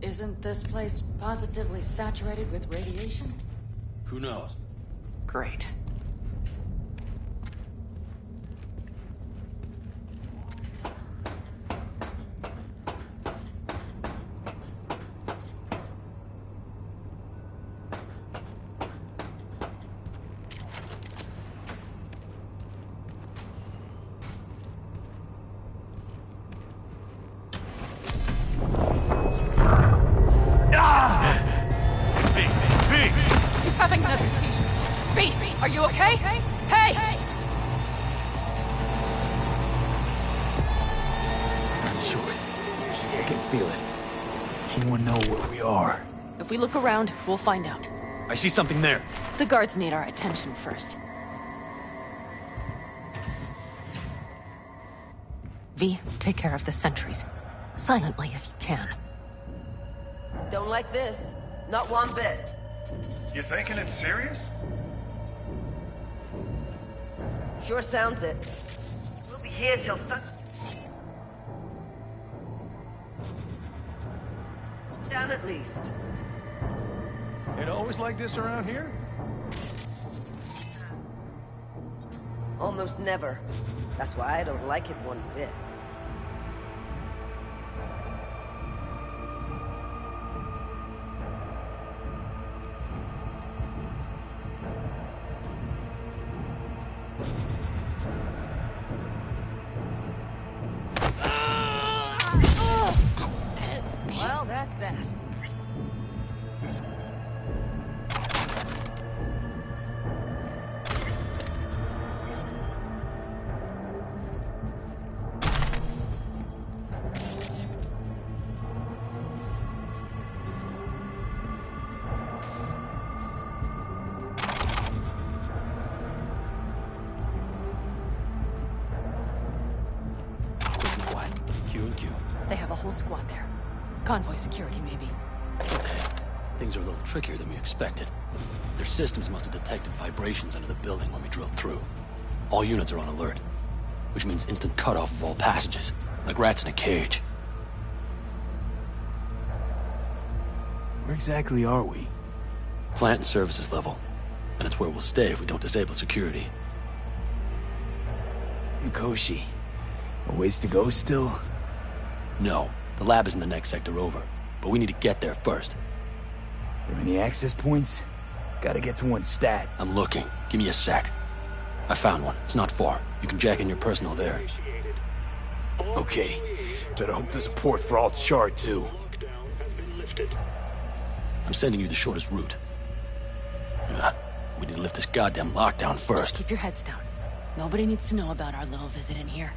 isn't this place positively saturated with radiation? Who knows? Great. Having another seizure. B, are you okay? Hey! I'm short. I can feel it. Anyone know where we are? If we look around, we'll find out. I see something there. The guards need our attention first. V, take care of the sentries. Silently if you can. Don't like this. Not one bit. You thinking it's serious? Sure sounds it. We'll be here till down at least. It always like this around here? Almost never. That's why I don't like it one bit. Well, that's that. They have a whole squad there. Convoy security, maybe. Okay. Things are a little trickier than we expected. Their systems must have detected vibrations under the building when we drilled through. All units are on alert, which means instant cutoff of all passages, like rats in a cage. Where exactly are we? Plant and services level. And it's where we'll stay if we don't disable security. Mikoshi. A ways to go still? No. The lab is in the next sector over, but we need to get there first. Are there any access points? Gotta get to one stat. I'm looking. Give me a sec. I found one. It's not far. You can jack in your personal there. Okay. Better hope there's a port for Alt's shard, too. I'm sending you the shortest route. We need to lift this goddamn lockdown first. Just keep your heads down. Nobody needs to know about our little visit in here.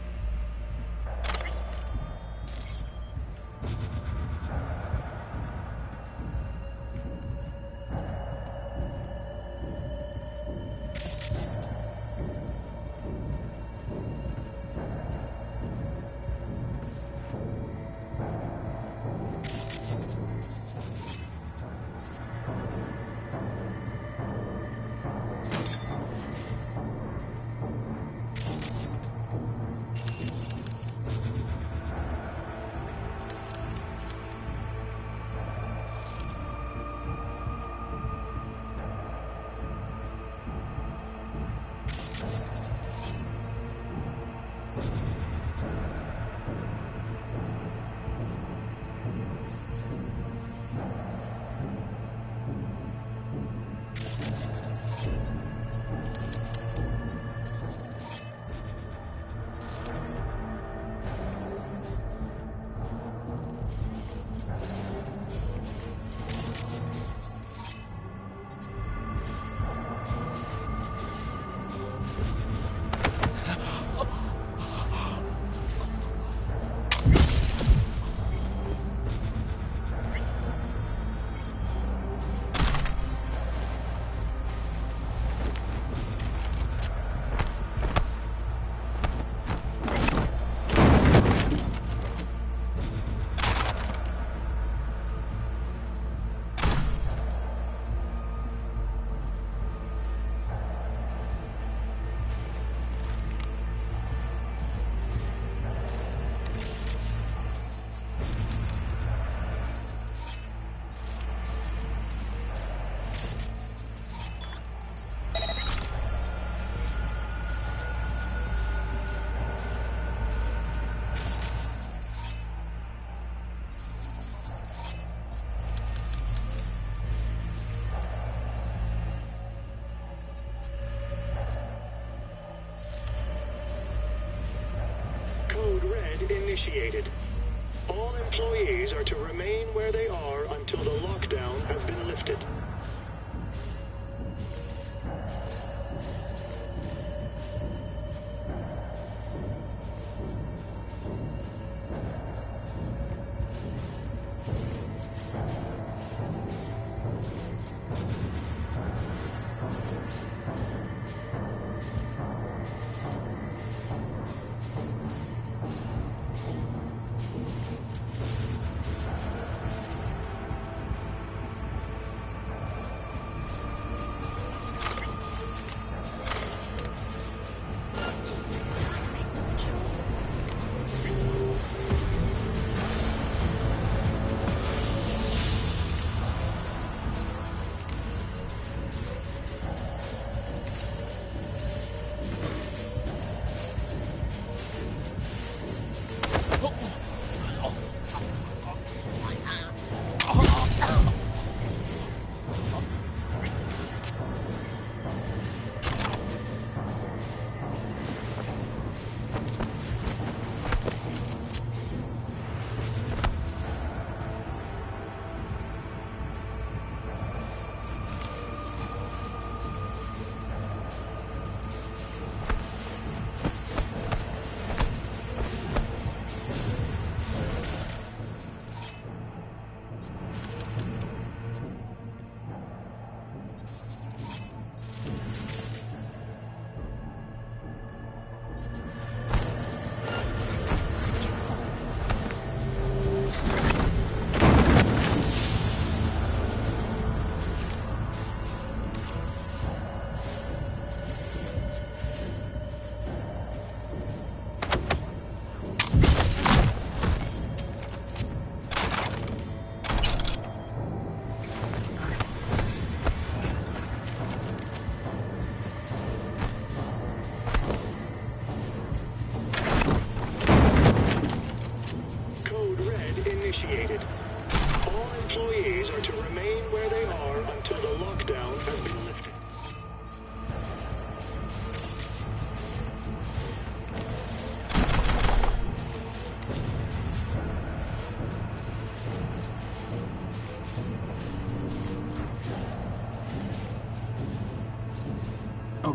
Initiated. All employees are to remain where they are until the lockdown has been lifted.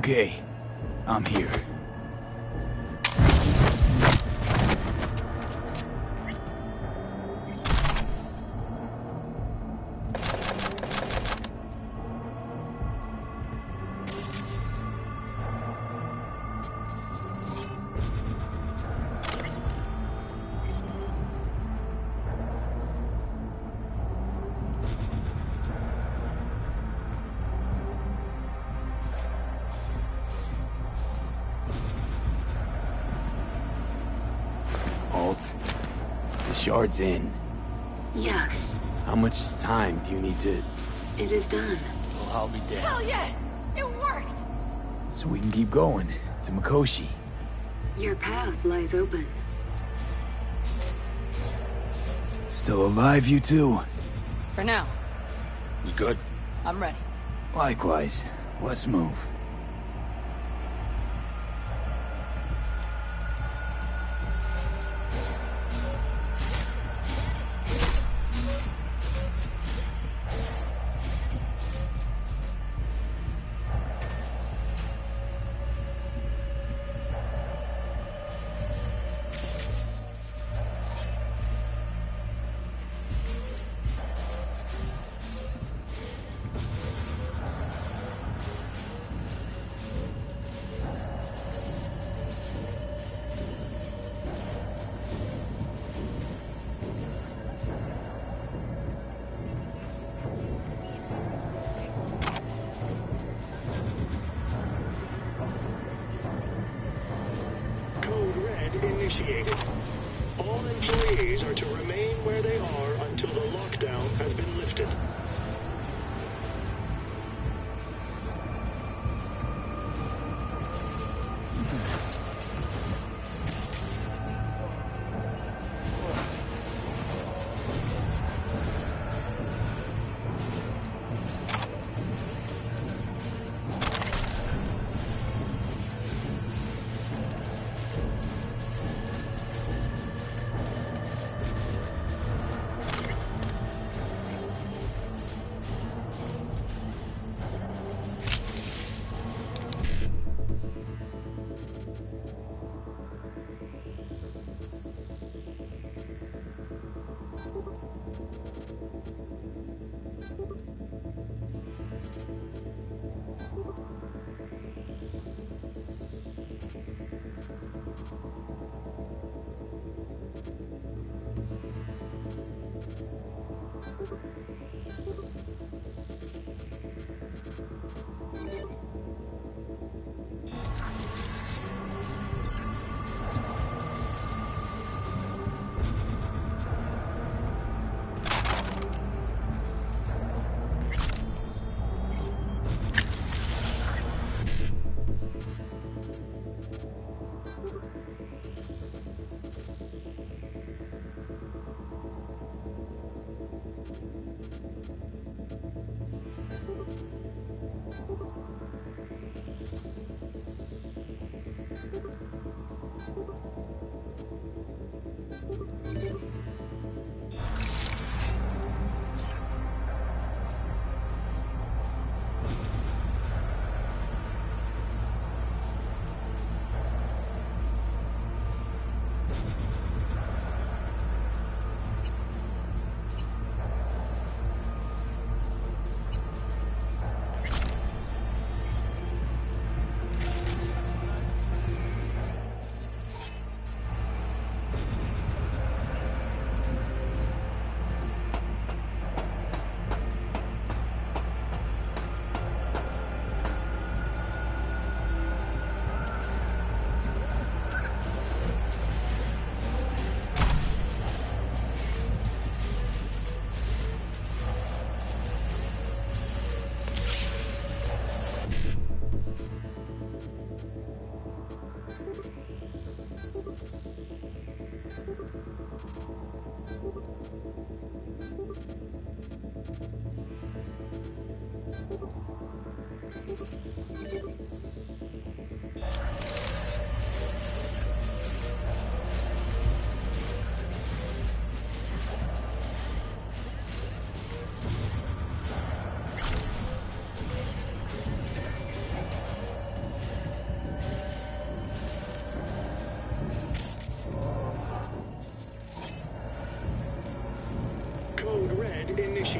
Okay, I'm here. The shard's in. Yes, How much time do you need to... it is done. Well, I'll be damned. Hell yes! It worked! So we can keep going to Mikoshi? Your path lies open. Still alive, you two? For now, You good? I'm ready. Likewise. Let's move. Code Red initiated. All employees are to remain where they are until the lockdown has been lifted.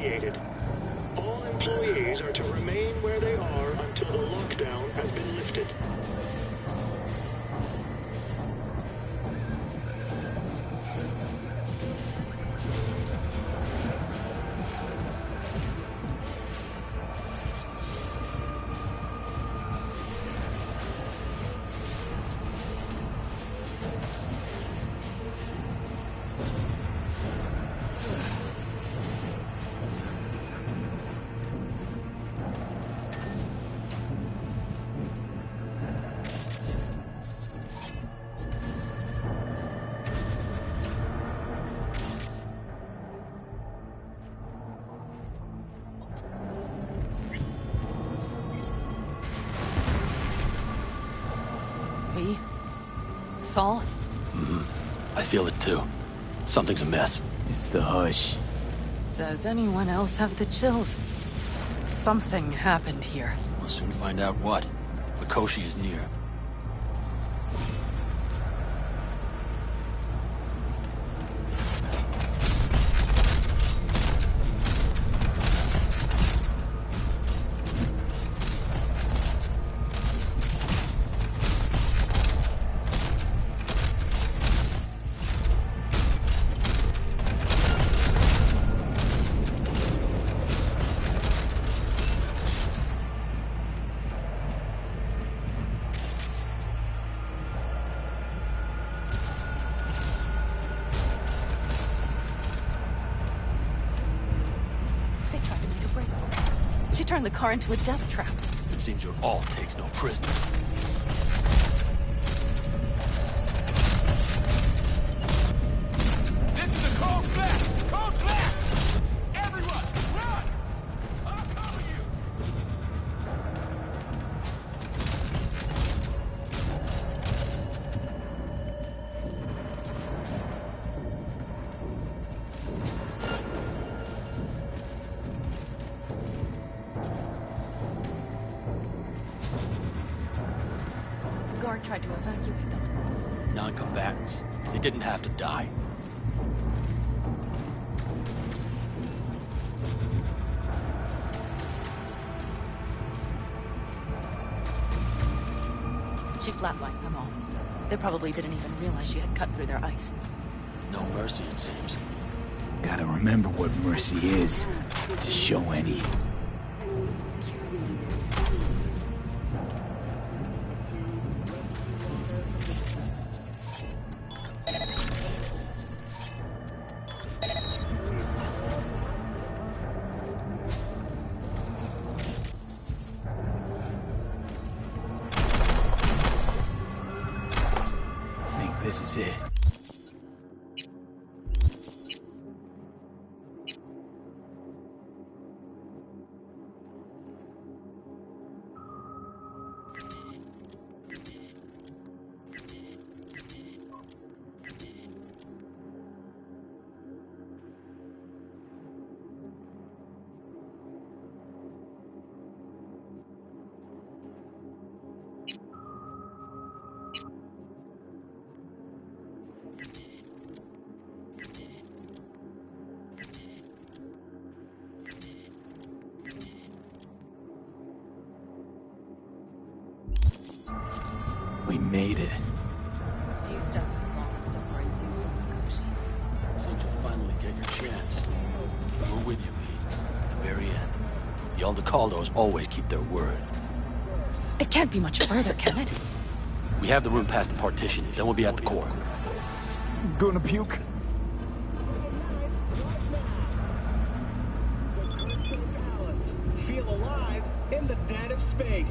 initiated. All employees are to remain where they are until the lockdown has been lifted. V? Saul? I feel it too. Something's amiss. It's the hush. Does anyone else have the chills? Something happened here. We'll soon find out what. Mikoshi is near. She turned the car into a death trap. It seems your alt takes no prisoners. This is a cold blast! Cold blast! Everyone, run! I'll cover you! The guard tried to evacuate them. Non-combatants. They didn't have to die. She flatlined them all. They probably didn't even realize she had cut through their ice. No mercy, it seems. Gotta remember what mercy is, to show any. I think this is it. We made it. A few steps is all that separates you from Mikoshi. Seems you'll finally get your chance. We're with you, V. At the very end. The Aldecaldos always keep their word. It can't be much further, can it? We have the room past the partition, then we'll be at the core. Gonna puke? Feel alive in the dead of space.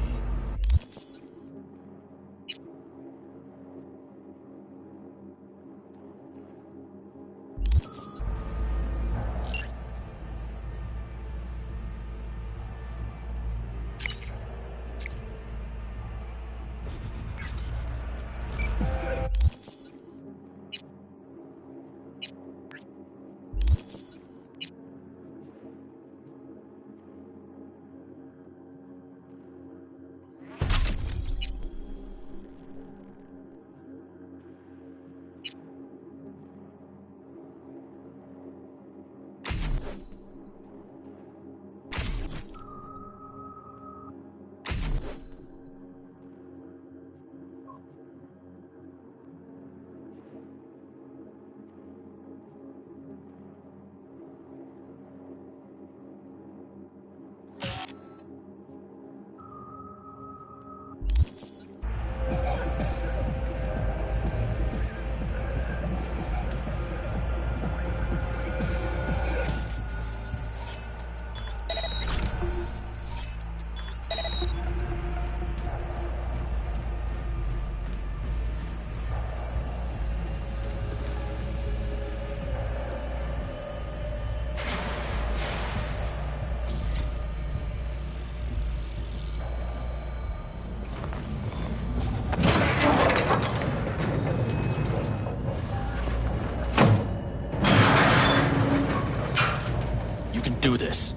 can do this.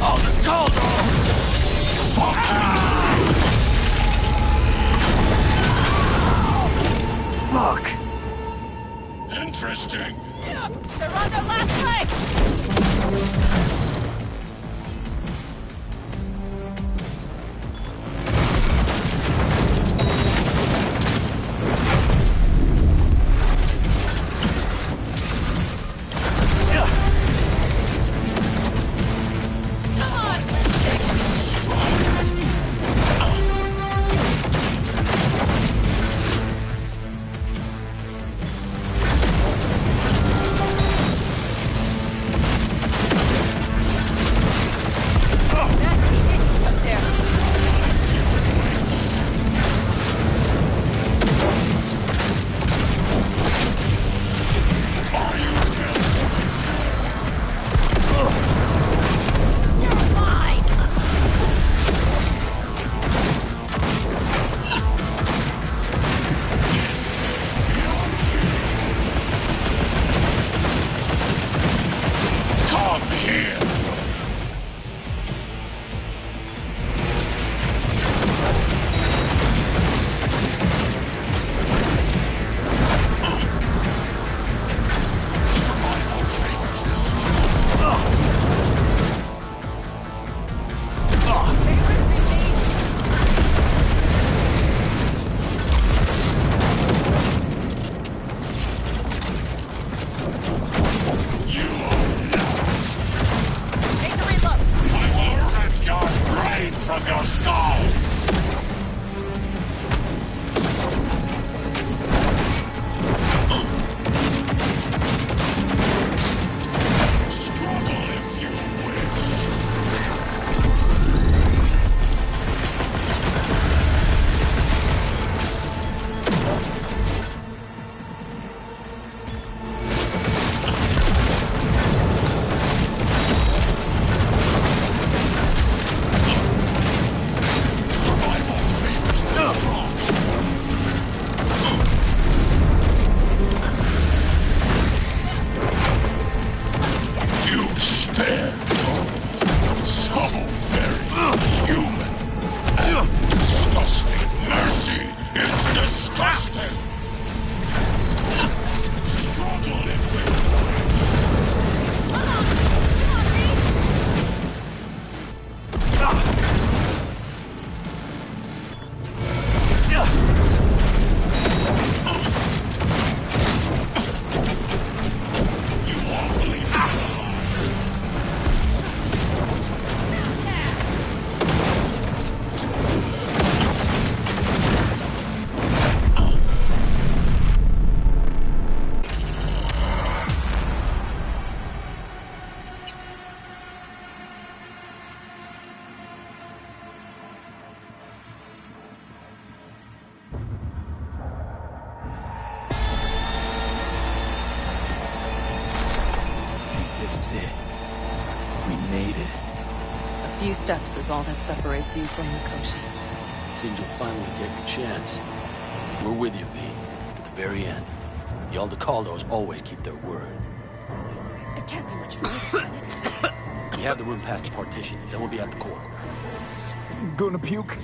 Oh, the Caldos! Fuck! Interesting. They're on their last legs! Few steps is all that separates you from Mikoshi. It seems you'll finally get your chance. We're with you, V, to the very end. The Aldecaldos always keep their word. It can't be much further, can it? We have the room past the partition, then we'll be at the core. Gonna puke?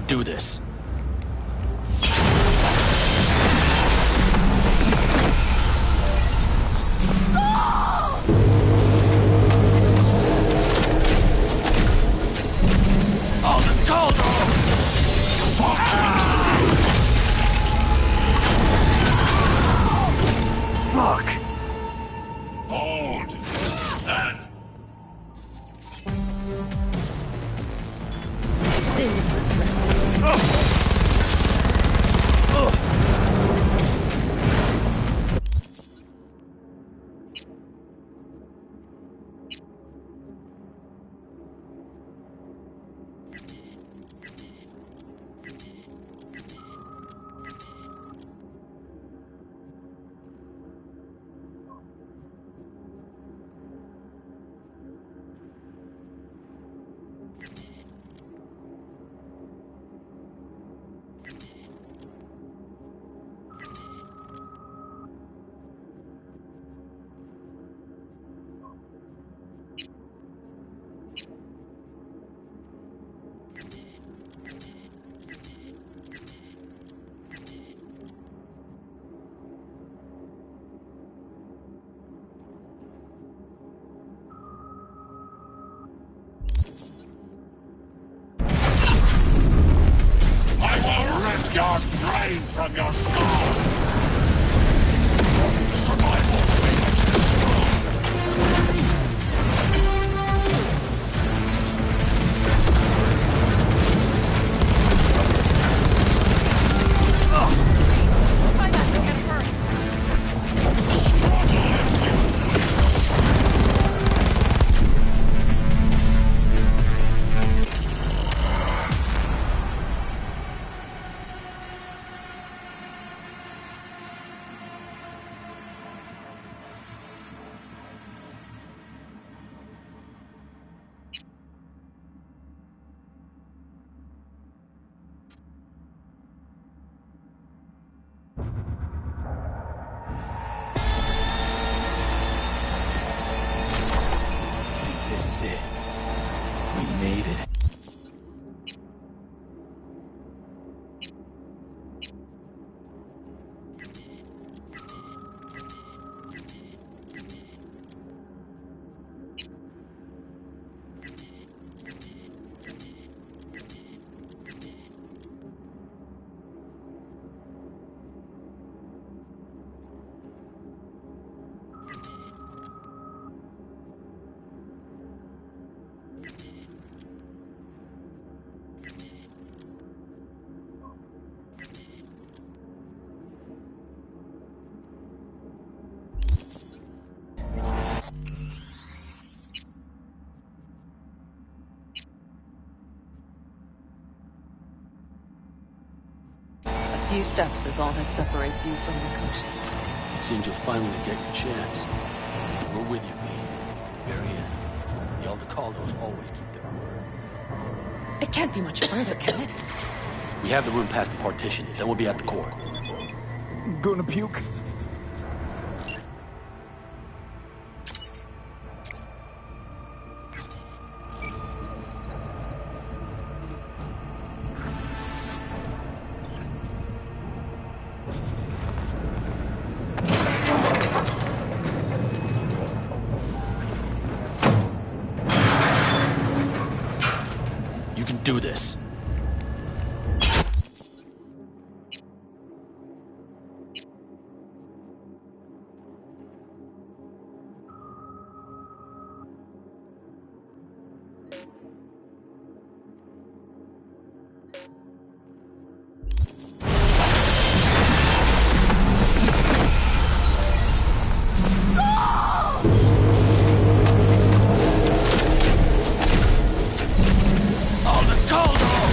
Do this. On the Caldo! Fuck! Hold! That. Your brain from your skull! Survival This is it. We made it. A few steps is all that separates you from Mikoshi. It seems you'll finally get your chance. We're with you, V. Very end. The Aldecaldos always keep their word. It can't be much further, can it? We have the room past the partition, then we'll be at the core. Gonna puke? You can do this. On the Caldo!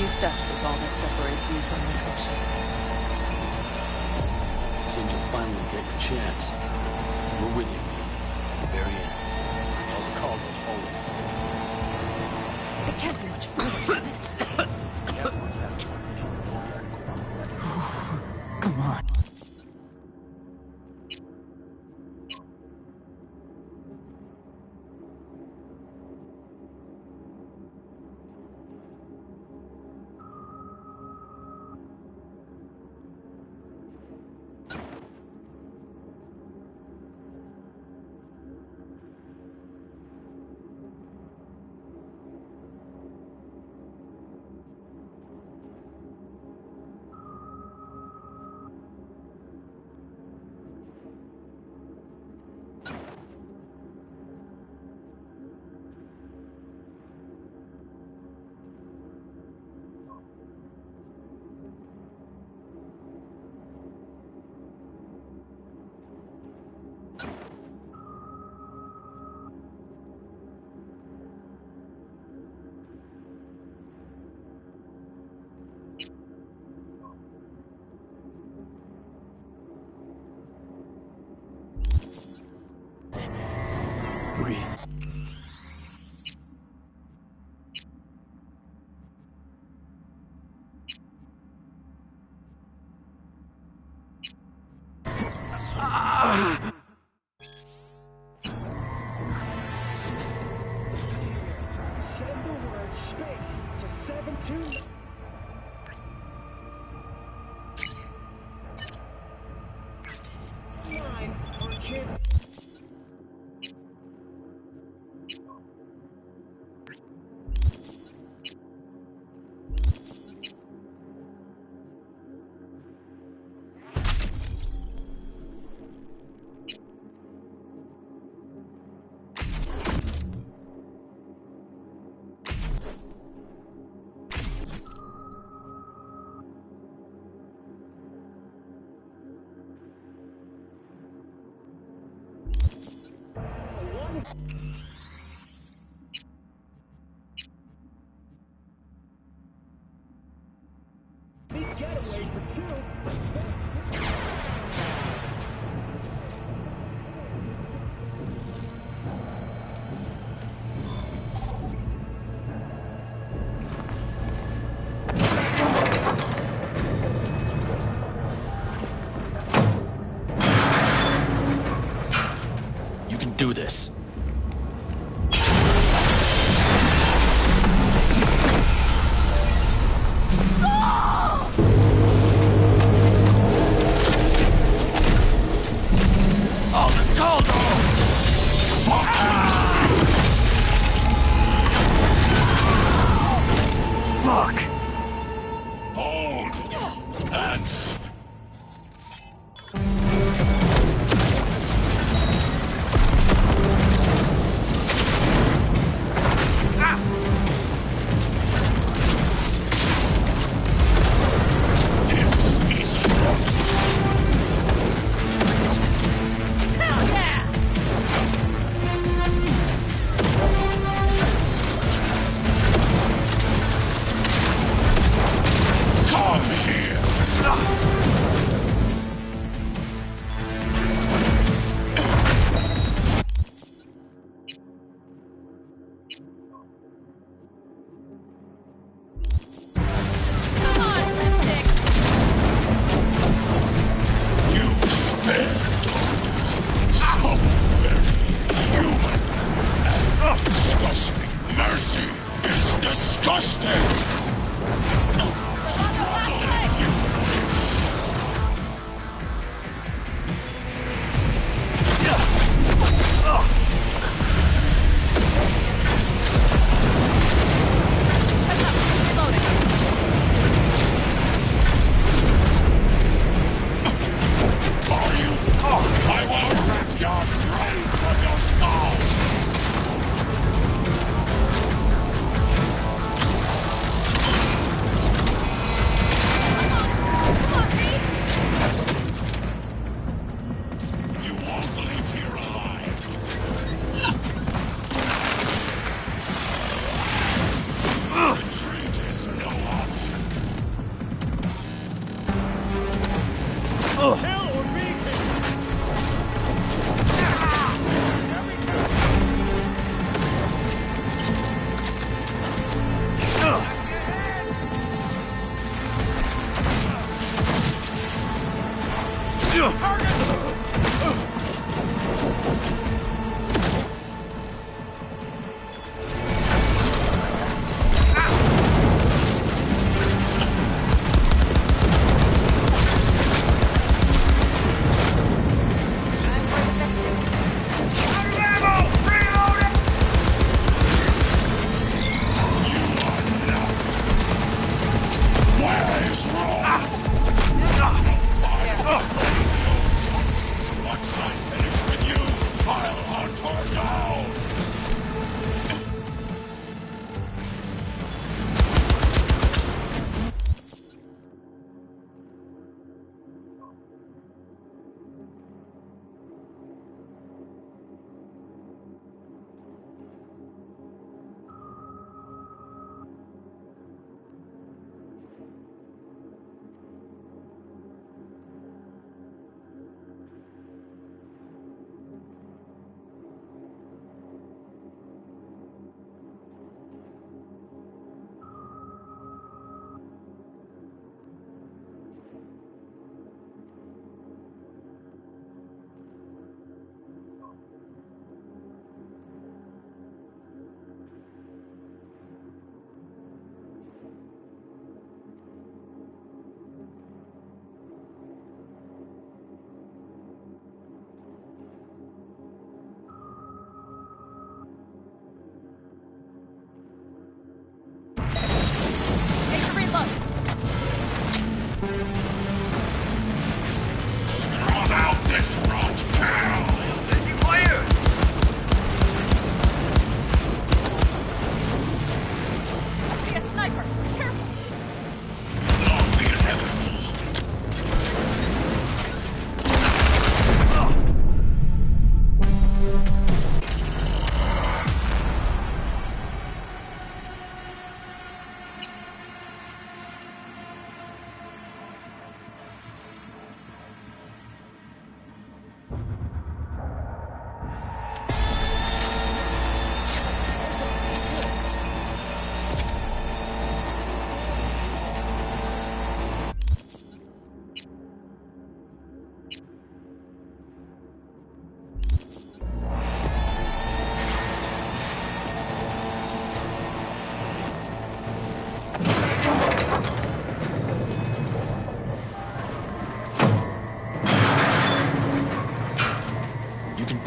few steps is all that separates you from Mikoshi. It seems you'll finally get your chance. We're with you, man. At the very end. All the cargo's always. It can't be much further, can it? Come on. Breathe. Send the word space to 72. Nine for kid. Big getaway for two. You can do this.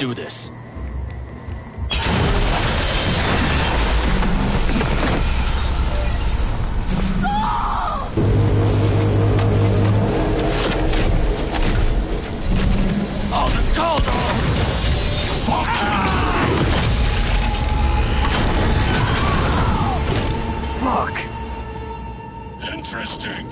do this. Oh, the Caldos! Fuck! Fuck! Interesting.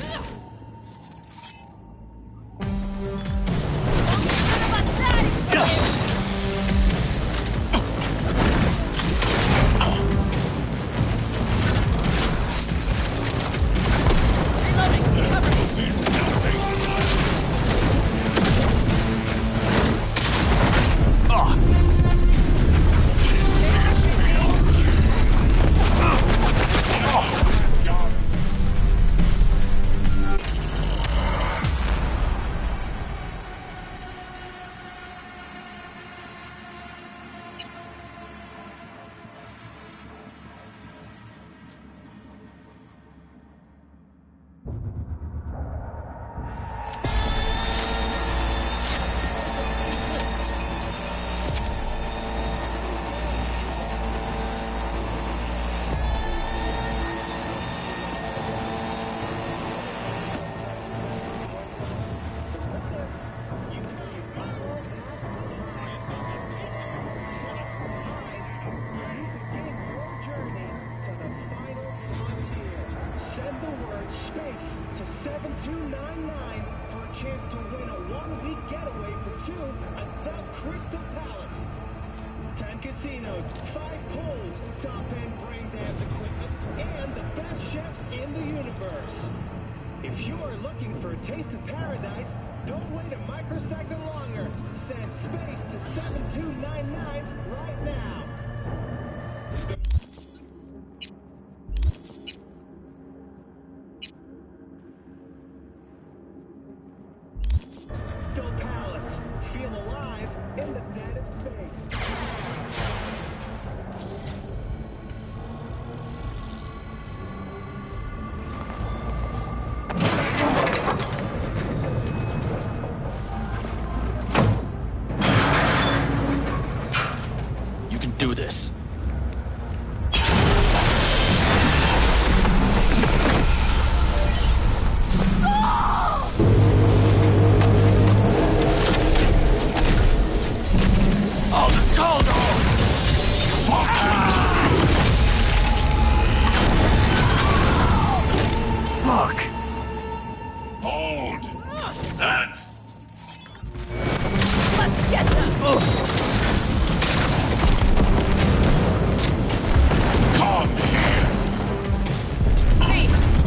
Send the word SPACE to 7299 for a chance to win a one-week getaway for two at the Crystal Palace. 10 casinos, 5 pools, top-end brain dance equipment, and the best chefs in the universe. If you're looking for a taste of paradise, don't wait a microsecond longer. Send SPACE to 7299 right now. Crystal Palace. Feel alive in the dead of space. You can do this. Oh, the Caldos! Fuck! Fuck! Hold! That! Let's get them! Come here! Hey,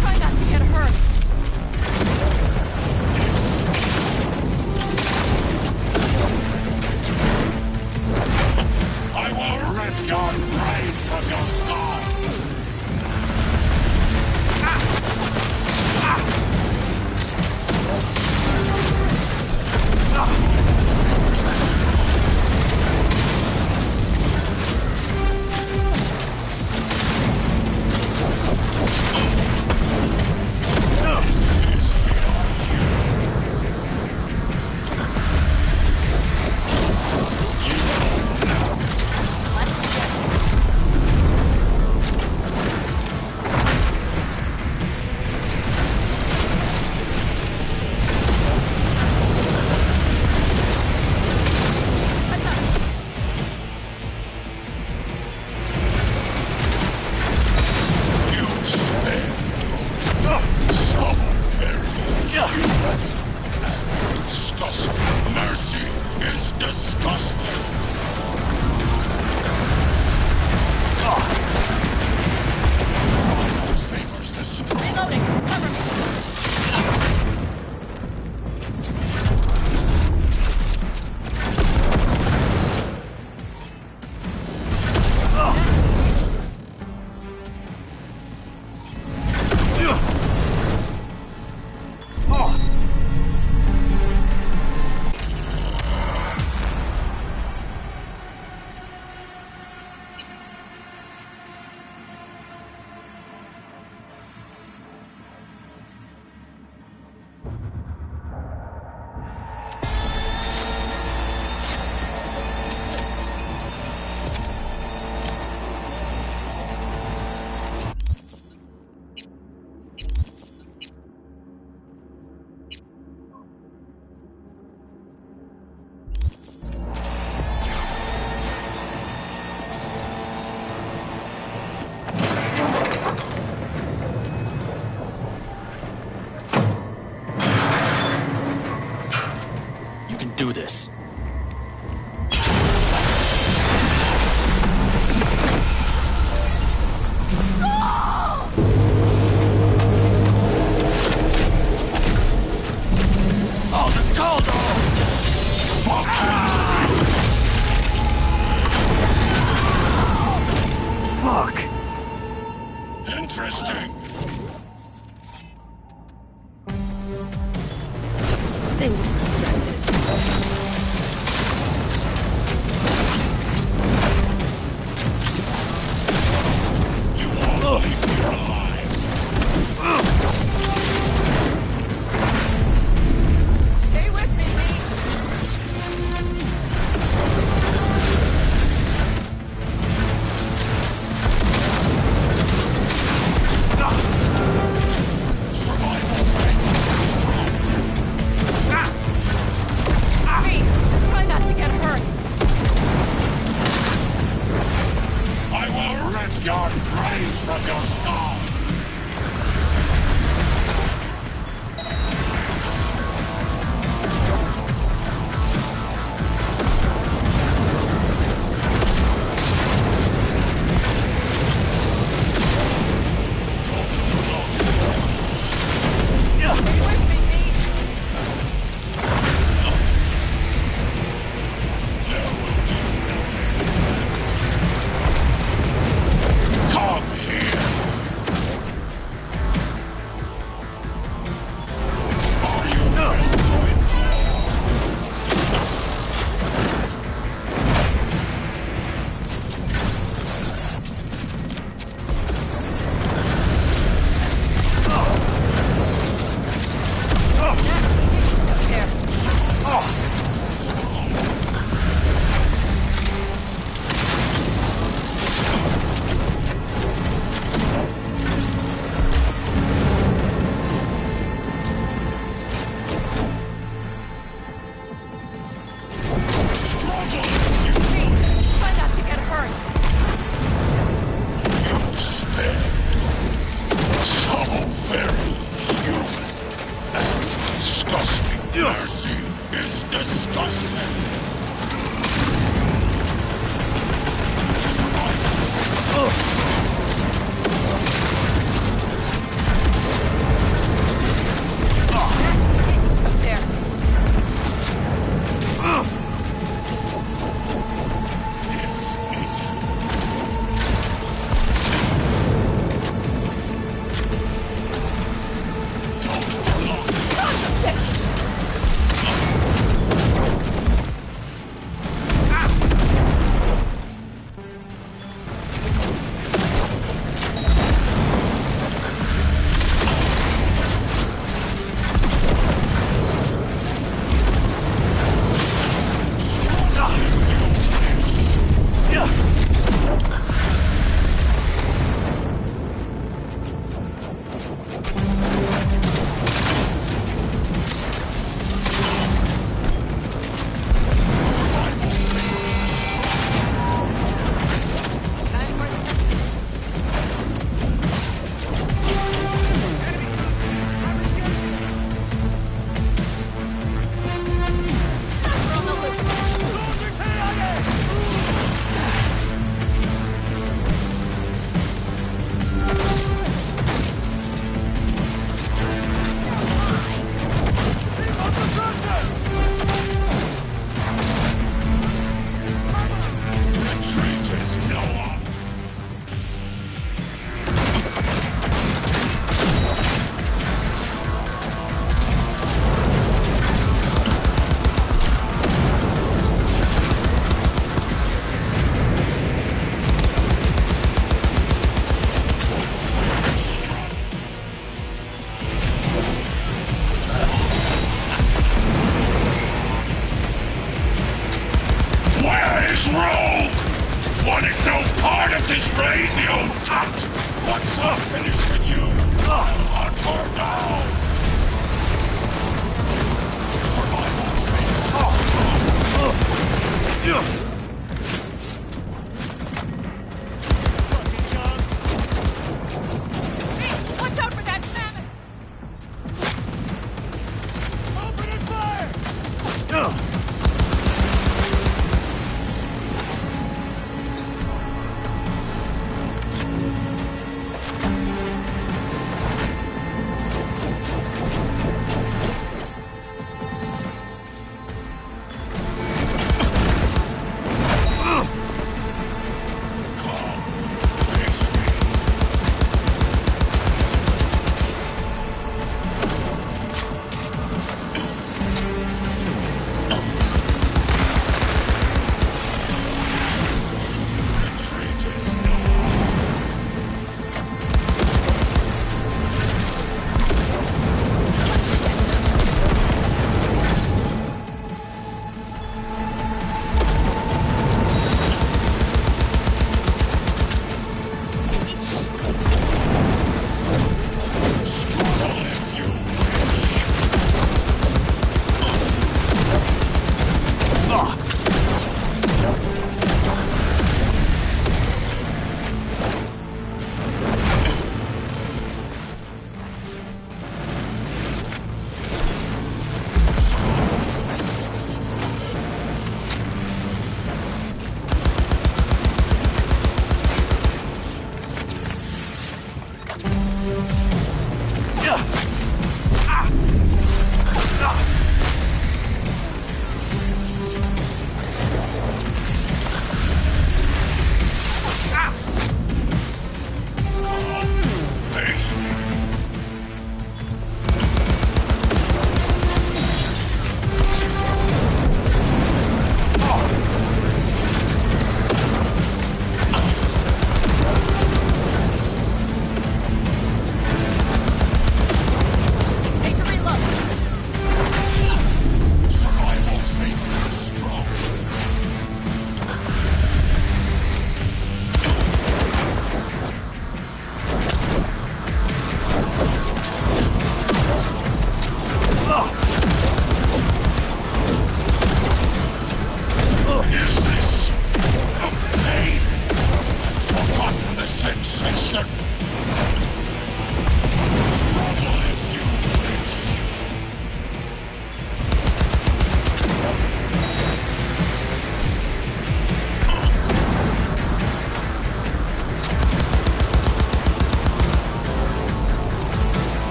try not to get hurt. I will rip your brain from your skull! do this. Oh, the cold! Fuck! Interesting. They will regret this. Stay with me, Try not to get hurt. I will rip your brain from your skull. Come here.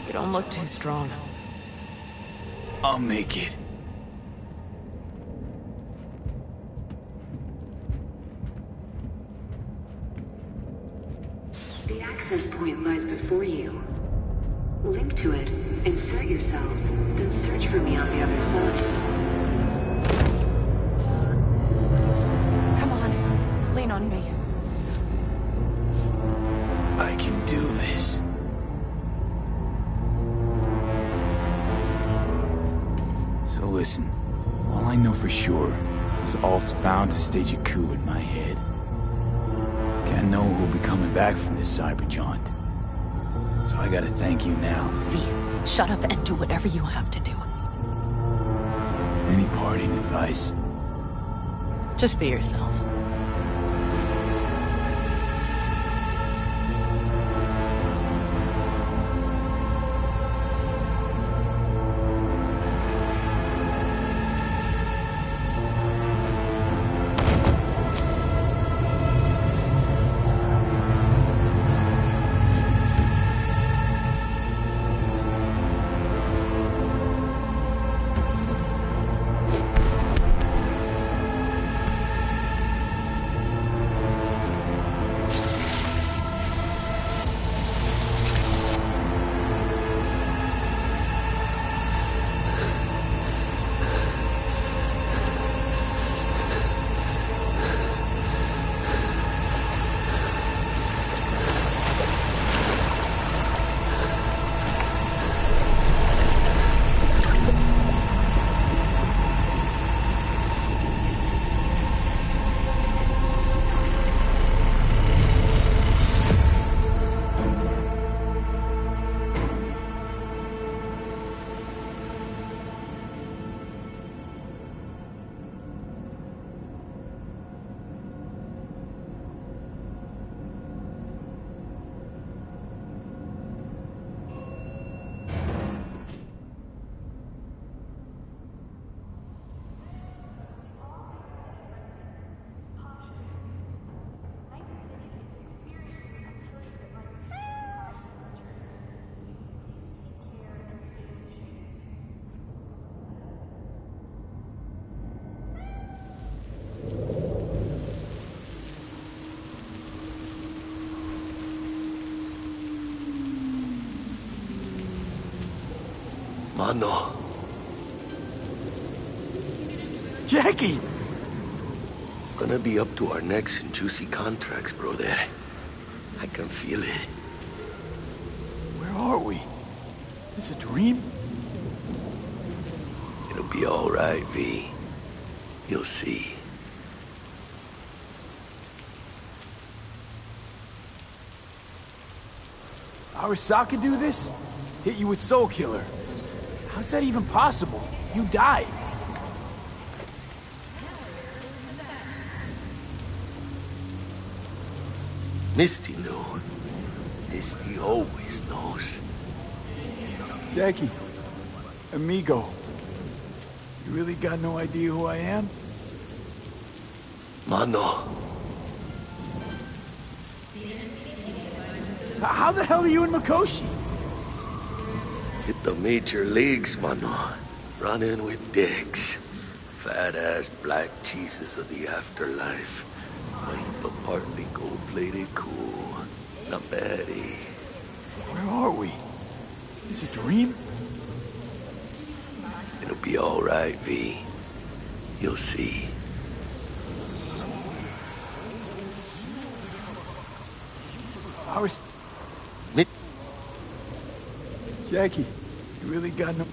You don't look too strong. I'll make it. The access point lies before you. Link to it, insert yourself, then search for me on the other side. Come on, lean on me. I can do this. So listen, all I know for sure is Alt's bound to stage a coup in my head. Can't know who'll be coming back from this cyber jaunt. So I gotta thank you now. V, shut up and do whatever you have to do. Any parting advice? Just be yourself. Mano. Jackie! Gonna be up to our necks in juicy contracts, brother. I can feel it. Where are we? Is it a dream? It'll be all right, V. You'll see. Arasaka do this? Hit you with Soul Killer. How's that even possible? You died. Misty knew. Misty always knows. Jackie, amigo, you really got no idea who I am? Mano. How the hell are you in Mikoshi? Hit the major leagues, mano. Running with dicks. Fat-ass black cheeses of the afterlife. A heap of partly gold-plated cool. Not baddie. Where are we? Is it a dream? It'll be all right, V. You'll see. Jackie, you really got no...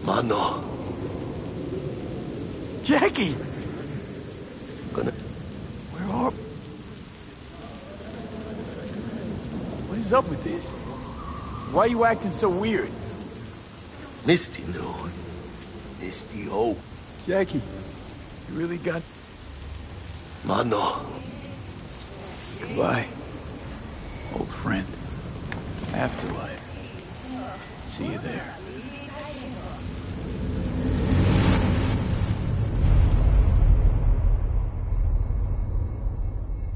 Mano. Jackie! Gonna... Where are... What is up with this? Why are you acting so weird? Misty knew. Misty oh. Jackie, you really got... Mano. Goodbye, old friend. Afterlife. See you there.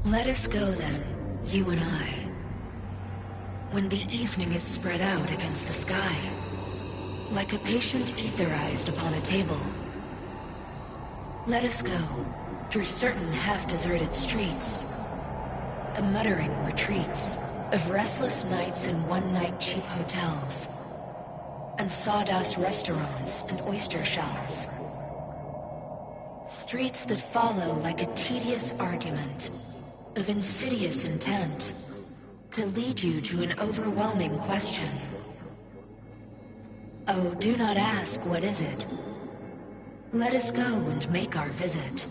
Let us go then, you and I. When the evening is spread out against the sky, like a patient etherized upon a table. Let us go through certain half-deserted streets, the muttering retreats of restless nights in one-night cheap hotels, and sawdust restaurants and oyster shells. Streets that follow like a tedious argument of insidious intent to lead you to an overwhelming question. Oh, do not ask, what is it? Let us go and make our visit.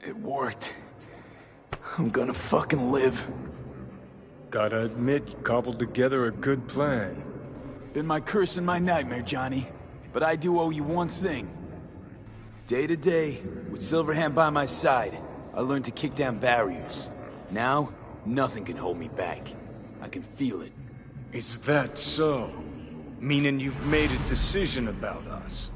It worked. I'm gonna fucking live. Gotta admit, you cobbled together a good plan. Been my curse and my nightmare, Johnny. But I do owe you one thing. Day to day, with Silverhand by my side, I learned to kick down barriers. Now, nothing can hold me back. I can feel it. Is that so? Meaning you've made a decision about us?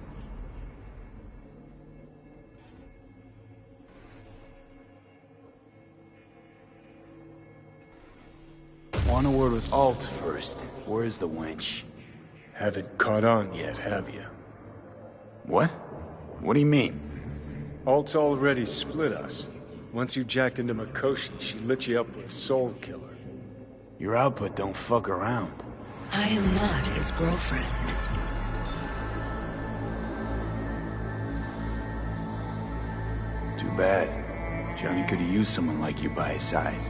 Want a word with Alt first. Where's the wench? Haven't caught on yet, have you? What? What do you mean? Alt's already split us. Once you jacked into Mikoshi, she lit you up with Soul Killer. Your output don't fuck around. I am not his girlfriend. Too bad. Johnny could have used someone like you by his side.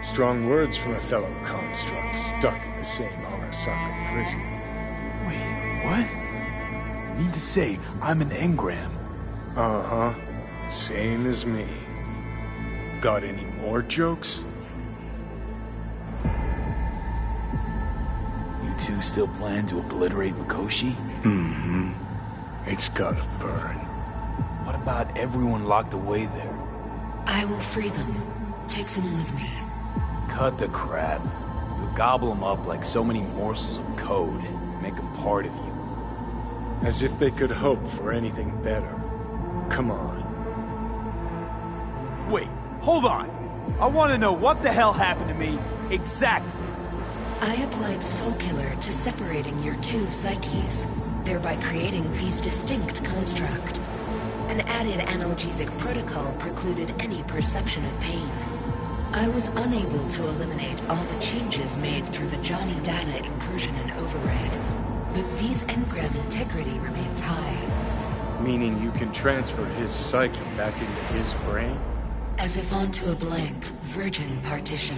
Strong words for a fellow construct stuck in the same Arasaka prison. Wait, what? You mean to say I'm an engram? Uh-huh. Same as me. Got any more jokes? two still plan to obliterate Mikoshi? Mm-hmm. It's gotta burn. What about everyone locked away there? I will free them. Take them with me. Cut the crap. You'll gobble them up like so many morsels of code. Make them part of you. As if they could hope for anything better. Come on. Wait, hold on. I want to know what the hell happened to me exactly. I applied Soul Killer to separating your two psyches, thereby creating V's distinct construct. An added analgesic protocol precluded any perception of pain. I was unable to eliminate all the changes made through the Johnny data incursion and override, but V's engram integrity remains high. Meaning you can transfer his psyche back into his brain? As if onto a blank, virgin partition.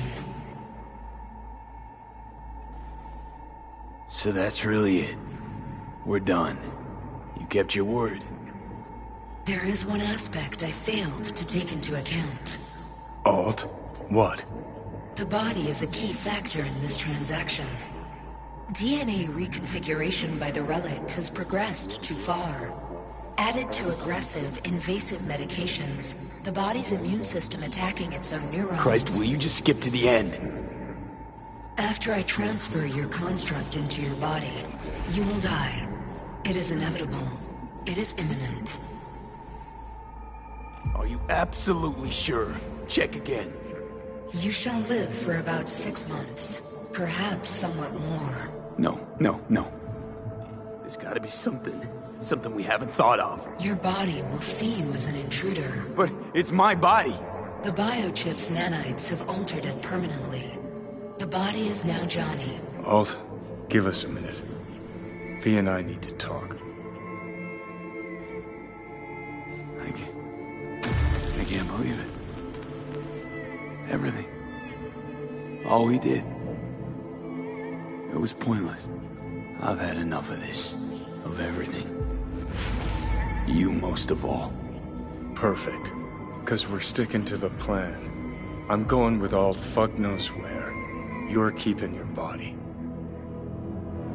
So that's really it. We're done. You kept your word. There is one aspect I failed to take into account. Alt? What? The body is a key factor in this transaction. DNA reconfiguration by the relic has progressed too far. Added to aggressive, invasive medications, the body's immune system attacking its own neurons... Christ, will you just skip to the end? After I transfer your construct into your body, you will die. It is inevitable. It is imminent. Are you absolutely sure? Check again. You shall live for about 6 months. Perhaps somewhat more. No. There's gotta be something. Something we haven't thought of. Your body will see you as an intruder. But it's my body. The biochip's nanites have altered it permanently. The body is now Johnny. Alt, give us a minute. V and I need to talk. I can't believe it. Everything. All we did. It was pointless. I've had enough of this. Of everything. You most of all. Perfect. Because we're sticking to the plan. I'm going with Alt fuck knows where. You're keeping your body.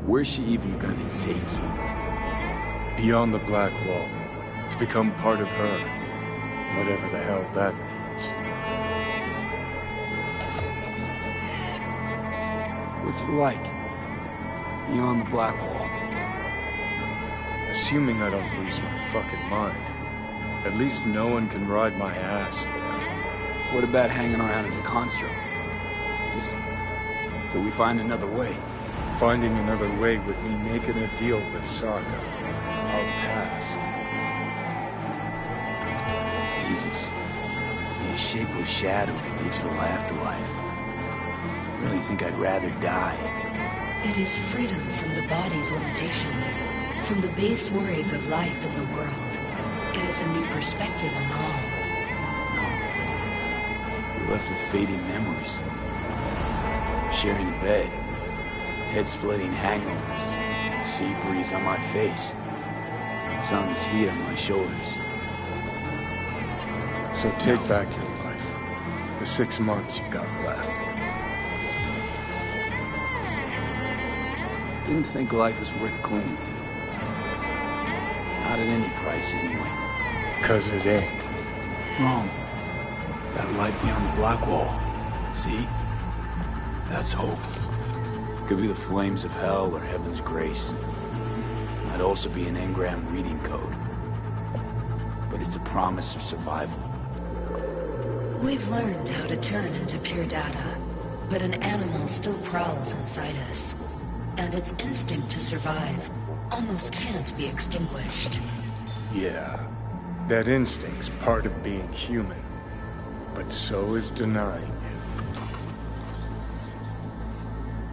Where's she even gonna take you? Beyond the Black Wall. To become part of her. Whatever the hell that means. What's it like? Beyond the Black Wall? Assuming I don't lose my fucking mind. At least no one can ride my ass there. What about hanging around as a construct? Just till we find another way. Finding another way would mean making a deal with Sokka. I'll pass. Jesus. Be a shapeless shadow in a digital afterlife. I really think I'd rather die. It is freedom from the body's limitations, from the base worries of life in the world. It is a new perspective on all. No. We're left with fading memories. Sharing a bed. Head-splitting hangovers. Sea breeze on my face. Sun's heat on my shoulders. So take back your life. The 6 months you got left. Didn't think life was worth clinging to. Not at any price, anyway. 'Cause it ain't. Wrong. That light beyond the Black Wall. See? That's hope. Could be the flames of hell or heaven's grace. Might also be an engram reading code. But it's a promise of survival. We've learned how to turn into pure data, but an animal still prowls inside us. And its instinct to survive almost can't be extinguished. Yeah, that instinct's part of being human. But so is denying it.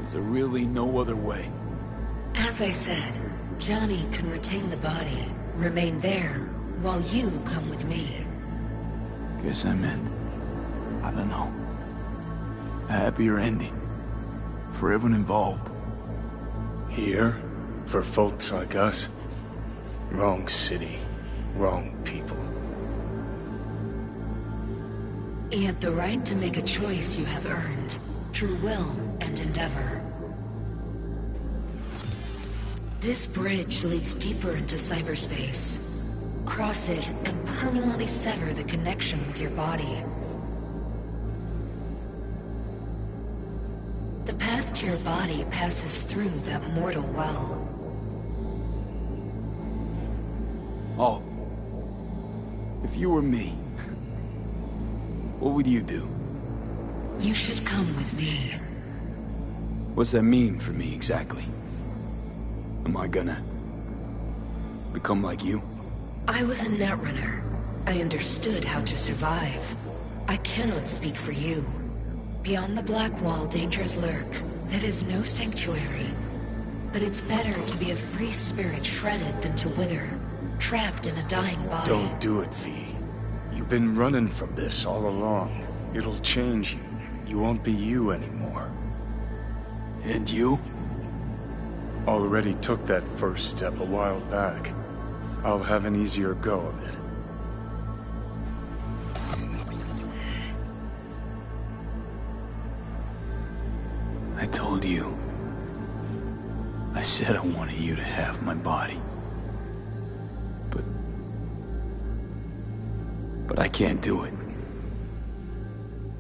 Is there really no other way? As I said, Johnny can retain the body, remain there, while you come with me. Guess I meant, I don't know, a happier ending for everyone involved. Here, for folks like us, wrong city, wrong people. Yet the right to make a choice you have earned, through will and endeavor. This bridge leads deeper into cyberspace. Cross it and permanently sever the connection with your body. The path to your body passes through that mortal well. Oh. If you were me, what would you do? You should come with me. What's that mean for me exactly? Am I gonna become like you? I was a netrunner. I understood how to survive. I cannot speak for you. Beyond the Black Wall, dangers lurk. It is no sanctuary. But it's better to be a free spirit shredded than to wither, trapped in a dying body. Don't do it, V. You've been running from this all along. It'll change you. You won't be you anymore. And you? Already took that first step a while back. I'll have an easier go of it. I told you. I said I wanted you to have my body. But I can't do it.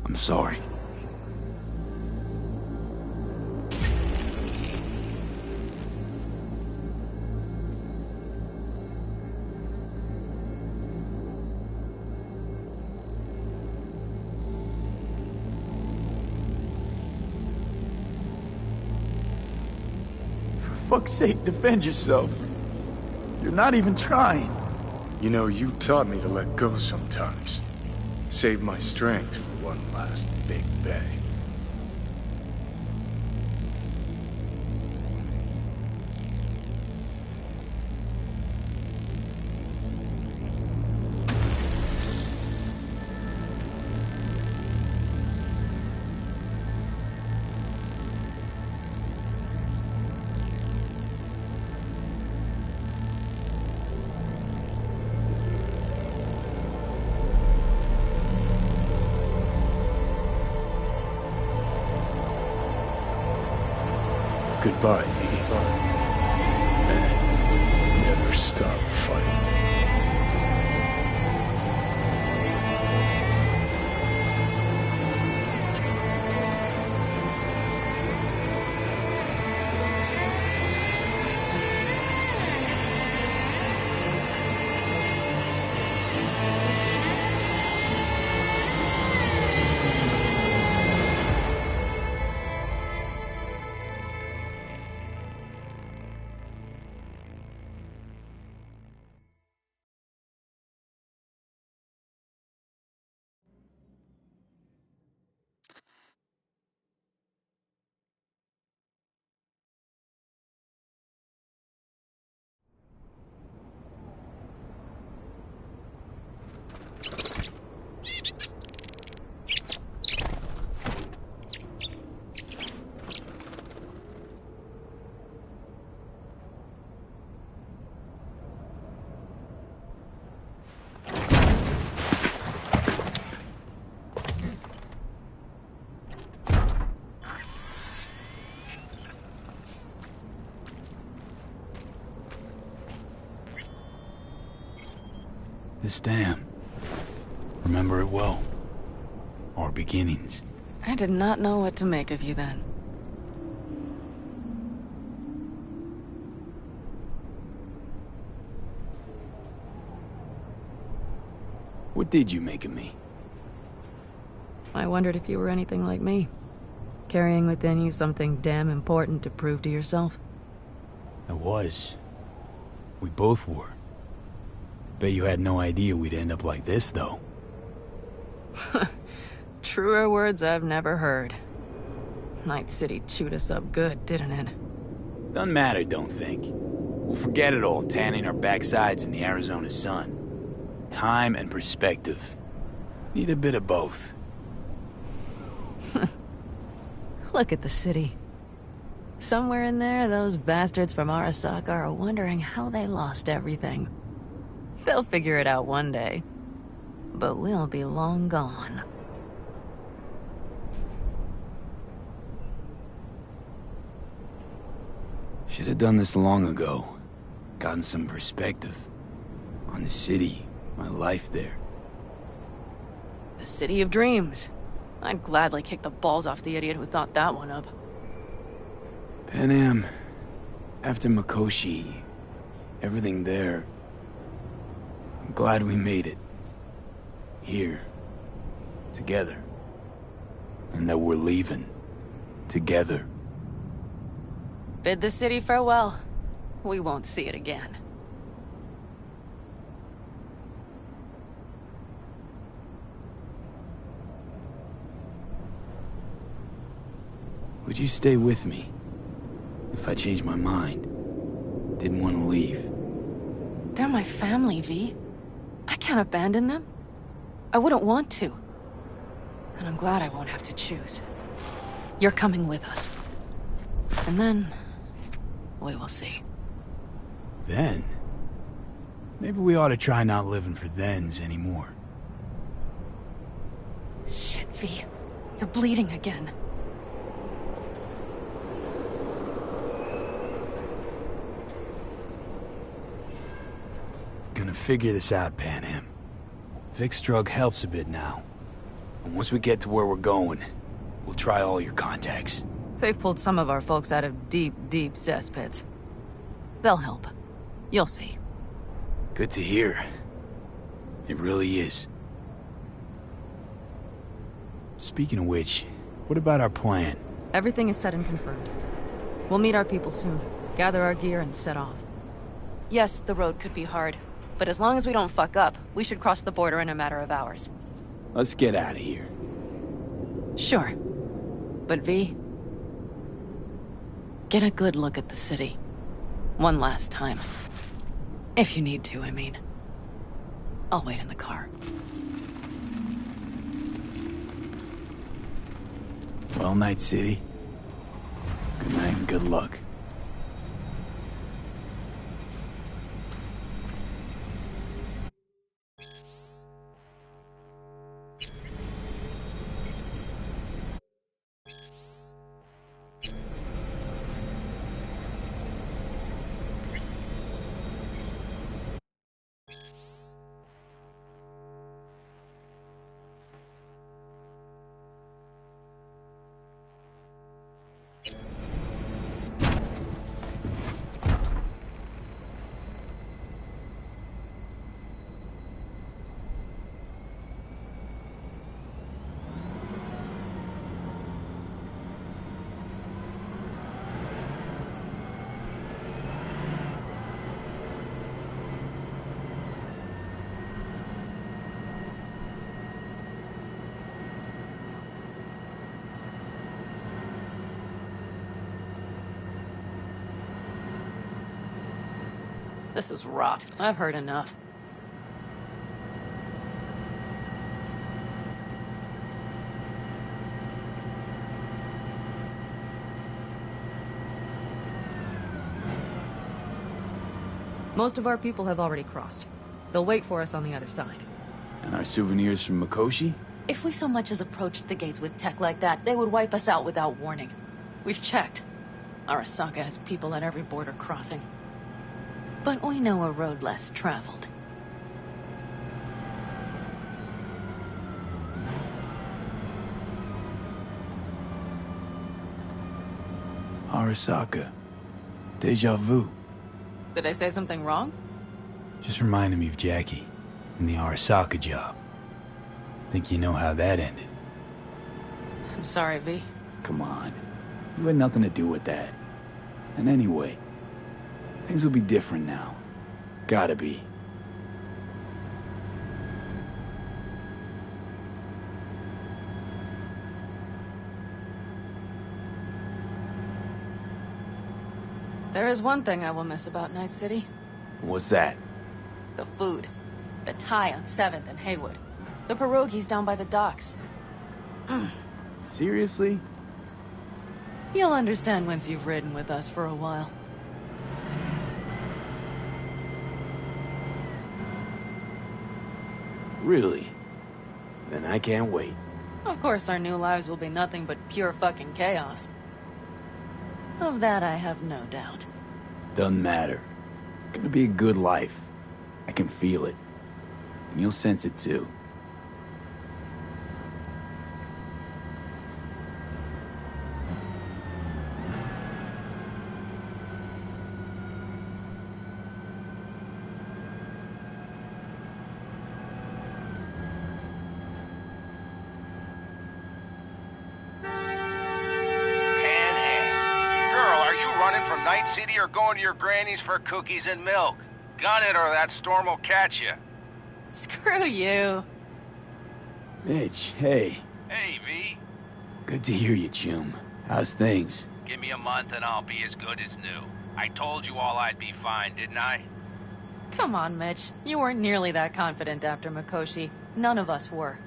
I'm sorry. For fuck's sake, defend yourself. You're not even trying. You know, you taught me to let go sometimes. Save my strength for one last big bang. Goodbye, V. And never stop fighting. This dam. Remember it well. Our beginnings. I did not know what to make of you then. What did you make of me? I wondered if you were anything like me. Carrying within you something damn important to prove to yourself. I was. We both were. Bet you had no idea we'd end up like this, though. Truer words I've never heard. Night City chewed us up good, didn't it? Doesn't matter, don't think. We'll forget it all, tanning our backsides in the Arizona sun. Time and perspective. Need a bit of both. Look at the city. Somewhere in there, those bastards from Arasaka are wondering how they lost everything. They'll figure it out one day. But we'll be long gone. Should have done this long ago. Gotten some perspective. On the city, my life there. The city of dreams. I'd gladly kick the balls off the idiot who thought that one up. Pan after Mikoshi, everything there. I'm glad we made it. Here. Together. And that we're leaving. Together. Bid the city farewell. We won't see it again. Would you stay with me? If I changed my mind. Didn't want to leave. They're my family, V. I can't abandon them. I wouldn't want to. And I'm glad I won't have to choose. You're coming with us. And then... we will see. Then? Maybe we ought to try not living for thens anymore. Shit, V. You're bleeding again. Gonna figure this out, Pan. Vic's drug helps a bit now. And once we get to where we're going, we'll try all your contacts. They've pulled some of our folks out of deep, deep cesspits. They'll help. You'll see. Good to hear. It really is. Speaking of which, what about our plan? Everything is set and confirmed. We'll meet our people soon, gather our gear, and set off. Yes, the road could be hard, but as long as we don't fuck up, we should cross the border in a matter of hours. Let's get out of here. Sure. But V... get a good look at the city. One last time. If you need to, I mean. I'll wait in the car. Well, Night City. Good night and good luck. This is rot. I've heard enough. Most of our people have already crossed. They'll wait for us on the other side. And our souvenirs from Mikoshi? If we so much as approached the gates with tech like that, they would wipe us out without warning. We've checked. Arasaka has people at every border crossing. But we know a road less traveled. Arasaka. Deja vu. Did I say something wrong? Just reminded me of Jackie and the Arasaka job. Think you know how that ended? I'm sorry, V. Come on. You had nothing to do with that. And anyway, things will be different now. Gotta be. There is one thing I will miss about Night City. What's that? The food. The Thai on 7th and Haywood. The pierogies down by the docks. Seriously? You'll understand once you've ridden with us for a while. Really? Then I can't wait. Of course our new lives will be nothing but pure fucking chaos. Of that I have no doubt. Doesn't matter. Gonna be a good life. I can feel it. And you'll sense it too. Night City or going to your granny's for cookies and milk? Gun it or that storm will catch you. Screw you. Mitch, hey. Hey, V. Good to hear you, Chum. How's things? Give me a month and I'll be as good as new. I told you all I'd be fine, didn't I? Come on, Mitch. You weren't nearly that confident after Mikoshi. None of us were.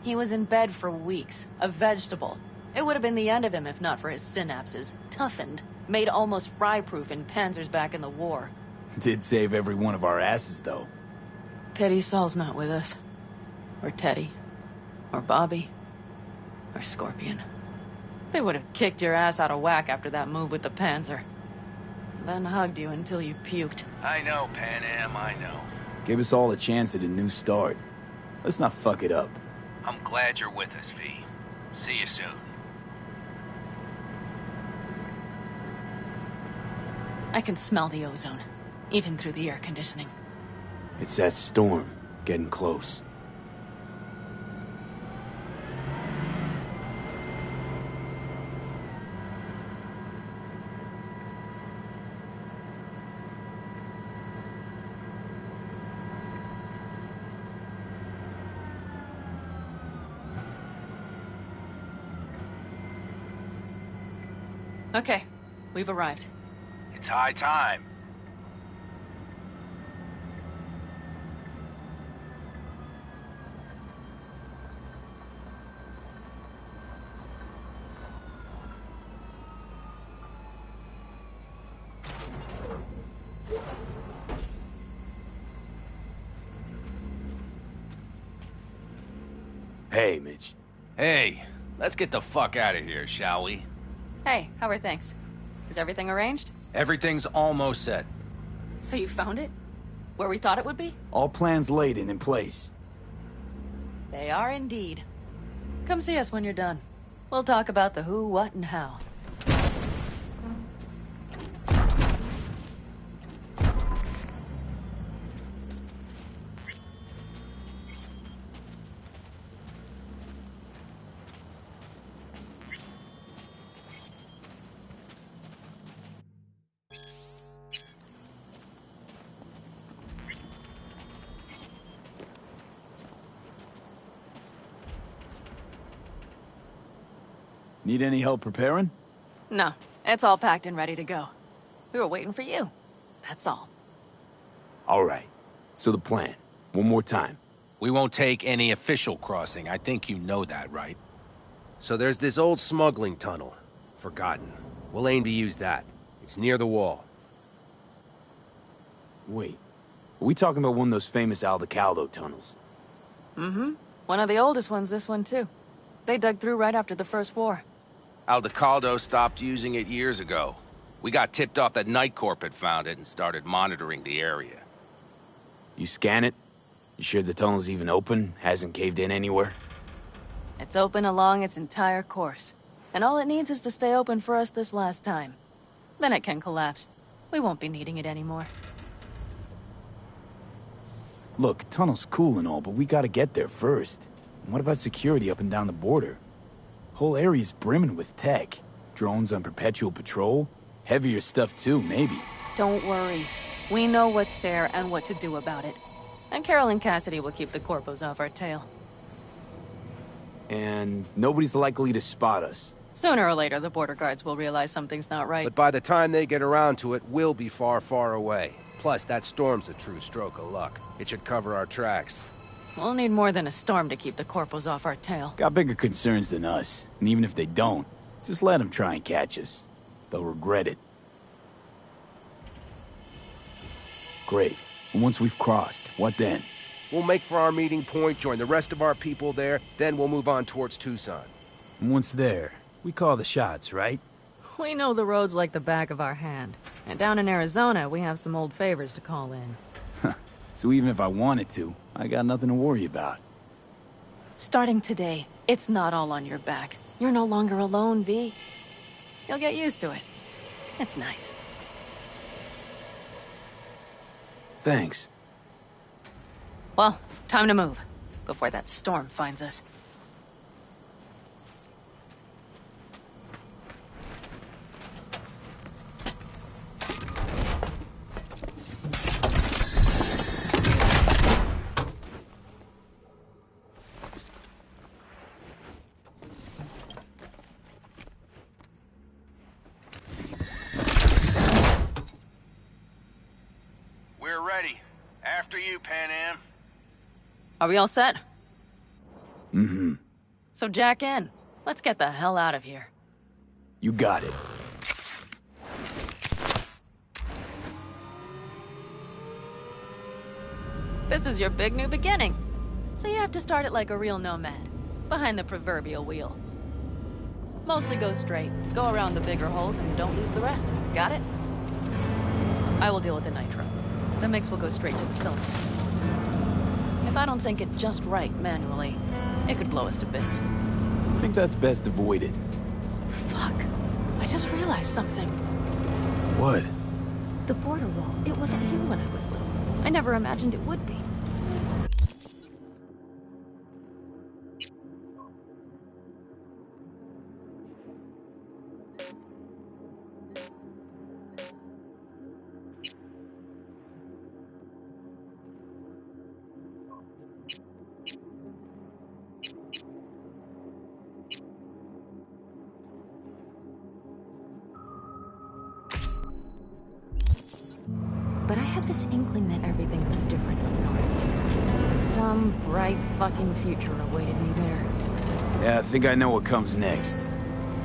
He was in bed for weeks, a vegetable. It would have been the end of him if not for his synapses. Toughened. Made almost fry-proof in panzers back in the war. Did save every one of our asses, though. Pity Saul's not with us. Or Teddy. Or Bobby. Or Scorpion. They would have kicked your ass out of whack after that move with the panzer. Then hugged you until you puked. I know, Pan Am, I know. Gave us all a chance at a new start. Let's not fuck it up. I'm glad you're with us, V. See you soon. I can smell the ozone, even through the air conditioning. It's that storm, getting close. Okay, we've arrived. It's high time. Hey, Mitch. Hey, let's get the fuck out of here, shall we? Hey, how are things? Is everything arranged? Everything's almost set. So you found it? Where we thought it would be? All plans laid and in place. They are indeed. Come see us when you're done. We'll talk about the who, what, and how. Need any help preparing? No, it's all packed and ready to go. We were waiting for you. That's all. All right. So the plan. One more time. We won't take any official crossing. I think you know that, right? So there's this old smuggling tunnel. Forgotten. We'll aim to use that. It's near the wall. Wait. Are we talking about one of those famous Aldecaldo tunnels? Mm-hmm. One of the oldest ones, this one too. They dug through right after the First War. Aldecaldo stopped using it years ago. We got tipped off that Night Corp had found it and started monitoring the area. You scan it? You sure the tunnel's even open? Hasn't caved in anywhere? It's open along its entire course. And all it needs is to stay open for us this last time. Then it can collapse. We won't be needing it anymore. Look, tunnel's cool and all, but we gotta get there first. And what about security up and down the border? Whole area's brimming with tech. Drones on perpetual patrol. Heavier stuff too, maybe. Don't worry. We know what's there and what to do about it. And Carol and Cassidy will keep the corpos off our tail. And nobody's likely to spot us. Sooner or later, the border guards will realize something's not right. But by the time they get around to it, we'll be far, far away. Plus, that storm's a true stroke of luck. It should cover our tracks. We'll need more than a storm to keep the corpos off our tail. Got bigger concerns than us. And even if they don't, just let them try and catch us. They'll regret it. Great. And once we've crossed, what then? We'll make for our meeting point, join the rest of our people there, then we'll move on towards Tucson. And once there, we call the shots, right? We know the roads like the back of our hand. And down in Arizona, we have some old favors to call in. So even if I wanted to, I got nothing to worry about. Starting today, it's not all on your back. You're no longer alone, V. You'll get used to it. It's nice. Thanks. Well, time to move, before that storm finds us. We're ready. After you, Pan Am. Are we all set? Mm-hmm. So jack in. Let's get the hell out of here. You got it. This is your big new beginning. So you have to start it like a real nomad. Behind the proverbial wheel. Mostly go straight. Go around the bigger holes and don't lose the rest. Got it? I will deal with the nitro. The mix will go straight to the cylinders. If I don't sync it just right manually, it could blow us to bits. I think that's best avoided. Fuck. I just realized something. What? The border wall. It wasn't here when I was little. I never imagined it would be. But I had this inkling that everything was different up north. Some bright fucking future awaited me there. Yeah, I think I know what comes next.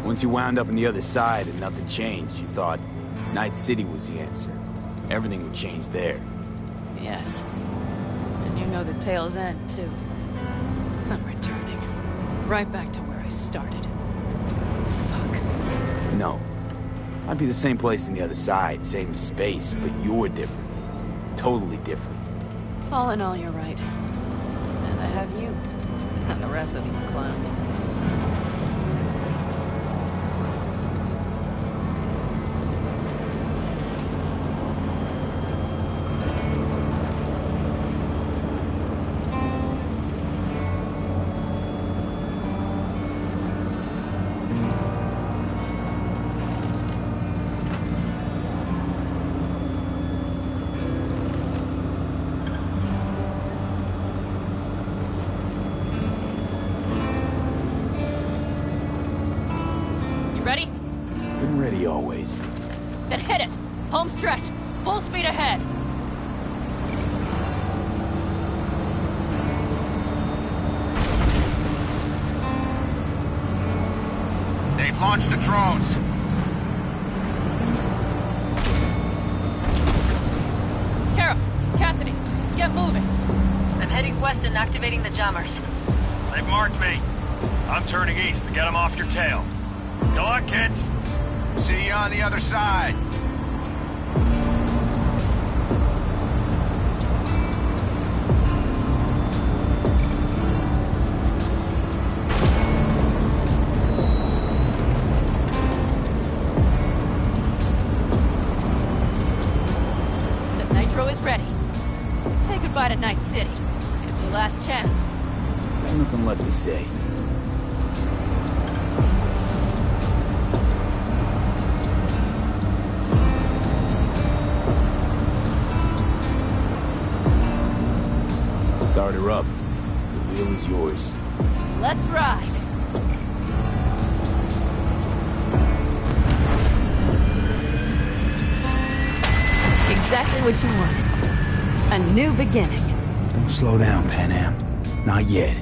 Once you wound up on the other side and nothing changed, you thought Night City was the answer. Everything would change there. Yes. And you know the tale's end, too. I'm returning. Right back to where I started. Fuck. No. I'd be the same place on the other side, same space, but you're different. Totally different. All in all, you're right. And I have you. And the rest of these clowns. Ready? Been ready always. Then hit it! Home stretch! Full speed ahead! They've launched the drones. Kara! Cassidy! Get moving! I'm heading west and activating the jammers. They've marked me. I'm turning east to get them off your tail. Good luck, kids. See you on the other side. The nitro is ready. Say goodbye to Night City. It's your last chance. Got nothing left to say. Start her up. The wheel is yours. Let's ride. Exactly what you wanted. A new beginning. Don't slow down, Pan Am. Not yet.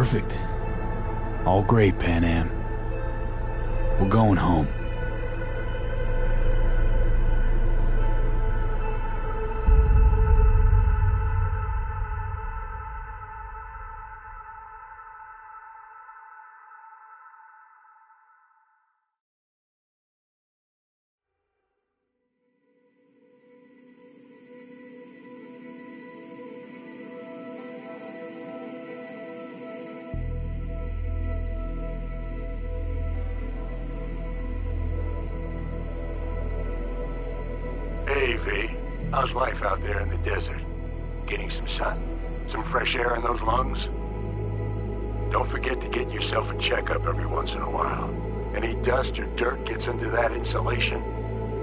Perfect. All great, Pan Am. We're going home. Hey, V. How's life out there in the desert? Getting some sun? Some fresh air in those lungs? Don't forget to get yourself a checkup every once in a while. Any dust or dirt gets into that insulation,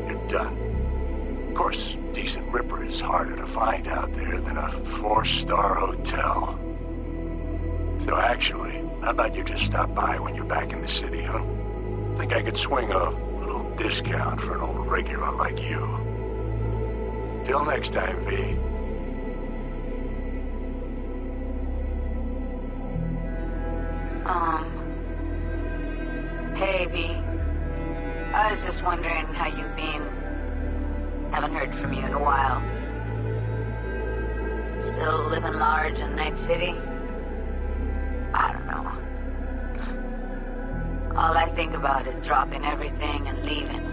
you're done. Of course, decent ripper is harder to find out there than a 4-star hotel. So actually, how about you just stop by when you're back in the city, huh? Think I could swing a little discount for an old regular like you. Till next time, V. Hey, V. I was just wondering how you've been. Haven't heard from you in a while. Still living large in Night City? I don't know. All I think about is dropping everything and leaving.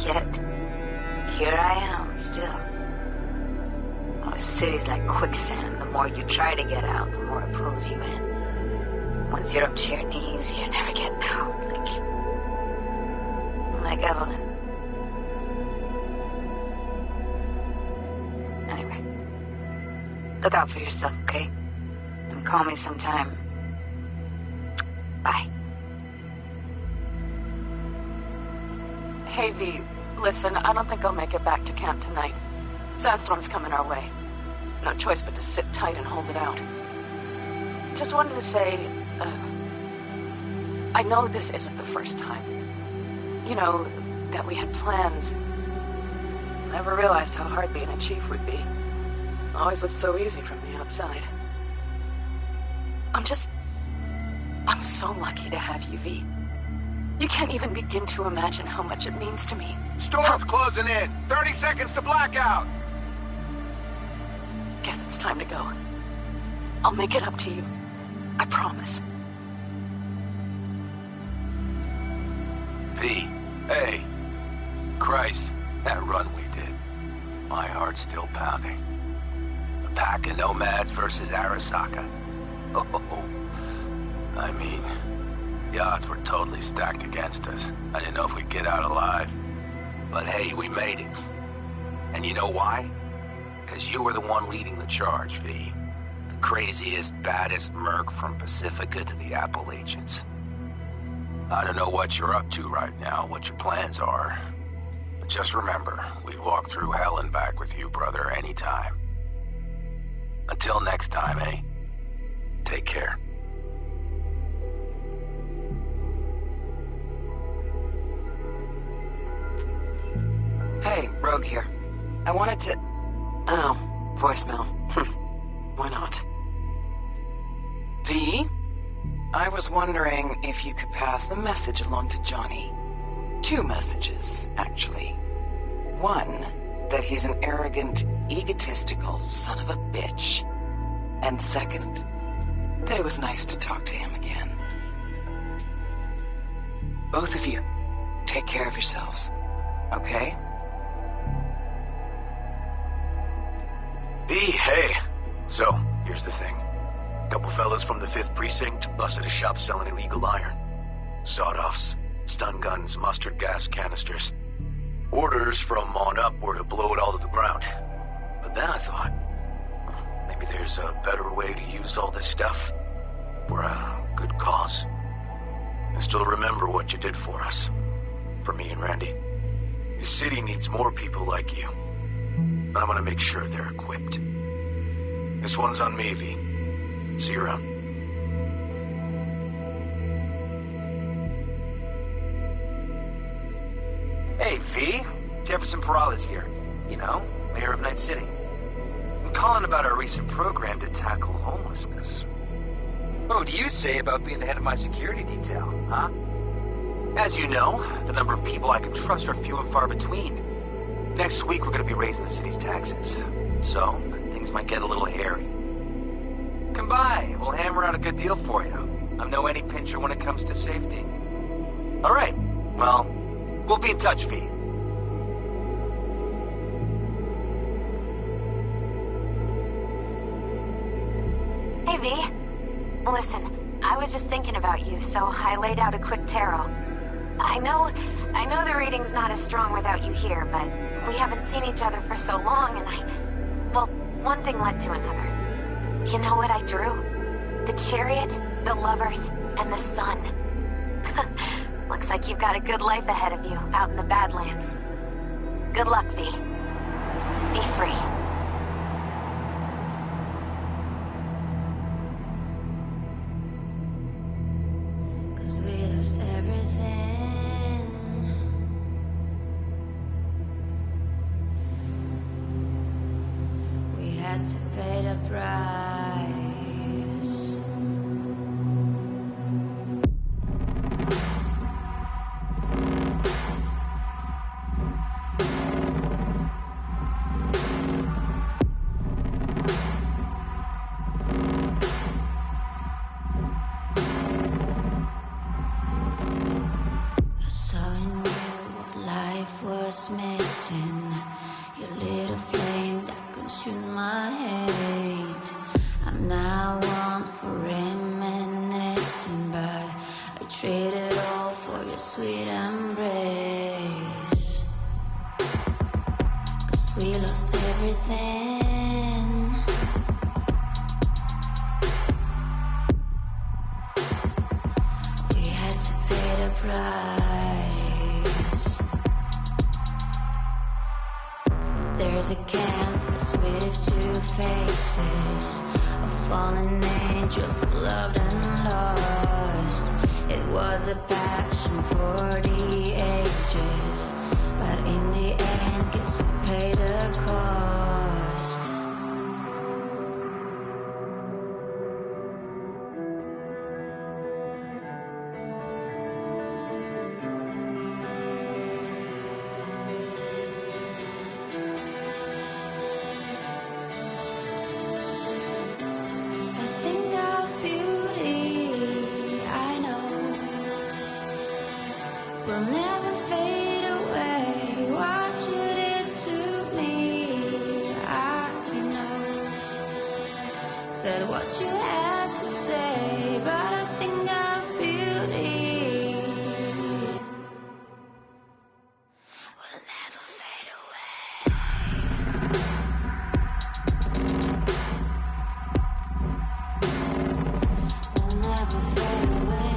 Yet, here I am, still. Oh, city's like quicksand. The more you try to get out, the more it pulls you in. Once you're up to your knees, you're never getting out. Like Evelyn. Anyway. Look out for yourself, okay? And call me sometime. Bye. Hey, V. Listen, I don't think I'll make it back to camp tonight. Sandstorm's coming our way. No choice but to sit tight and hold it out. Just wanted to say, I know this isn't the first time. You know, that we had plans. Never realized how hard being a chief would be. Always looked so easy from the outside. I'm so lucky to have you, V. You can't even begin to imagine how much it means to me. Storm's closing in. 30 seconds to blackout. Guess it's time to go. I'll make it up to you. I promise. V, hey. Christ, that run we did. My heart's still pounding. A pack of Nomads versus Arasaka. Oh, I mean, the odds were totally stacked against us. I didn't know if we'd get out alive. But hey, we made it. And you know why? Because you were the one leading the charge, V. The craziest, baddest merc from Pacifica to the Appalachians. I don't know what you're up to right now, what your plans are. But just remember, we'd walk through hell and back with you, brother, anytime. Until next time, eh? Take care. Hey, Rogue here. I wanted to... Oh, voicemail. Why not? V? I was wondering if you could pass the message along to Johnny. 2 messages, actually. One, that he's an arrogant, egotistical son of a bitch. And second, that it was nice to talk to him again. Both of you, take care of yourselves, okay? V, hey. So, here's the thing. Couple fellas from the 5th Precinct busted a shop selling illegal iron. Sawed-offs, stun guns, mustard gas canisters. Orders from on up were to blow it all to the ground. But then I thought, maybe there's a better way to use all this stuff for a good cause. I still remember what you did for us. For me and Randy. The city needs more people like you. I'm gonna make sure they're equipped. This one's on me, V. See you around. Hey, V. Jefferson Peralta's here. You know, mayor of Night City. I'm calling about our recent program to tackle homelessness. What would you say about being the head of my security detail, huh? As you know, the number of people I can trust are few and far between. Next week, we're gonna be raising the city's taxes. So, things might get a little hairy. Come by, we'll hammer out a good deal for you. I'm no any pincher when it comes to safety. All right, well, we'll be in touch, V. Hey, V. Listen, I was just thinking about you, so I laid out a quick tarot. I know the reading's not as strong without you here, but we haven't seen each other for so long, and well, one thing led to another. You know what I drew? The chariot, the lovers, and the sun. Looks like you've got a good life ahead of you, out in the Badlands. Good luck, V. Be free. We lost everything. We had to pay the price. Missing your little flame that consumed my hate. I'm now one for reminiscing, but I traded all for your sweet embrace. 'Cause we lost everything. We had to pay the price. There's a canvas with two faces of fallen angels who loved and lost. It was a passion for the ages, but in the end, guess we paid the cost. Will never fade away. What you did to me, I know. Said what you had to say, but I think of beauty. Will never fade away. Will never fade away.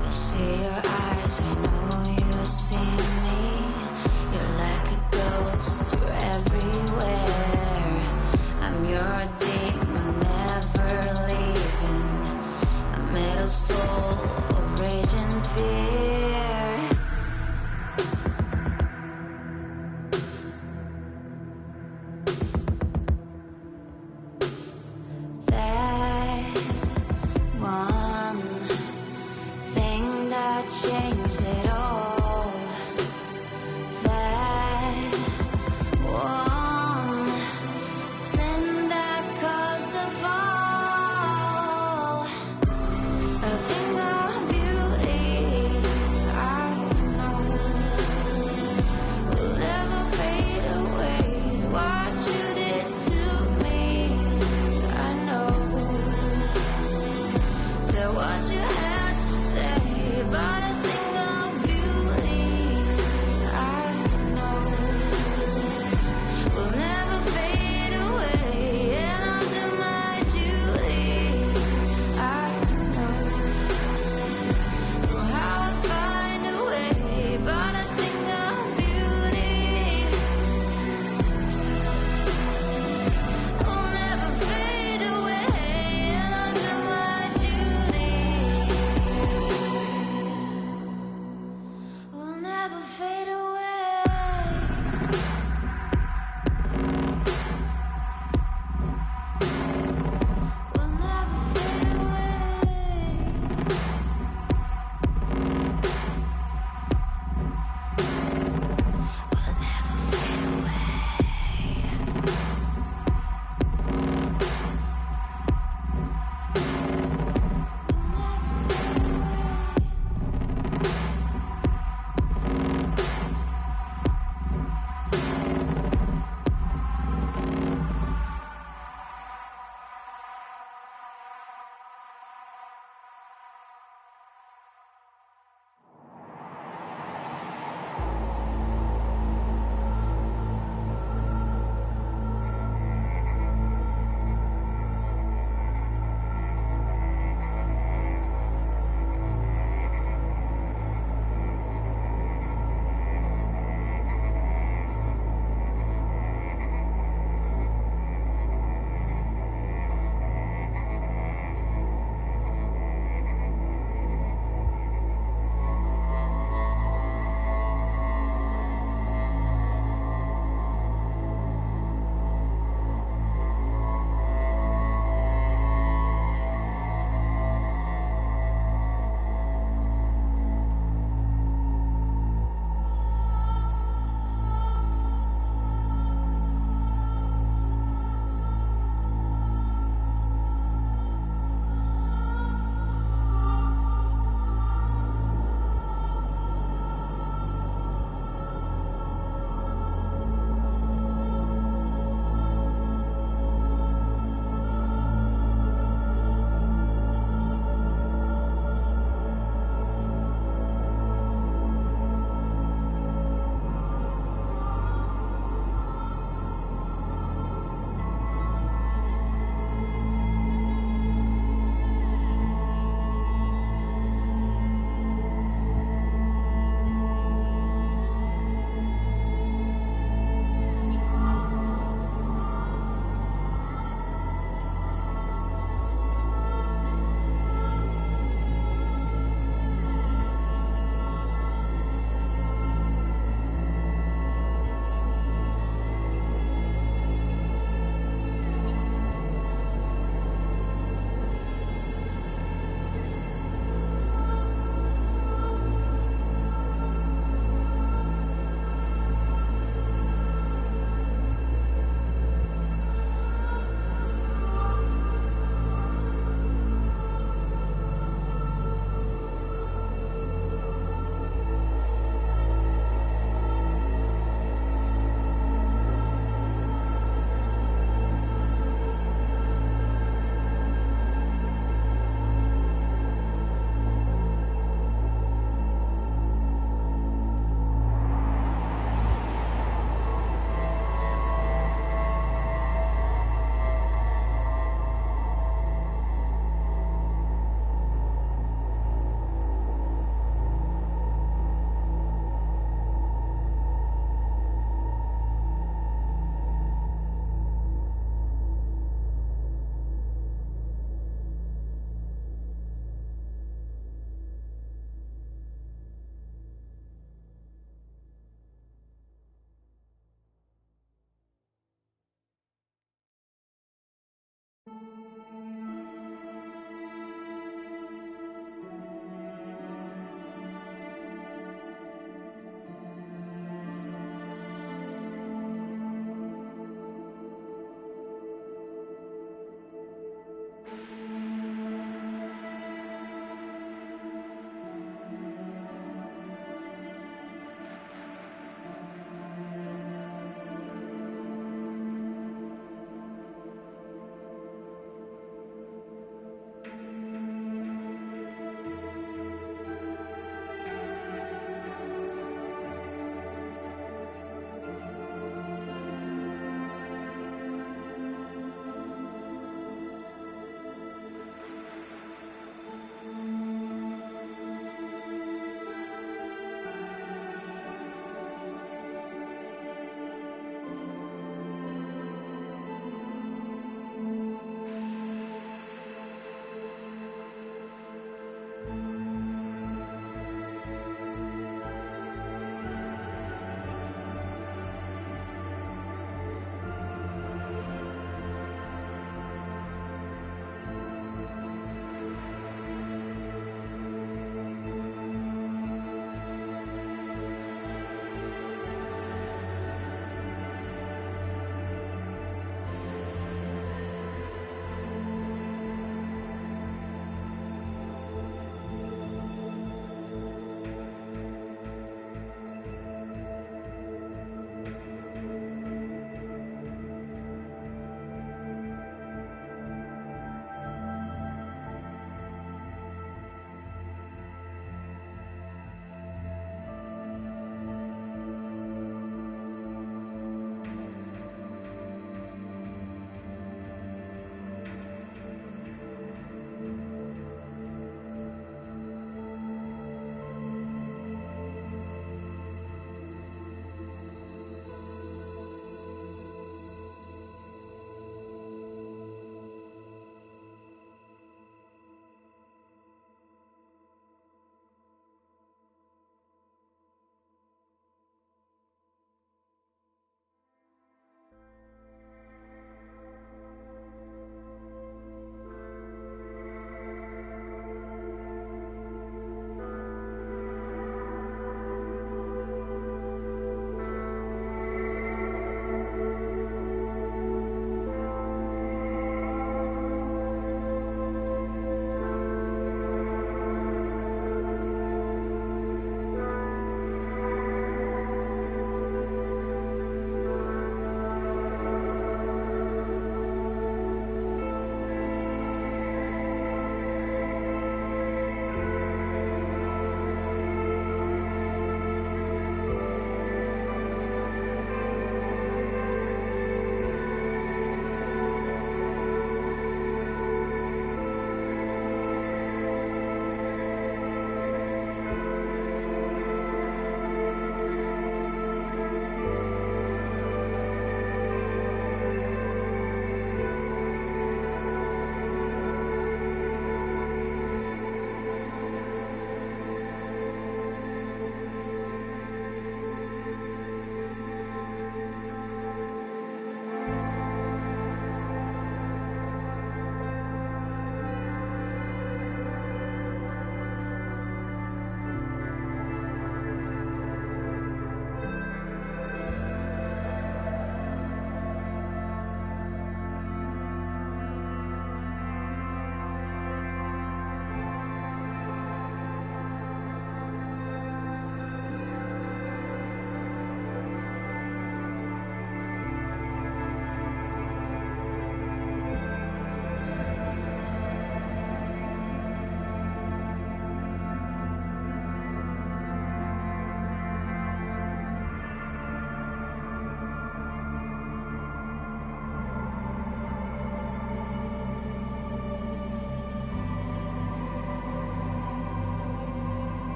I see your eyes, I know you see me.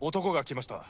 男が来ました。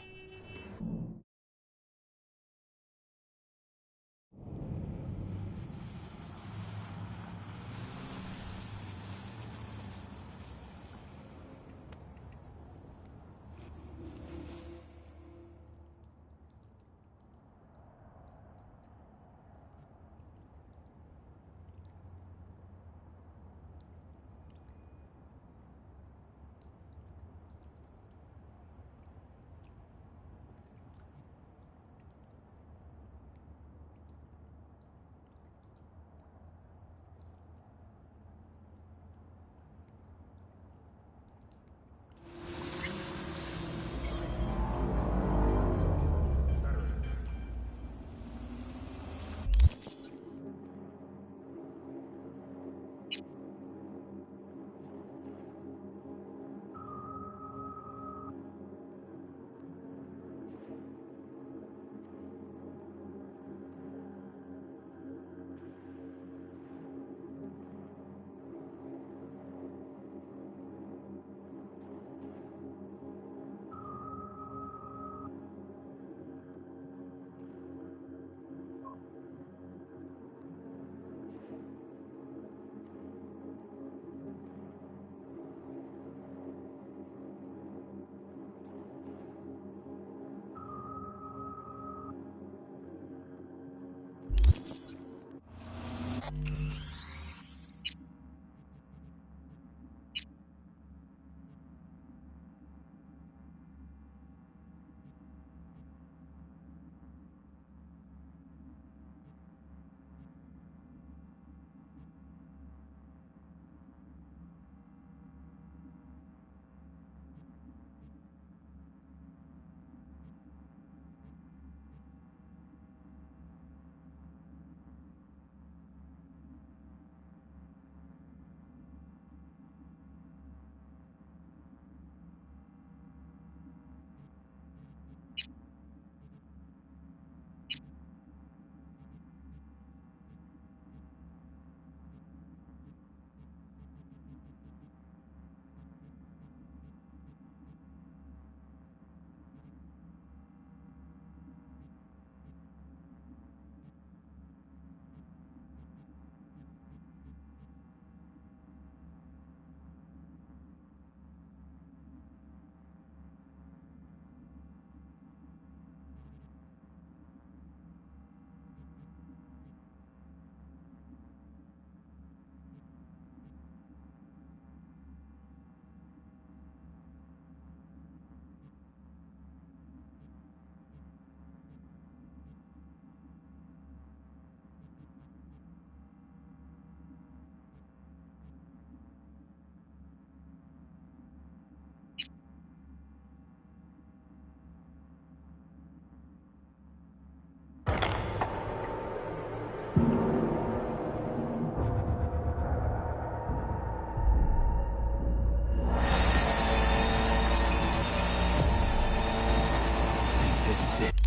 This is it.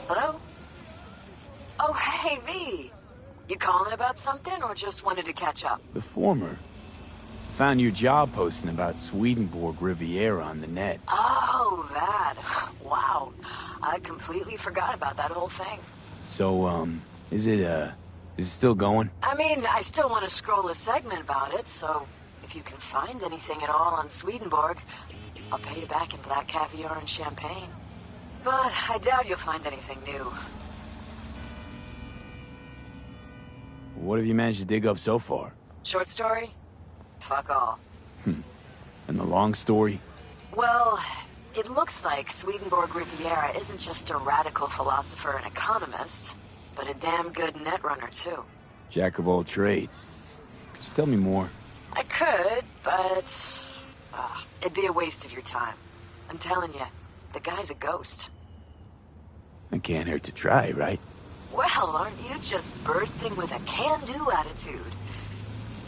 Hello? Oh, hey, V. You calling about something or just wanted to catch up? The former. found your job posting about Swedenborg Riviera on the net. Oh, that. Wow. I completely forgot about that whole thing. So, is it still going? I mean, I still want to scroll a segment about it, so if you can find anything at all on Swedenborg, I'll pay you back in black caviar and champagne. But I doubt you'll find anything new. What have you managed to dig up so far? Short story? Fuck all. And the long story? Well, it looks like Swedenborg Riviera isn't just a radical philosopher and economist, but a damn good netrunner, too. Jack of all trades. Could you tell me more? I could, but... it'd be a waste of your time. I'm telling you, the guy's a ghost. It can't hurt to try, right? Well, aren't you just bursting with a can-do attitude?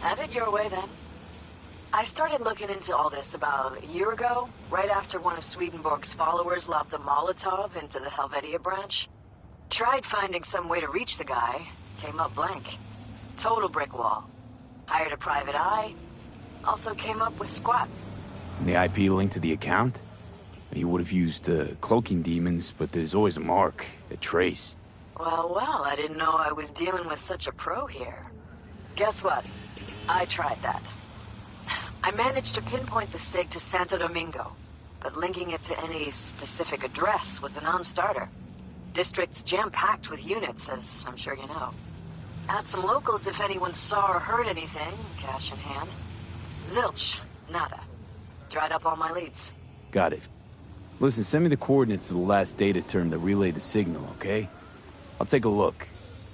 Have it your way, then. I started looking into all this about a year ago, right after one of Swedenborg's followers lobbed a Molotov into the Helvetia branch. Tried finding some way to reach the guy, came up blank. Total brick wall. Hired a private eye, also came up with squat. And the IP linked to the account? He would have used cloaking demons, but there's always a mark, a trace. Well, I didn't know I was dealing with such a pro here. Guess what? I tried that. I managed to pinpoint the sig to Santo Domingo, but linking it to any specific address was a non-starter. District's jam-packed with units, as I'm sure you know. Asked some locals if anyone saw or heard anything, cash in hand. Zilch. Nada. Dried up all my leads. Got it. Listen, send me the coordinates to the last data term that relayed the signal, okay? I'll take a look.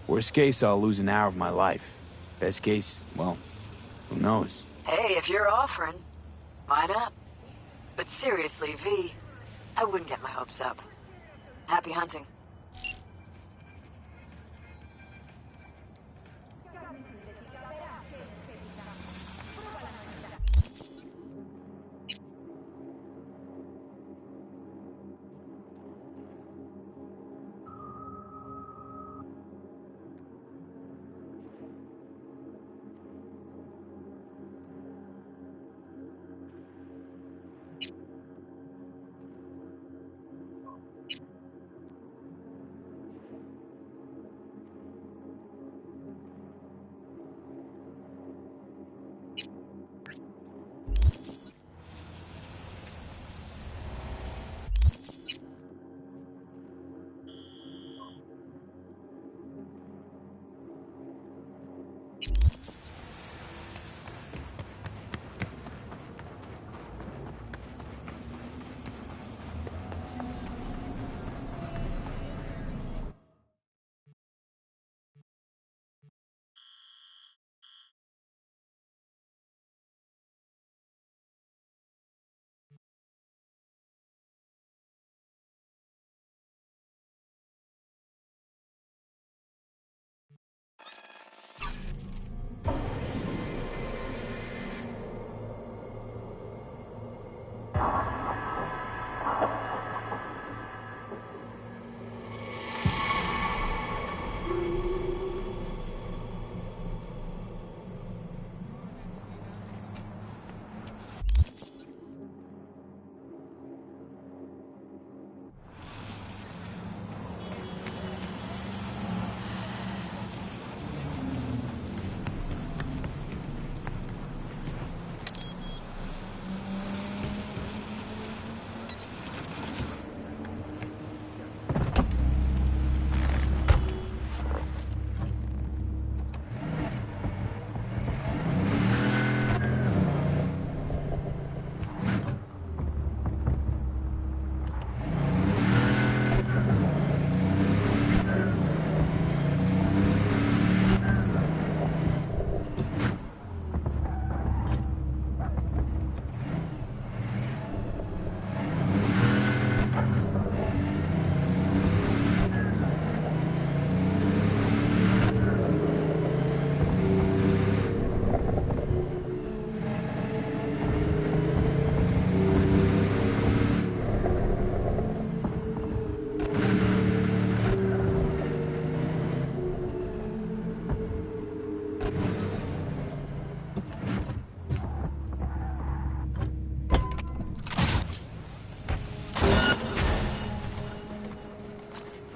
Worst case, I'll lose an hour of my life. Best case, well, who knows? Hey, if you're offering, why not? But seriously, V, I wouldn't get my hopes up. Happy hunting.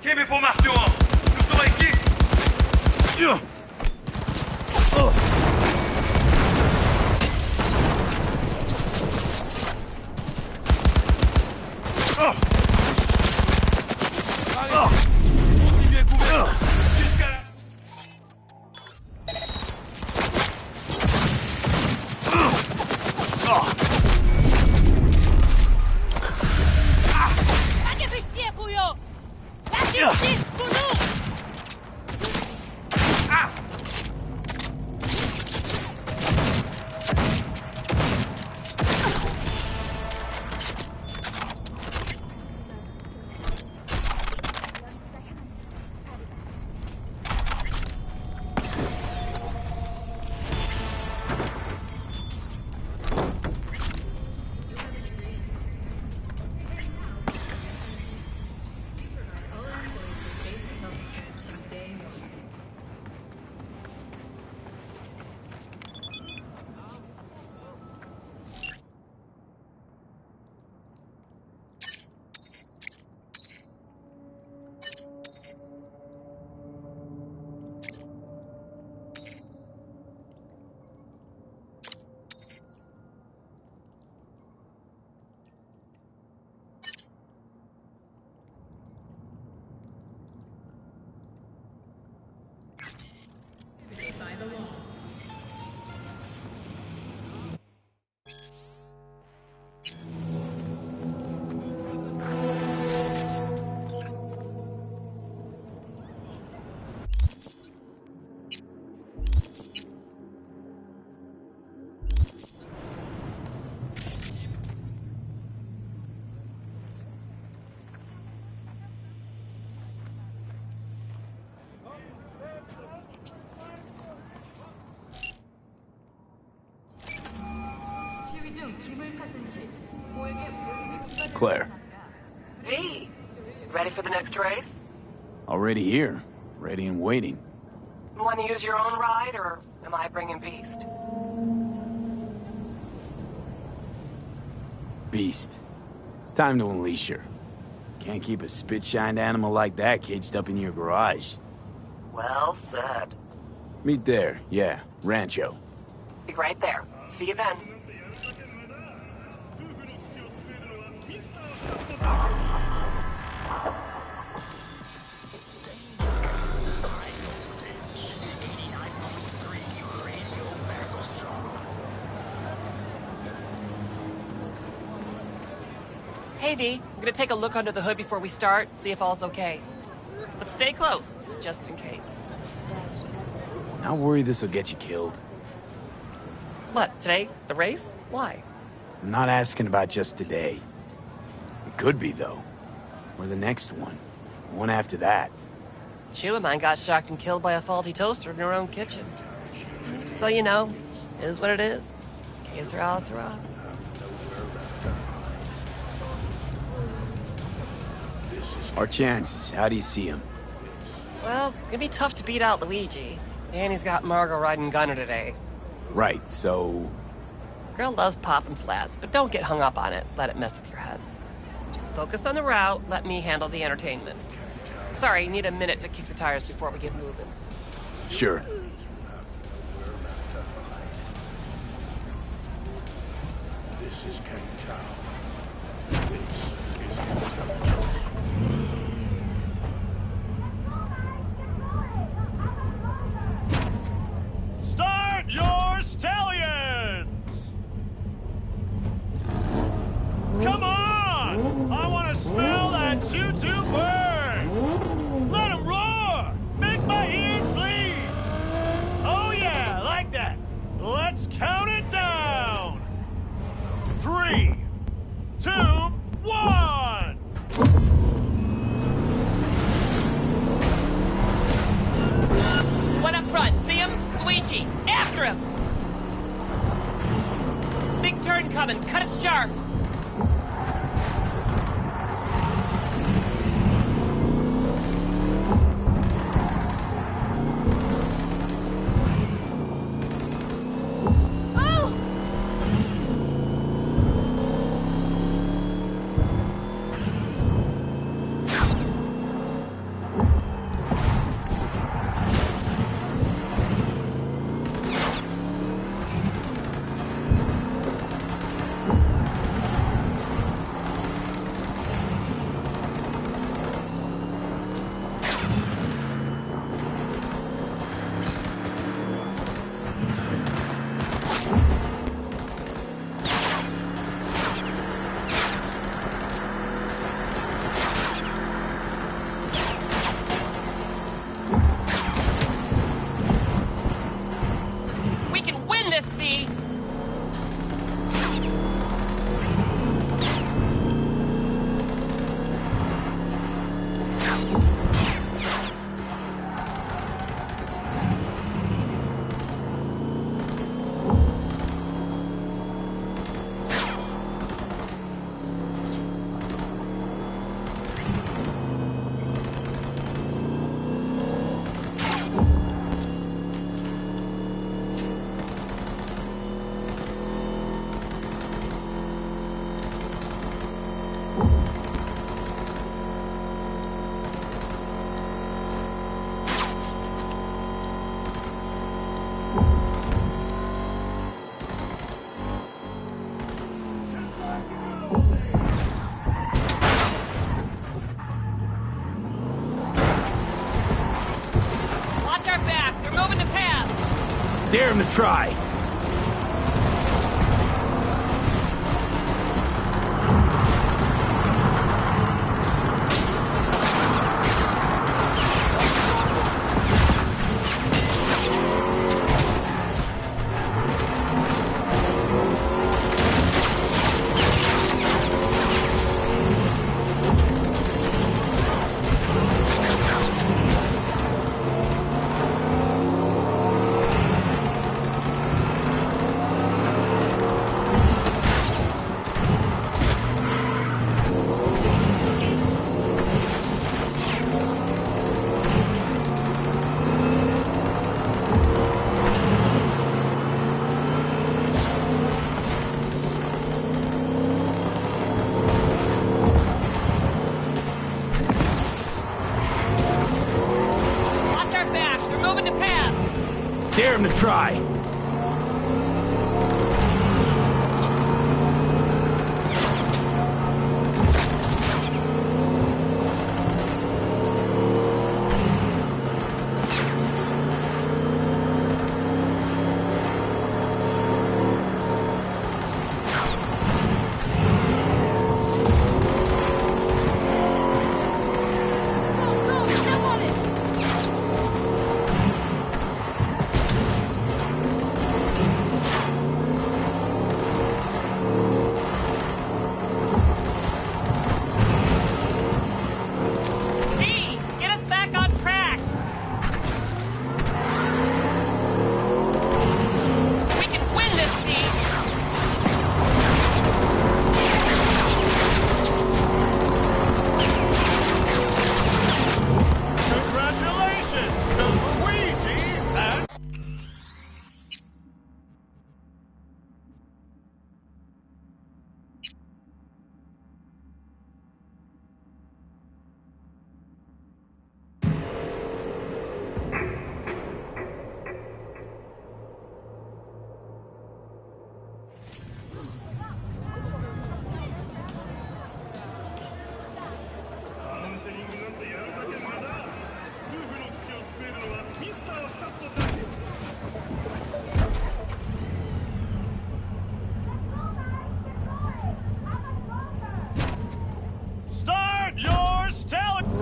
Team information. Nous sommes équipe. Continuez couvert. Jusqu'à la... Claire. V, ready for the next race? Already here. Ready and waiting. Want to use your own ride, or am I bringing Beast? Beast. It's time to unleash her. Can't keep a spit-shined animal like that caged up in your garage. Well said. Meet there, yeah. Rancho. Be right there. See you then. Hey, V. I'm gonna take a look under the hood before we start, see if all's okay. But stay close, just in case. Not worry this'll get you killed. What, today? The race? Why? I'm not asking about just today. It could be, though. Or the next one. One after that. Chew of mine got shocked and killed by a faulty toaster in her own kitchen. So, you know, it is what it is. Que sera, sera. Our chances, how do you see them? Well, it's gonna be tough to beat out Luigi. And he's got Margot riding Gunner today. Right, so... Girl loves popping flats, but don't get hung up on it. Let it mess with your head. Just focus on the route, let me handle the entertainment. Sorry, need a minute to kick the tires before we get moving. Sure. This is King Town. This is intelligence. Start your stallions! Come on! I want to smell that choo-choo burn! Let 'em roar! Make my ears bleed! Oh yeah, like that! Let's count it down! 3, 2, 1! One up front, see him? Luigi, after him! Big turn coming, cut it sharp! Dare him to try. Dare him to try.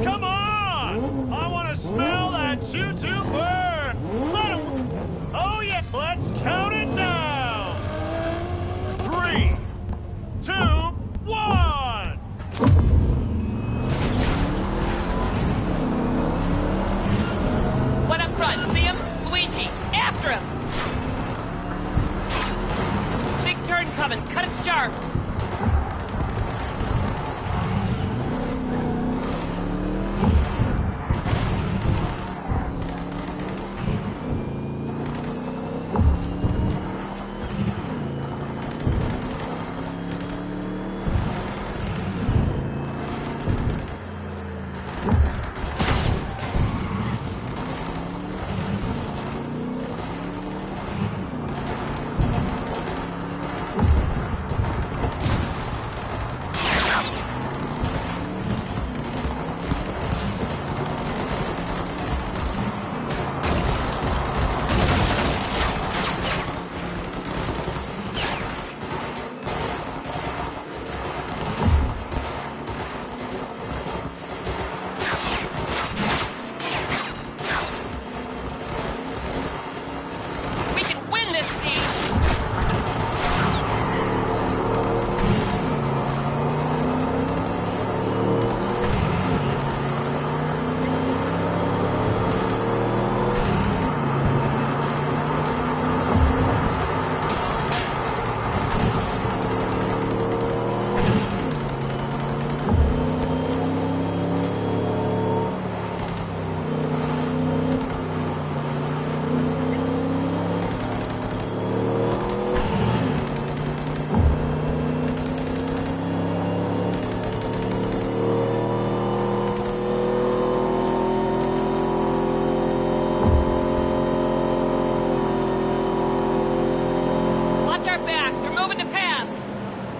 Come on! I want to smell that choo-choo burn! Let him... Oh yeah, let's count it down! 3, 2, 1! One up front, see him? Luigi, after him! Big turn coming, cut it sharp!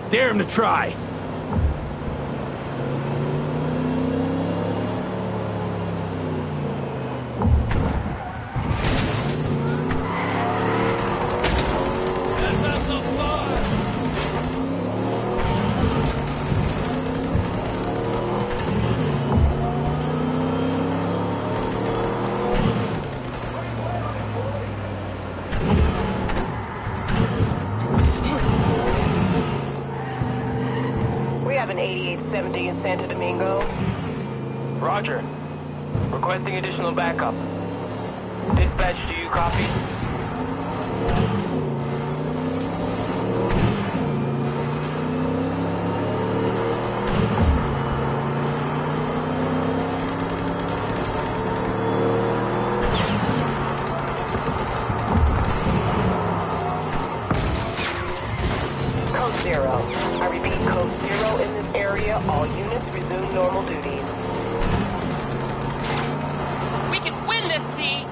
Dare him to try. in 8870 in Santo Domingo? Roger. Requesting additional backup. Dispatch, do you copy? Code 0. I repeat, Code 0 in this area. All units resume normal duties. We can win this, V!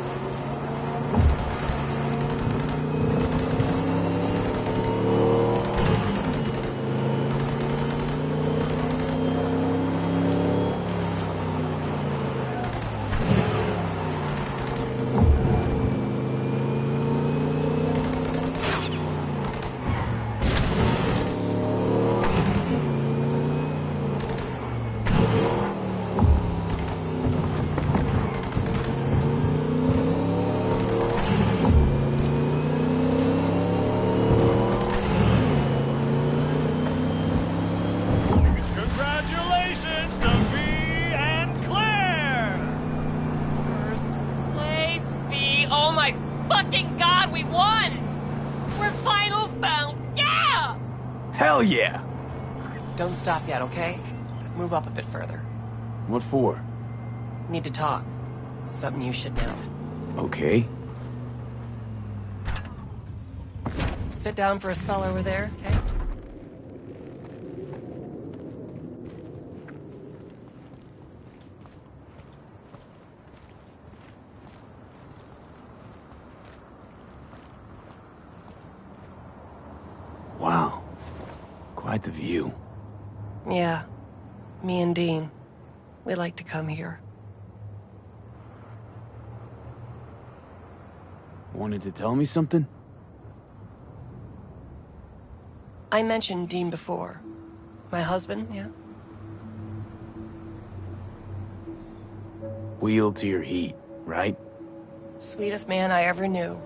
Congratulations to V and Claire! First place, V! Oh my fucking god, we won! We're finals bound! Yeah! Hell yeah! Don't stop yet, okay? Move up a bit further. What for? Need to talk. Something you should know. Okay. Sit down for a spell over there, okay? Wow. Quite the view. Yeah. Me and Dean. We like to come here. Wanted to tell me something? I mentioned Dean before. My husband, yeah? Wheeled to your heat, right? Sweetest man I ever knew.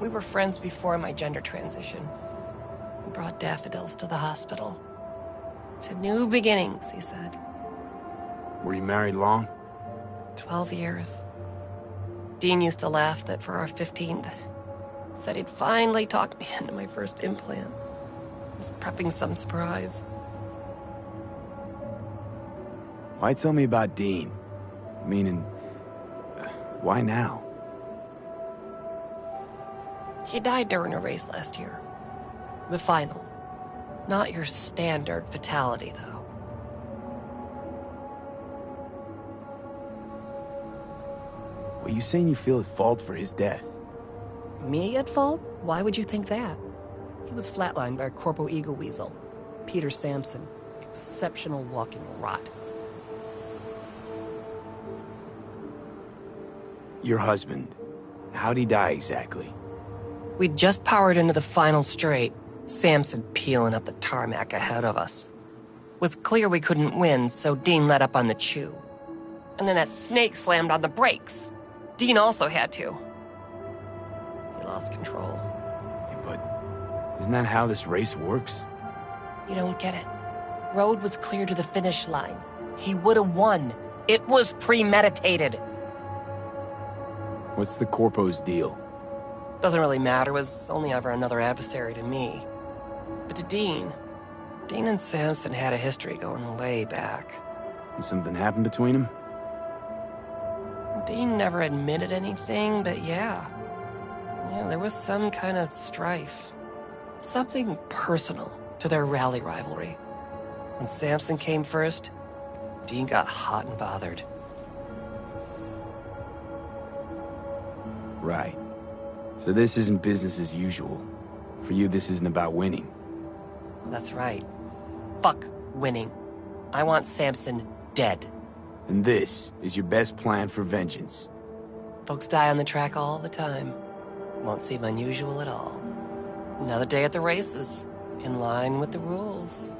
We were friends before my gender transition. He brought daffodils to the hospital. To new beginnings, he said. Were you married long? 12 years. Dean used to laugh that for our 15th, said he'd finally talked me into my first implant. I was prepping some surprise. Why tell me about Dean? Meaning, why now? He died during a race last year. The final. Not your standard fatality, though. Were you saying you feel at fault for his death? Me at fault? Why would you think that? He was flatlined by a corpo ego weasel. Peter Sampson. Exceptional walking rot. Your husband. How'd he die exactly? We'd just powered into the final straight. Sampson peeling up the tarmac ahead of us. Was clear we couldn't win, so Dean let up on the chew. And then that snake slammed on the brakes. Dean also had to. He lost control. But isn't that how this race works? You don't get it. Road was clear to the finish line. He would have won. It was premeditated. What's the corpo's deal? Doesn't really matter. Was only ever another adversary to me. But to Dean and Sampson had a history going way back. And something happened between them? Dean never admitted anything, but yeah. Yeah, there was some kind of strife. Something personal to their rally rivalry. When Sampson came first, Dean got hot and bothered. Right. So this isn't business as usual. For you, this isn't about winning. That's right. Fuck winning. I want Sampson dead. And this is your best plan for vengeance. Folks die on the track all the time. Won't seem unusual at all. Another day at the races, in line with the rules.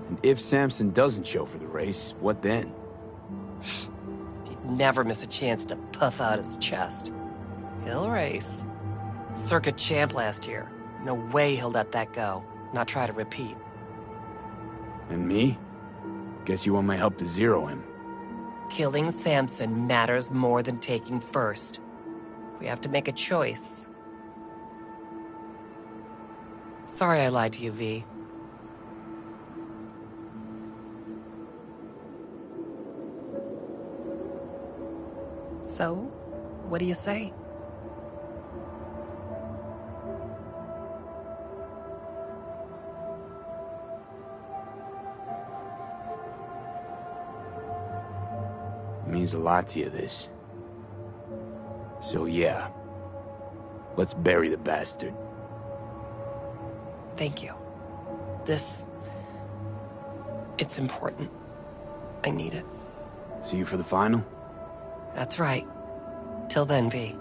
And if Sampson doesn't show for the race, what then? He'd never miss a chance to puff out his chest. He'll race. Circuit champ last year. No way he'll let that go. Not try to repeat. And me? Guess you want my help to zero him. Killing Samson matters more than taking first. We have to make a choice. Sorry I lied to you, V. So, what do you say? It means a lot to you, this. So yeah, let's bury the bastard. Thank you. It's important. I need it. See you for the final? That's right. Till then, V.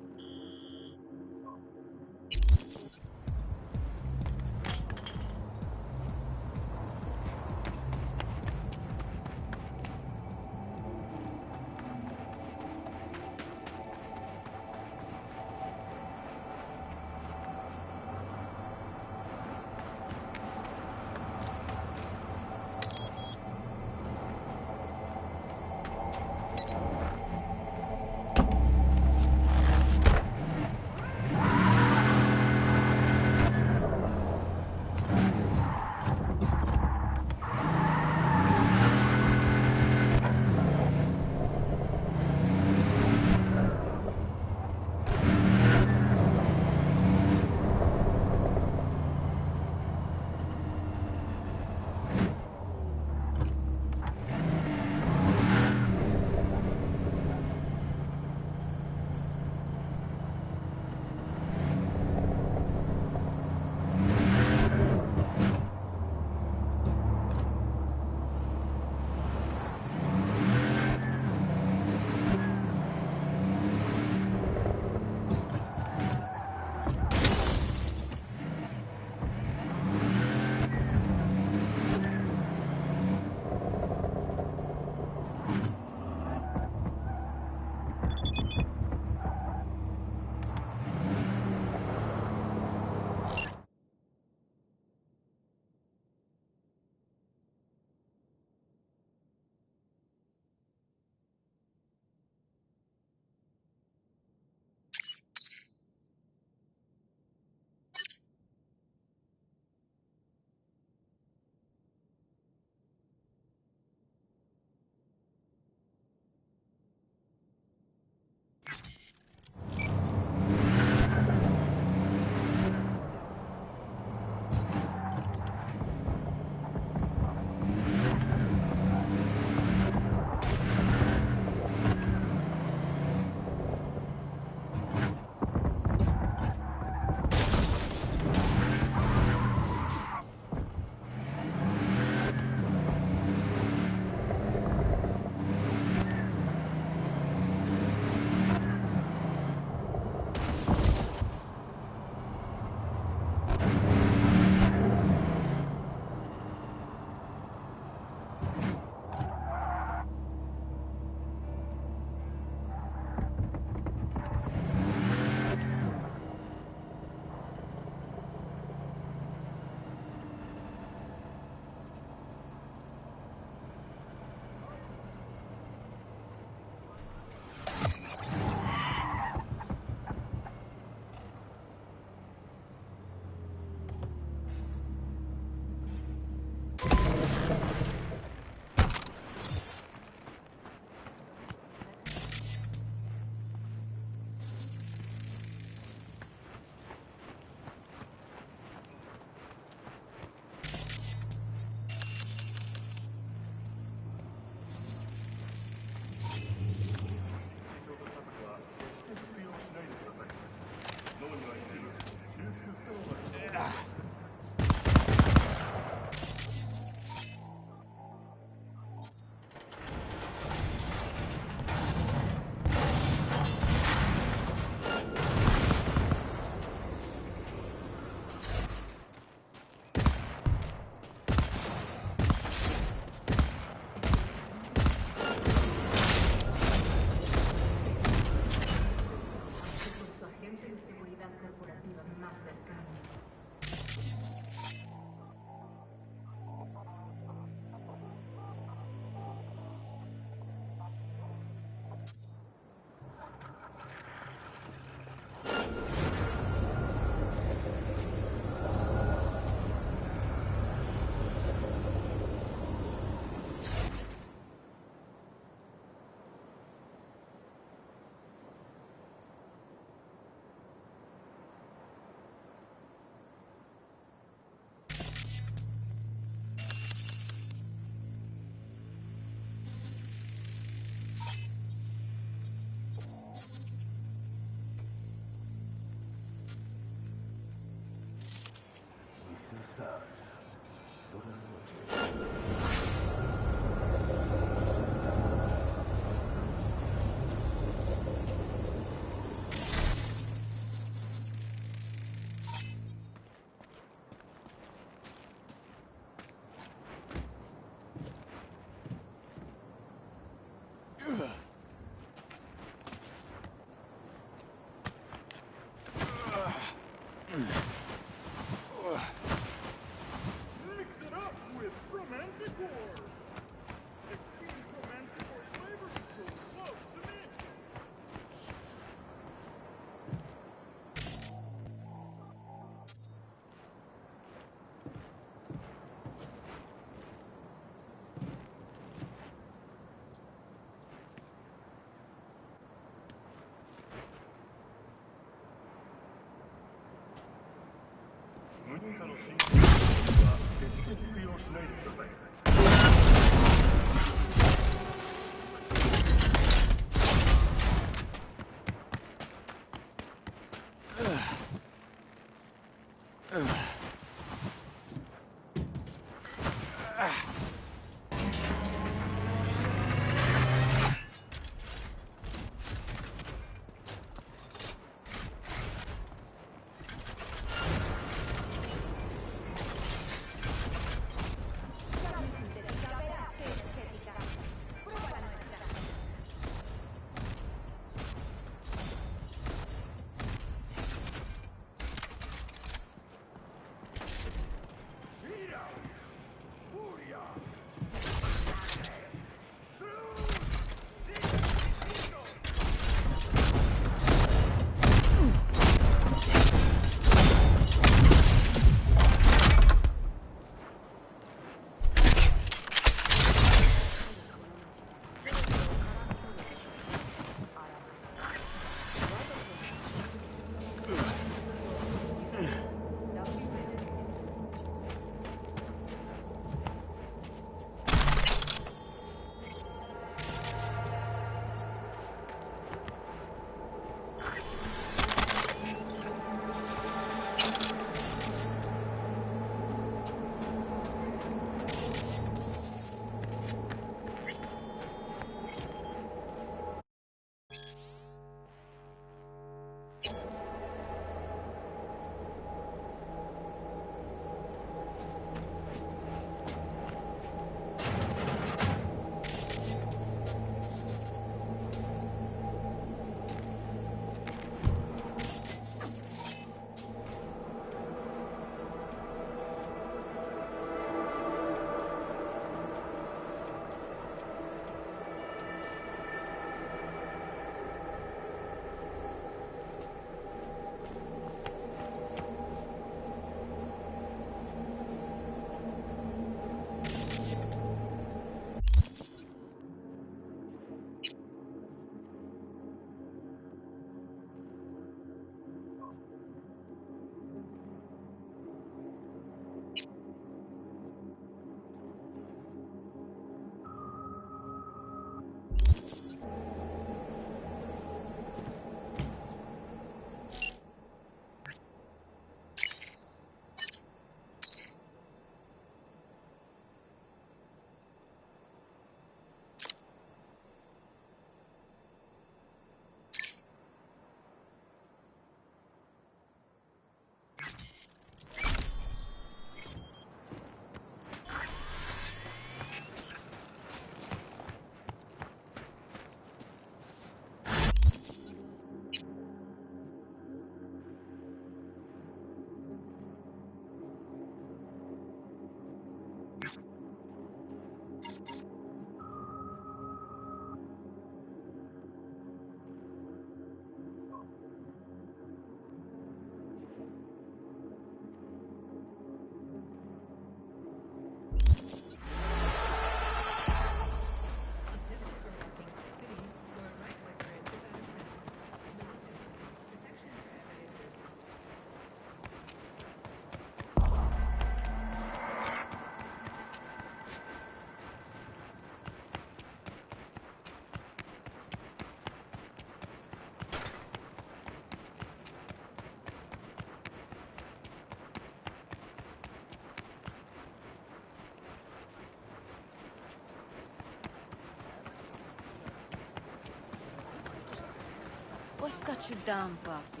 What's got you down, Buffy?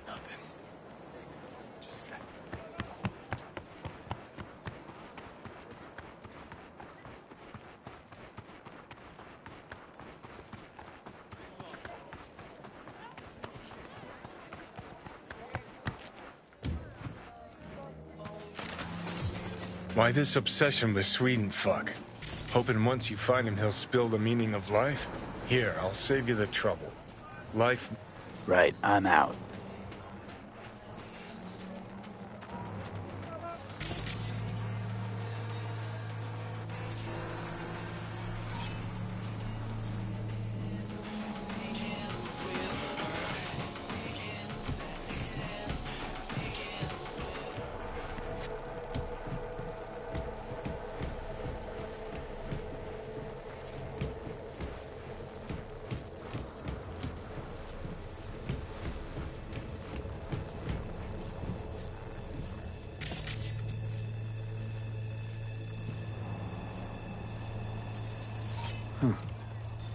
Nothing. Just that. Why this obsession with Sweden, fuck? Hoping once you find him, he'll spill the meaning of life? Here, I'll save you the trouble. Life... Right, I'm out.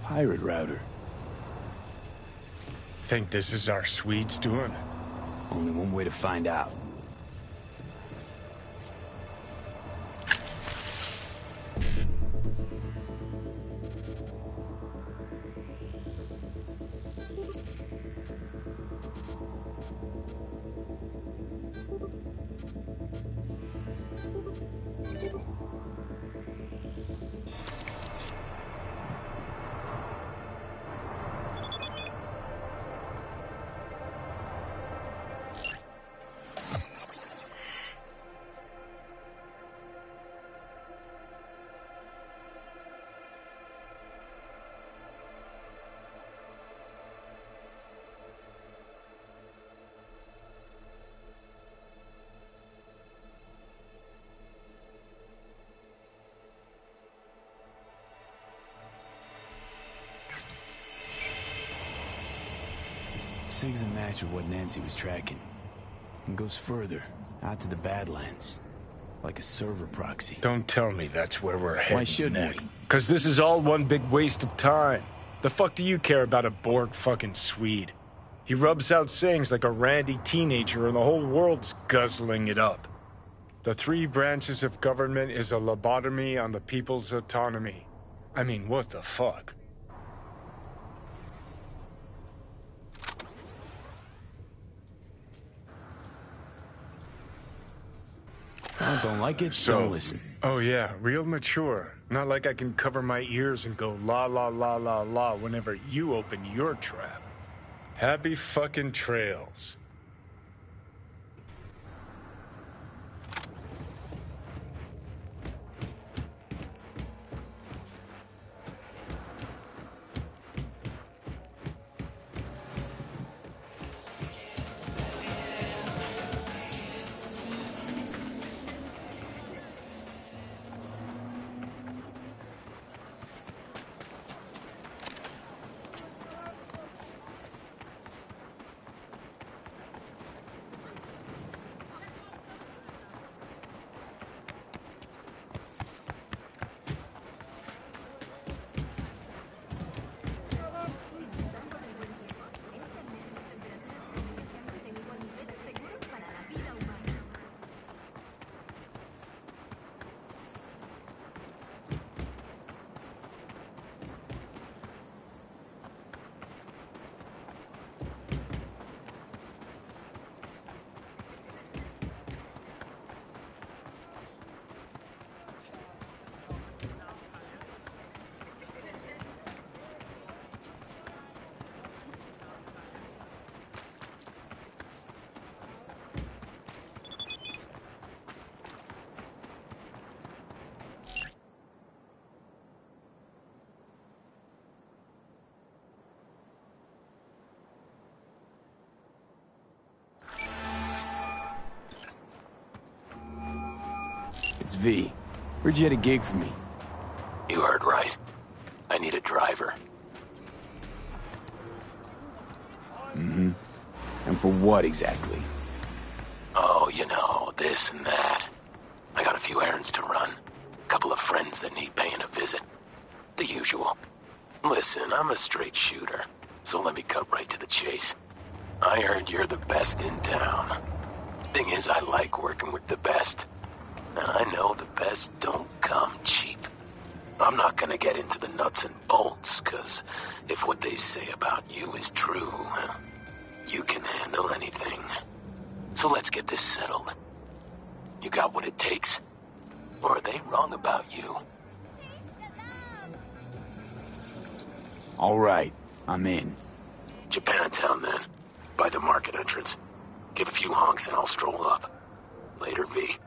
Pirate router. Think this is our Swedes doing? Only one way to find out. Sig's a match with what Nancy was tracking. And goes further, out to the Badlands. Like a server proxy. Don't tell me that's where we're heading. Why shouldn't we? Because this is all one big waste of time. The fuck do you care about a Borg fucking Swede? He rubs out sayings like a randy teenager and the whole world's guzzling it up. The three branches of government is a lobotomy on the people's autonomy. I mean, what the fuck? Oh, don't like it? Don't listen. Oh yeah, real mature. Not like I can cover my ears and go la la la la la whenever you open your trap. Happy fucking trails. It's V. Heard you had a gig for me. You heard right. I need a driver. Mm-hmm. And for what exactly? Oh, you know, this and that. I got a few errands to run. A couple of friends that need paying a visit. The usual. Listen, I'm a straight shooter. So let me cut right to the chase. I heard you're the best in town. Thing is, I like working with the best. And I know the best don't come cheap. I'm not gonna get into the nuts and bolts, cause if what they say about you is true, you can handle anything. So let's get this settled. You got what it takes? Or are they wrong about you? All right, I'm in. Japantown, then. By the market entrance. Give a few honks and I'll stroll up. Later, V.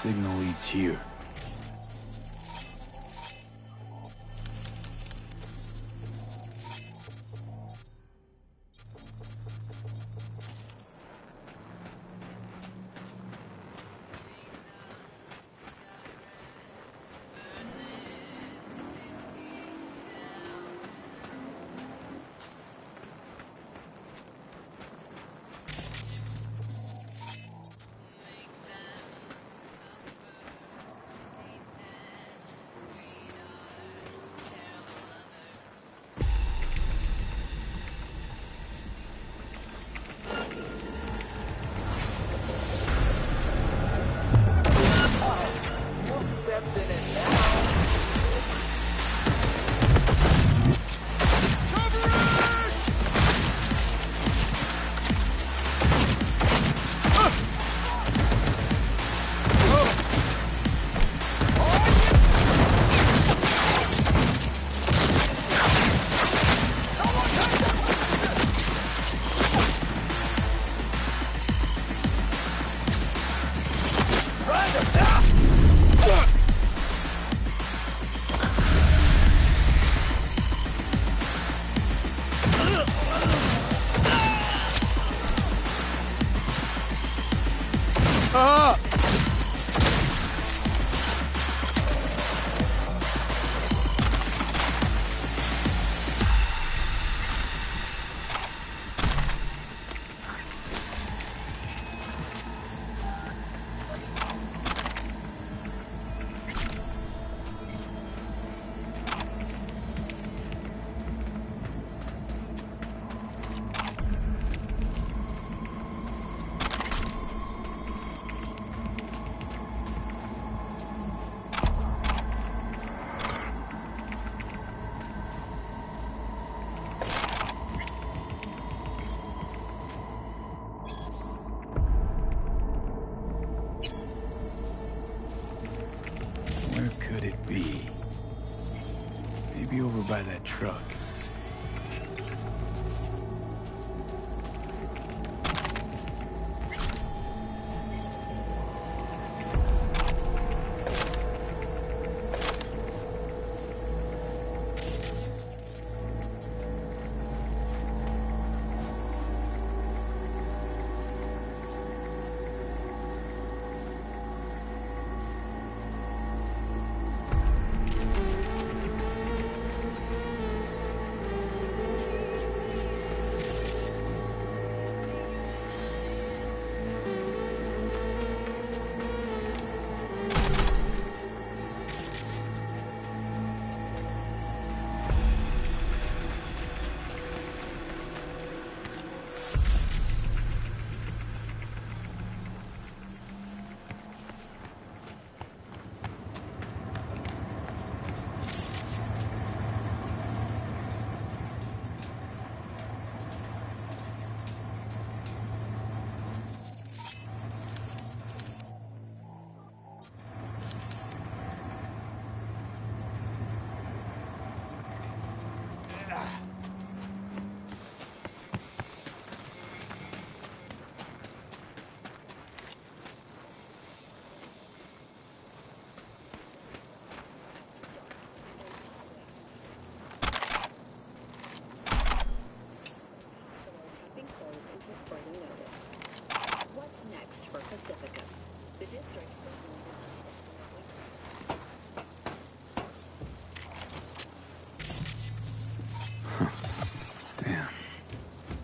Signal leads here. Where could it be? Maybe over by that truck.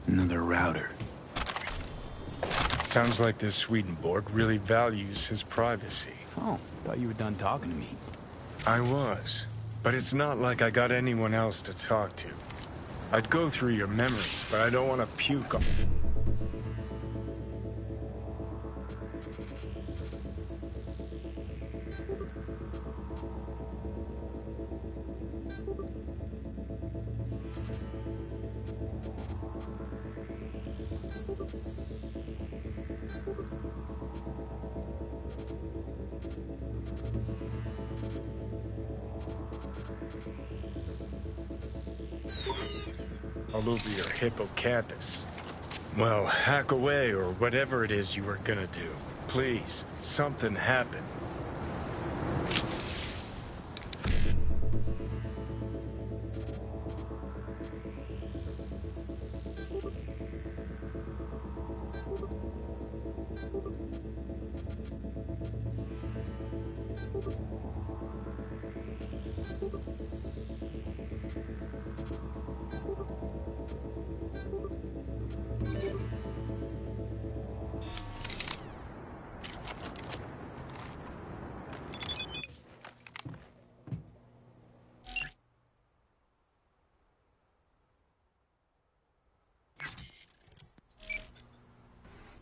Another router. Sounds like this Swedenborg really values his privacy. Oh, thought you were done talking to me. I was, but it's not like I got anyone else to talk to. I'd go through your memories, but I don't want to puke on them. All over your hippocampus. Well, hack away or whatever it is you were gonna do. Please, something happened.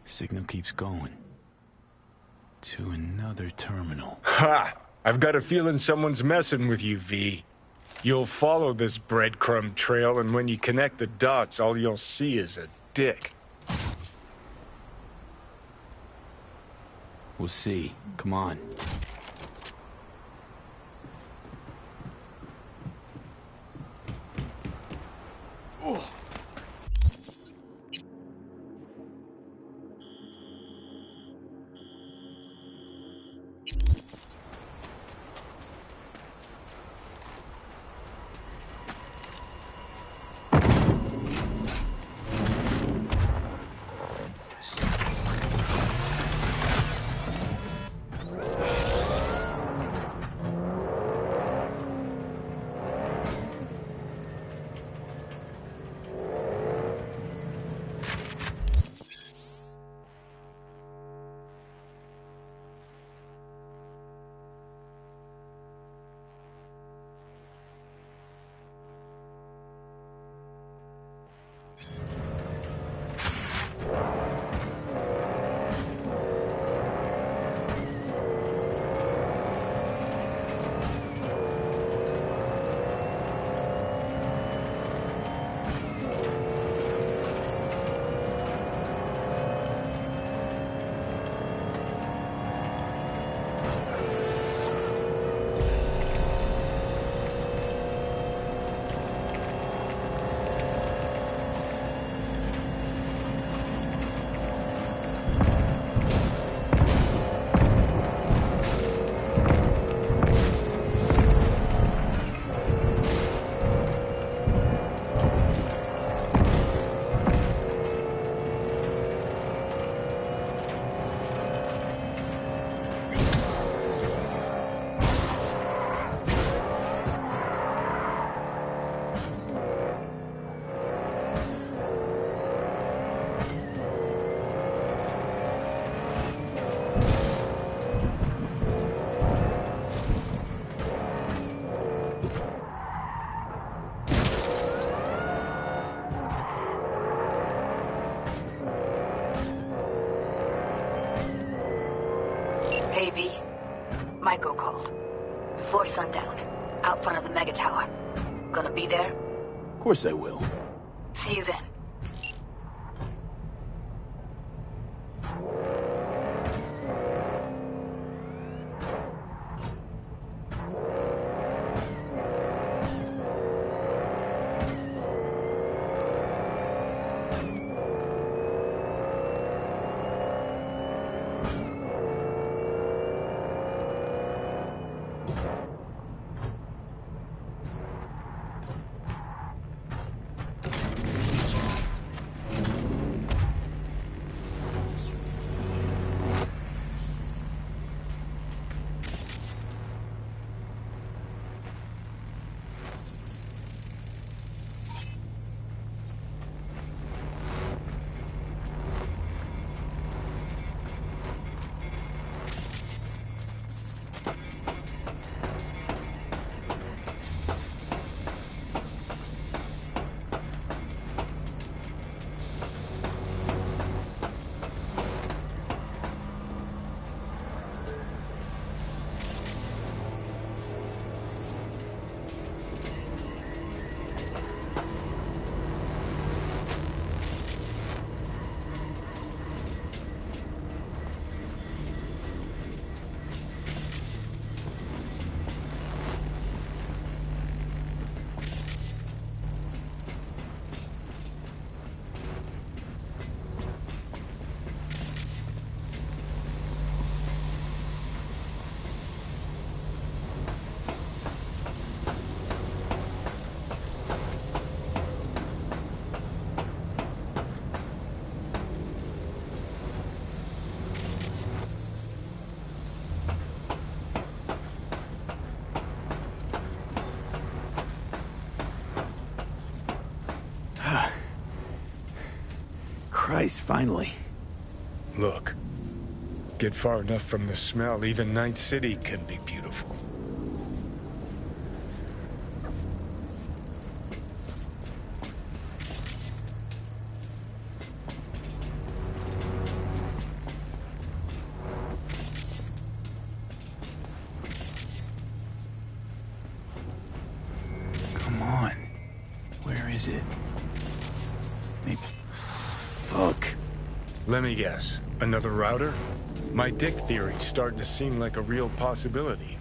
Signal keeps going. To another terminal. Ha! I've got a feeling someone's messing with you, V. You'll follow this breadcrumb trail, and when you connect the dots, all you'll see is a dick. We'll see. Come on. Michael called. Before sundown, out front of the Mega Tower. Gonna be there? Of course I will. See you then. Christ, finally. Look, get far enough from the smell, even Night City can be beautiful. Come on. Where is it? Maybe... Fuck. Let me guess. Another router? My dick theory's starting to seem like a real possibility.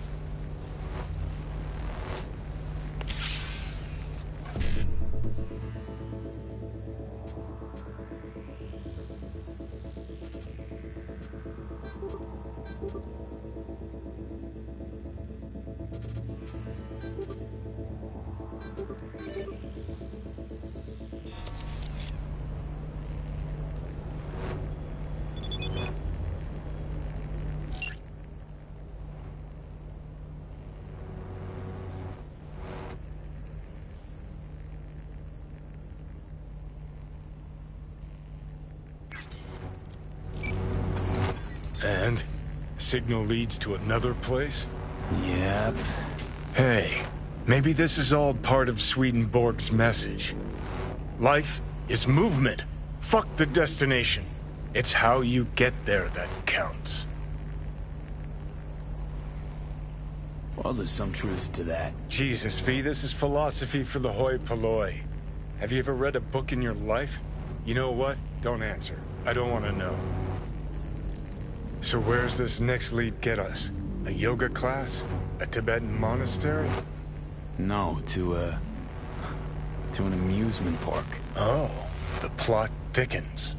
And? Signal leads to another place? Yep. Hey, maybe this is all part of Swedenborg's message. Life is movement. Fuck the destination. It's how you get there that counts. Well, there's some truth to that. Jesus, V, this is philosophy for the hoi polloi. Have you ever read a book in your life? You know what? Don't answer. I don't want to know. So where's this next lead get us? A yoga class? A Tibetan monastery? No, to an amusement park. Oh, the plot thickens.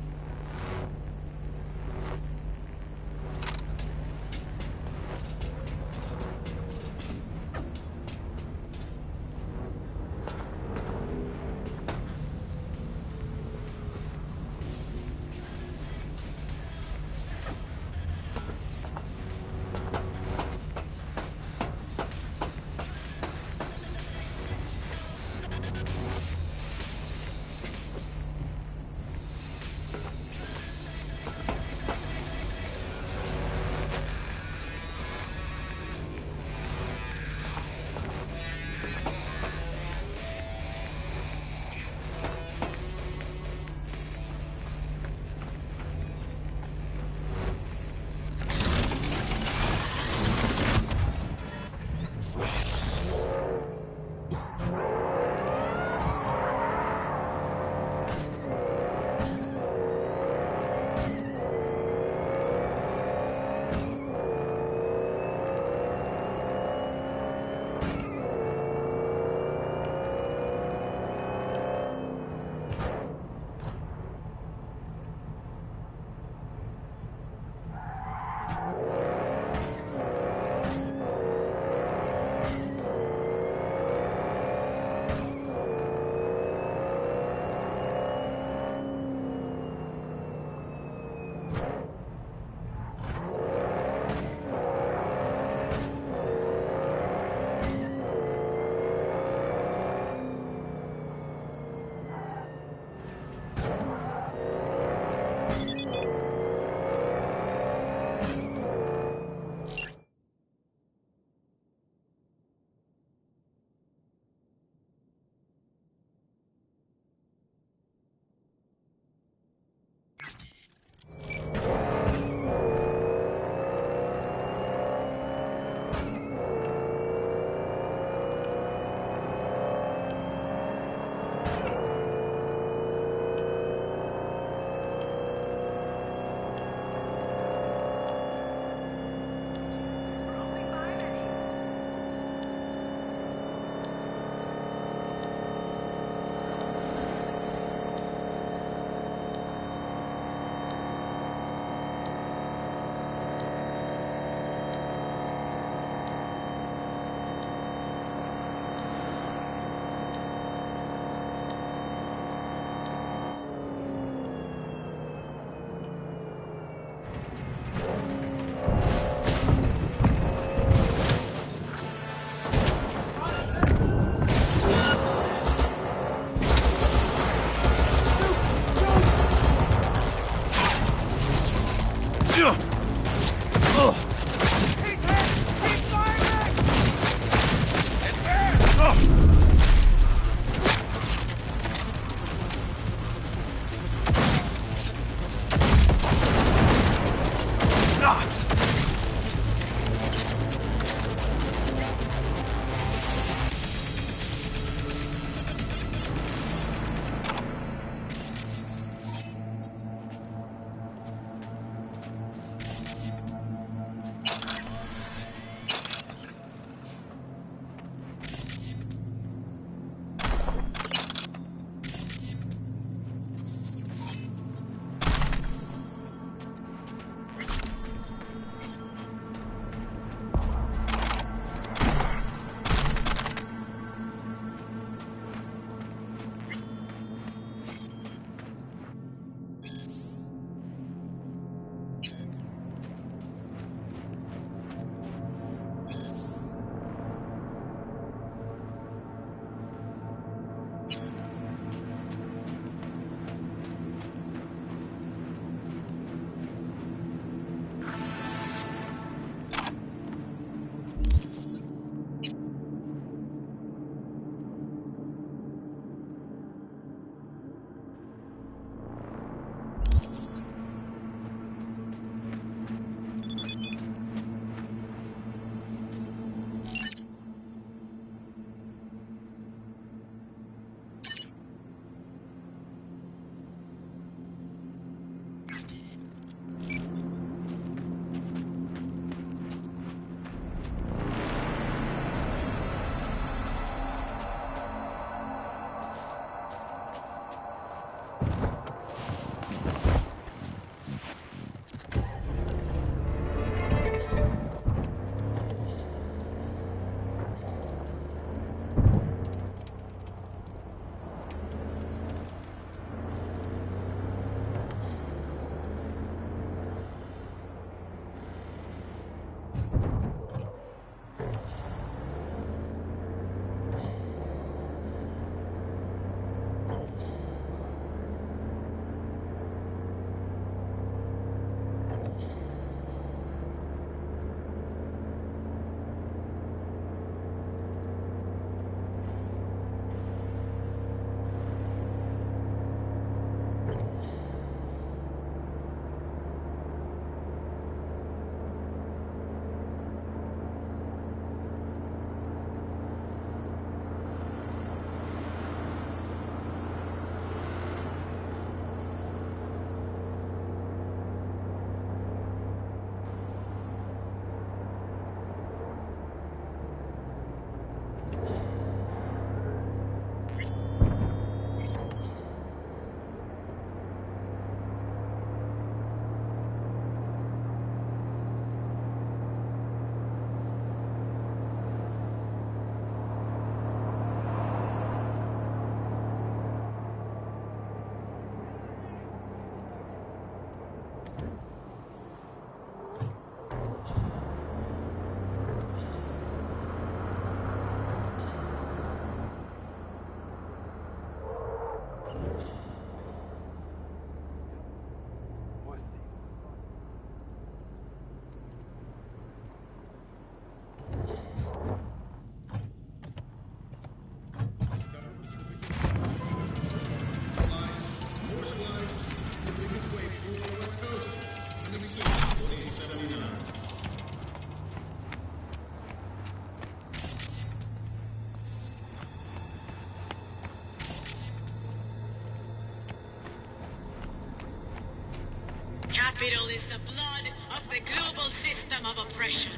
Capital is the blood of the global system of oppression.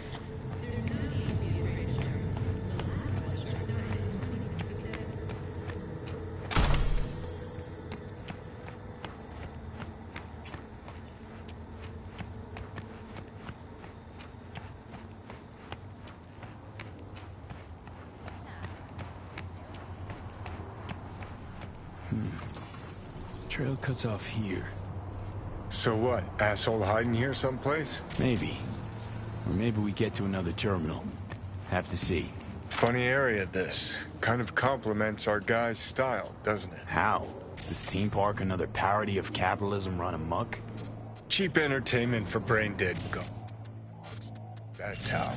Trail cuts off here. So what? Asshole hiding here someplace? Maybe. Or maybe we get to another terminal. Have to see. Funny area, this. Kind of complements our guy's style, doesn't it? How? This theme park another parody of capitalism run amok? Cheap entertainment for brain-dead go. That's how.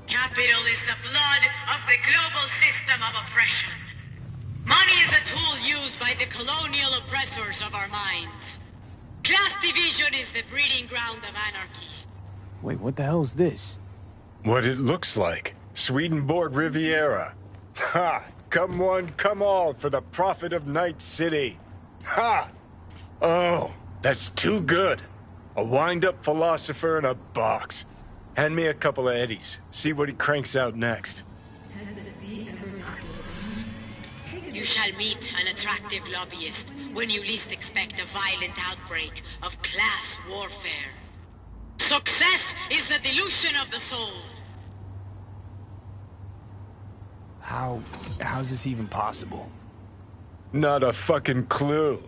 Capital is the blood of the global system of oppression. Money is a tool used by the colonial oppressors of our minds. Class division is the breeding ground of anarchy. Wait, what the hell is this? What it looks like. Swedenborg Riviera. Ha! Come one, come all for the profit of Night City. Ha! Oh, that's too good. A wind-up philosopher in a box. Hand me a couple of eddies. See what he cranks out next. You shall meet an attractive lobbyist when you least expect a violent outbreak of class warfare. Success is the delusion of the soul. How's this even possible? Not a fucking clue.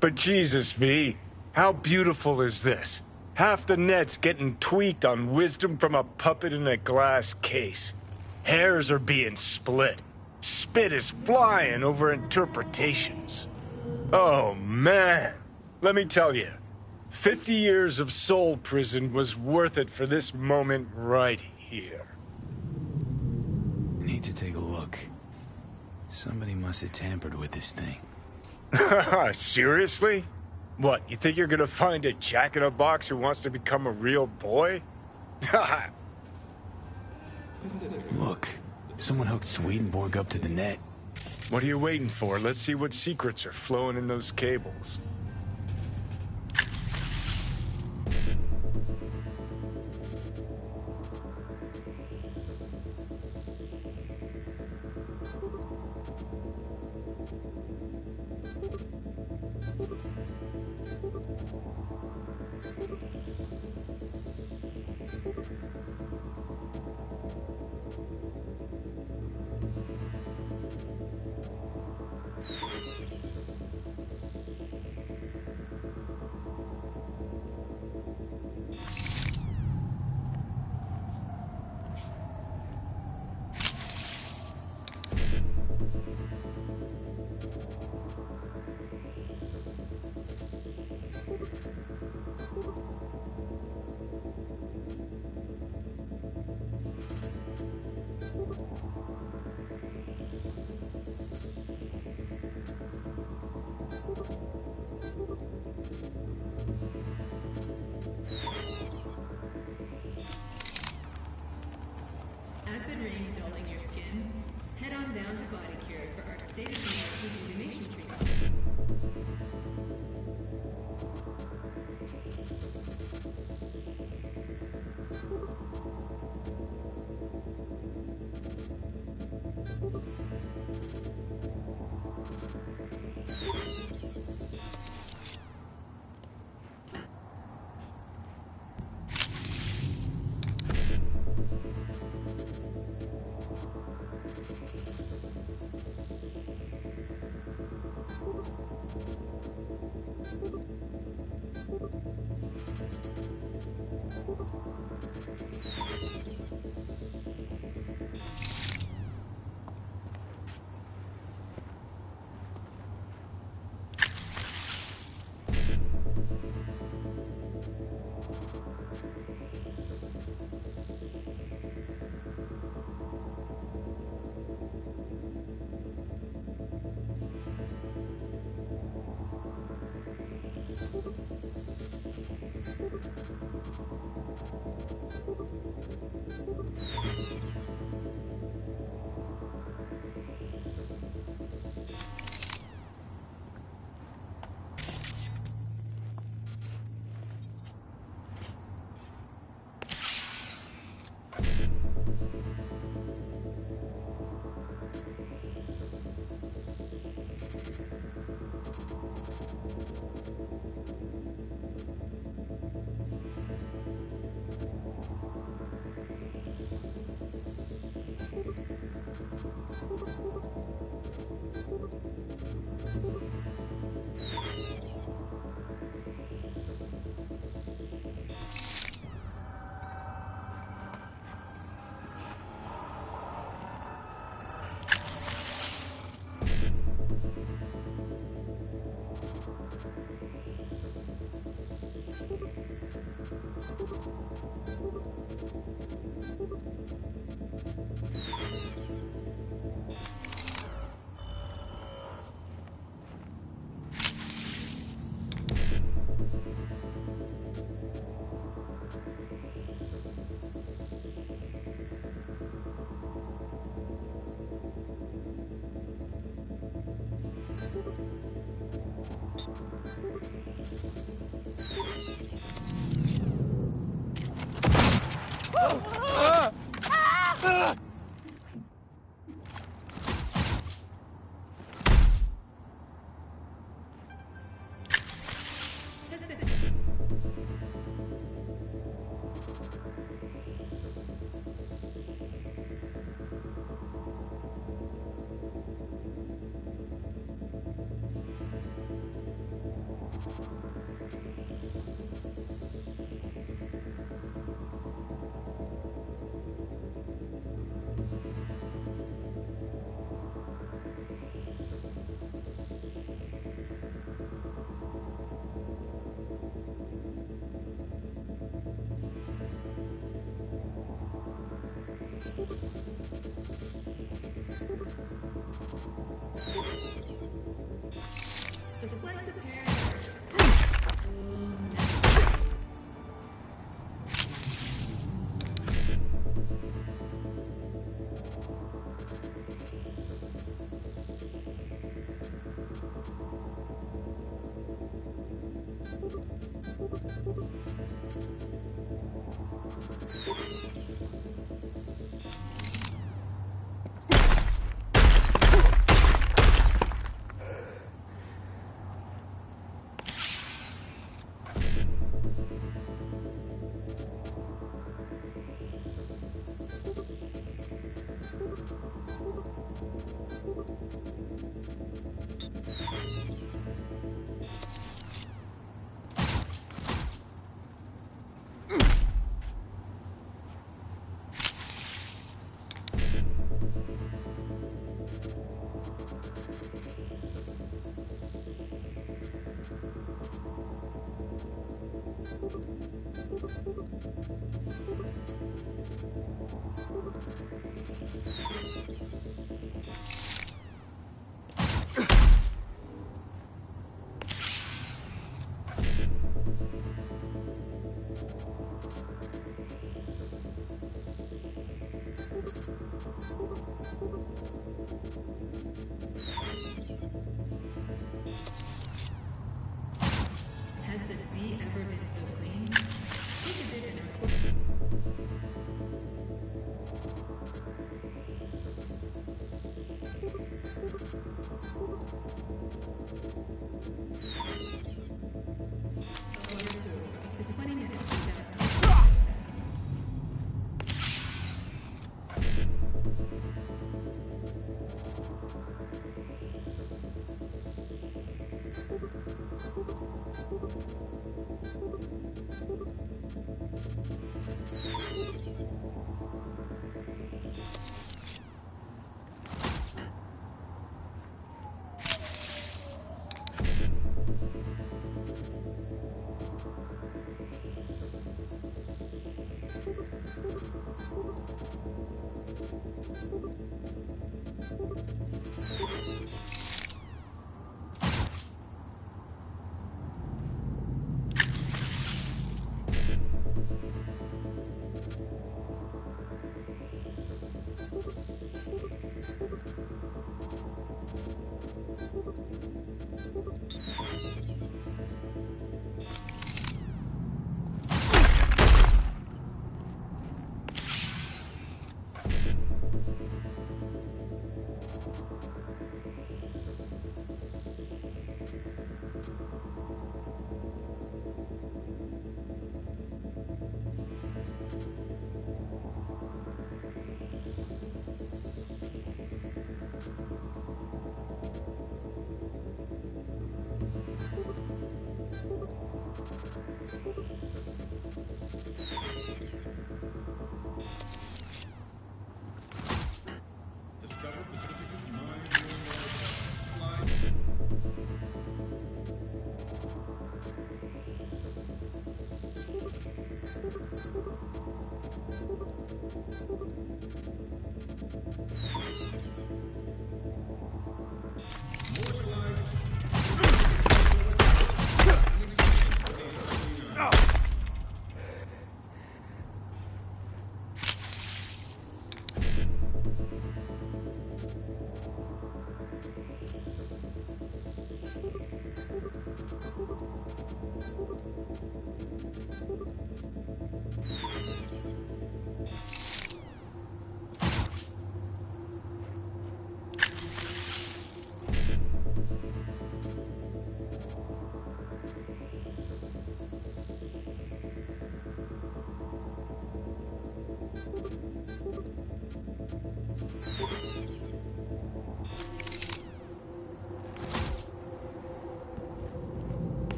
But Jesus, V, how beautiful is this? Half the net's getting tweaked on wisdom from a puppet in a glass case. Hairs are being split. Spit is flying over interpretations. Oh, man. Let me tell you, 50 years of soul prison was worth it for this moment right here. Need to take a look. Somebody must have tampered with this thing. Seriously? What, you think you're gonna find a jack-in-a-box who wants to become a real boy? Look, someone hooked Swedenborg up to the net. What are you waiting for? Let's see what secrets are flowing in those cables. Acid rain dulling your skin? Head on down to Body Cure for our state-of-the-art rejuvenation treatment. Has the sea ever been so clean? Take a dip in our for 20 minutes without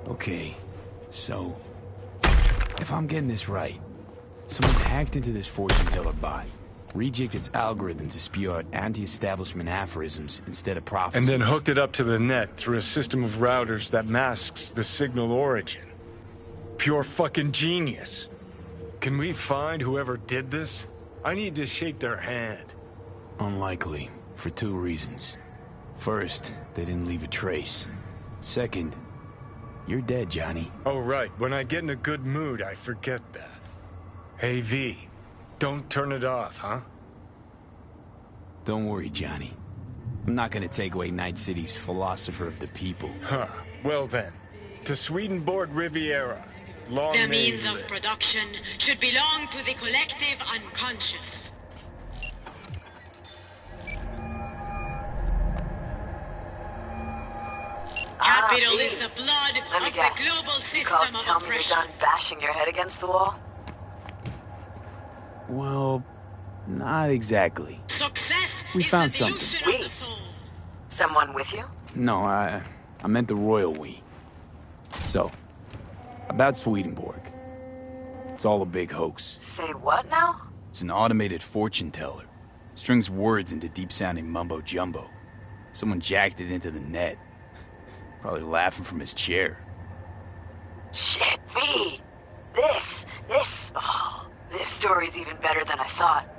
Okay, so if I'm getting this right, someone hacked into this fortune teller bot, rejigged its algorithm to spew out anti-establishment aphorisms instead of prophecies. And then hooked it up to the net through a system of routers that masks the signal origin. Pure fucking genius. Can we find whoever did this? I need to shake their hand. Unlikely, for two reasons. First, they didn't leave a trace. Second, you're dead, Johnny. Oh, right. When I get in a good mood, I forget that. Hey, V. Don't turn it off, huh? Don't worry, Johnny. I'm not gonna take away Night City's philosopher of the people. Huh. Well then. To Swedenborg Riviera. Long The may means you of live. production should belong to the collective unconscious. Capital is the blood Let me of guess. the global You called system to tell of me you're oppression. done bashing your head against the wall? Well, not exactly. Success We is found the something. dilution of the soul. Someone with you? No, I meant the royal we. So, about Swedenborg. It's all a big hoax. Say what now? It's an automated fortune teller. Strings words into deep-sounding mumbo-jumbo. Someone jacked it into the net. Probably laughing from his chair. Shit, V! This story's even better than I thought.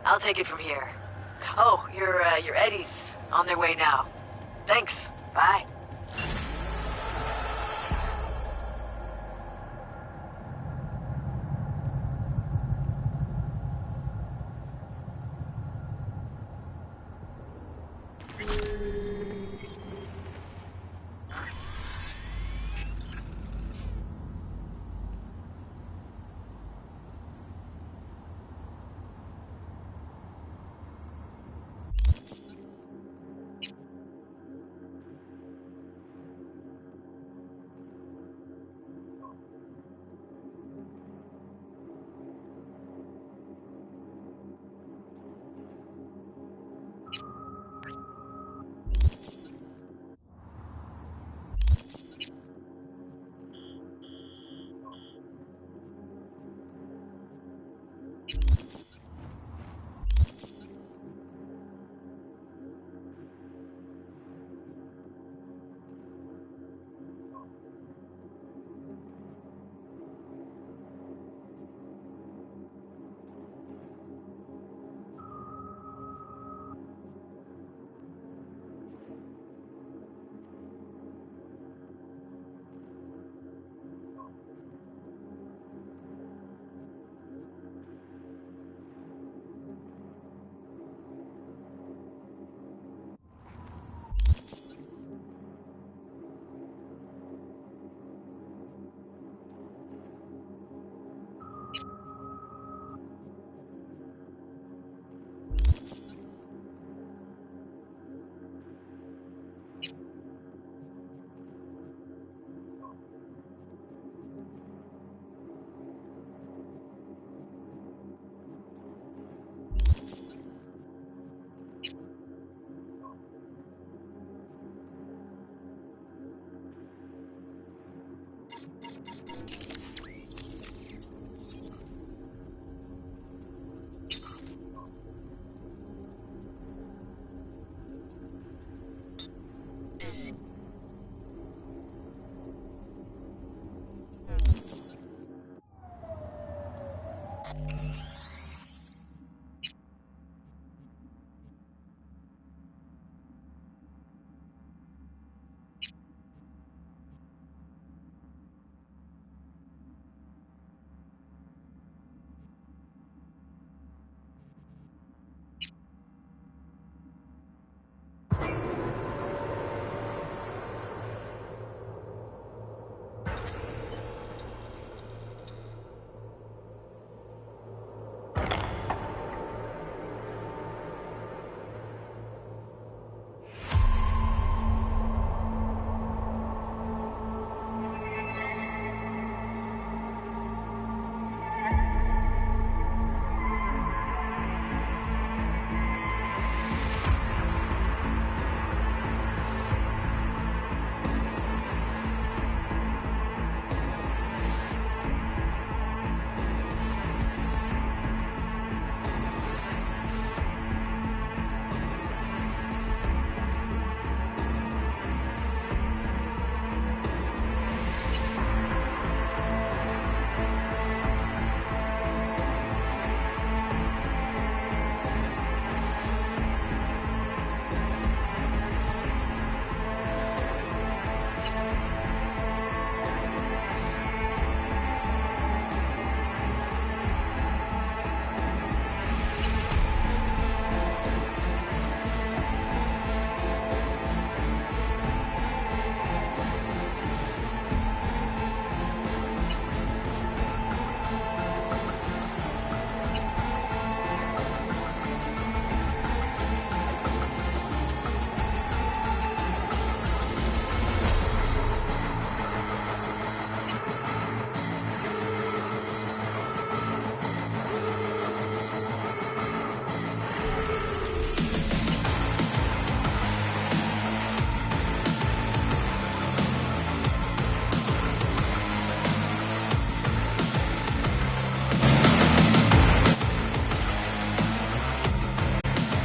I'll take it from here. Oh, your Eddies on their way now. Thanks. Bye.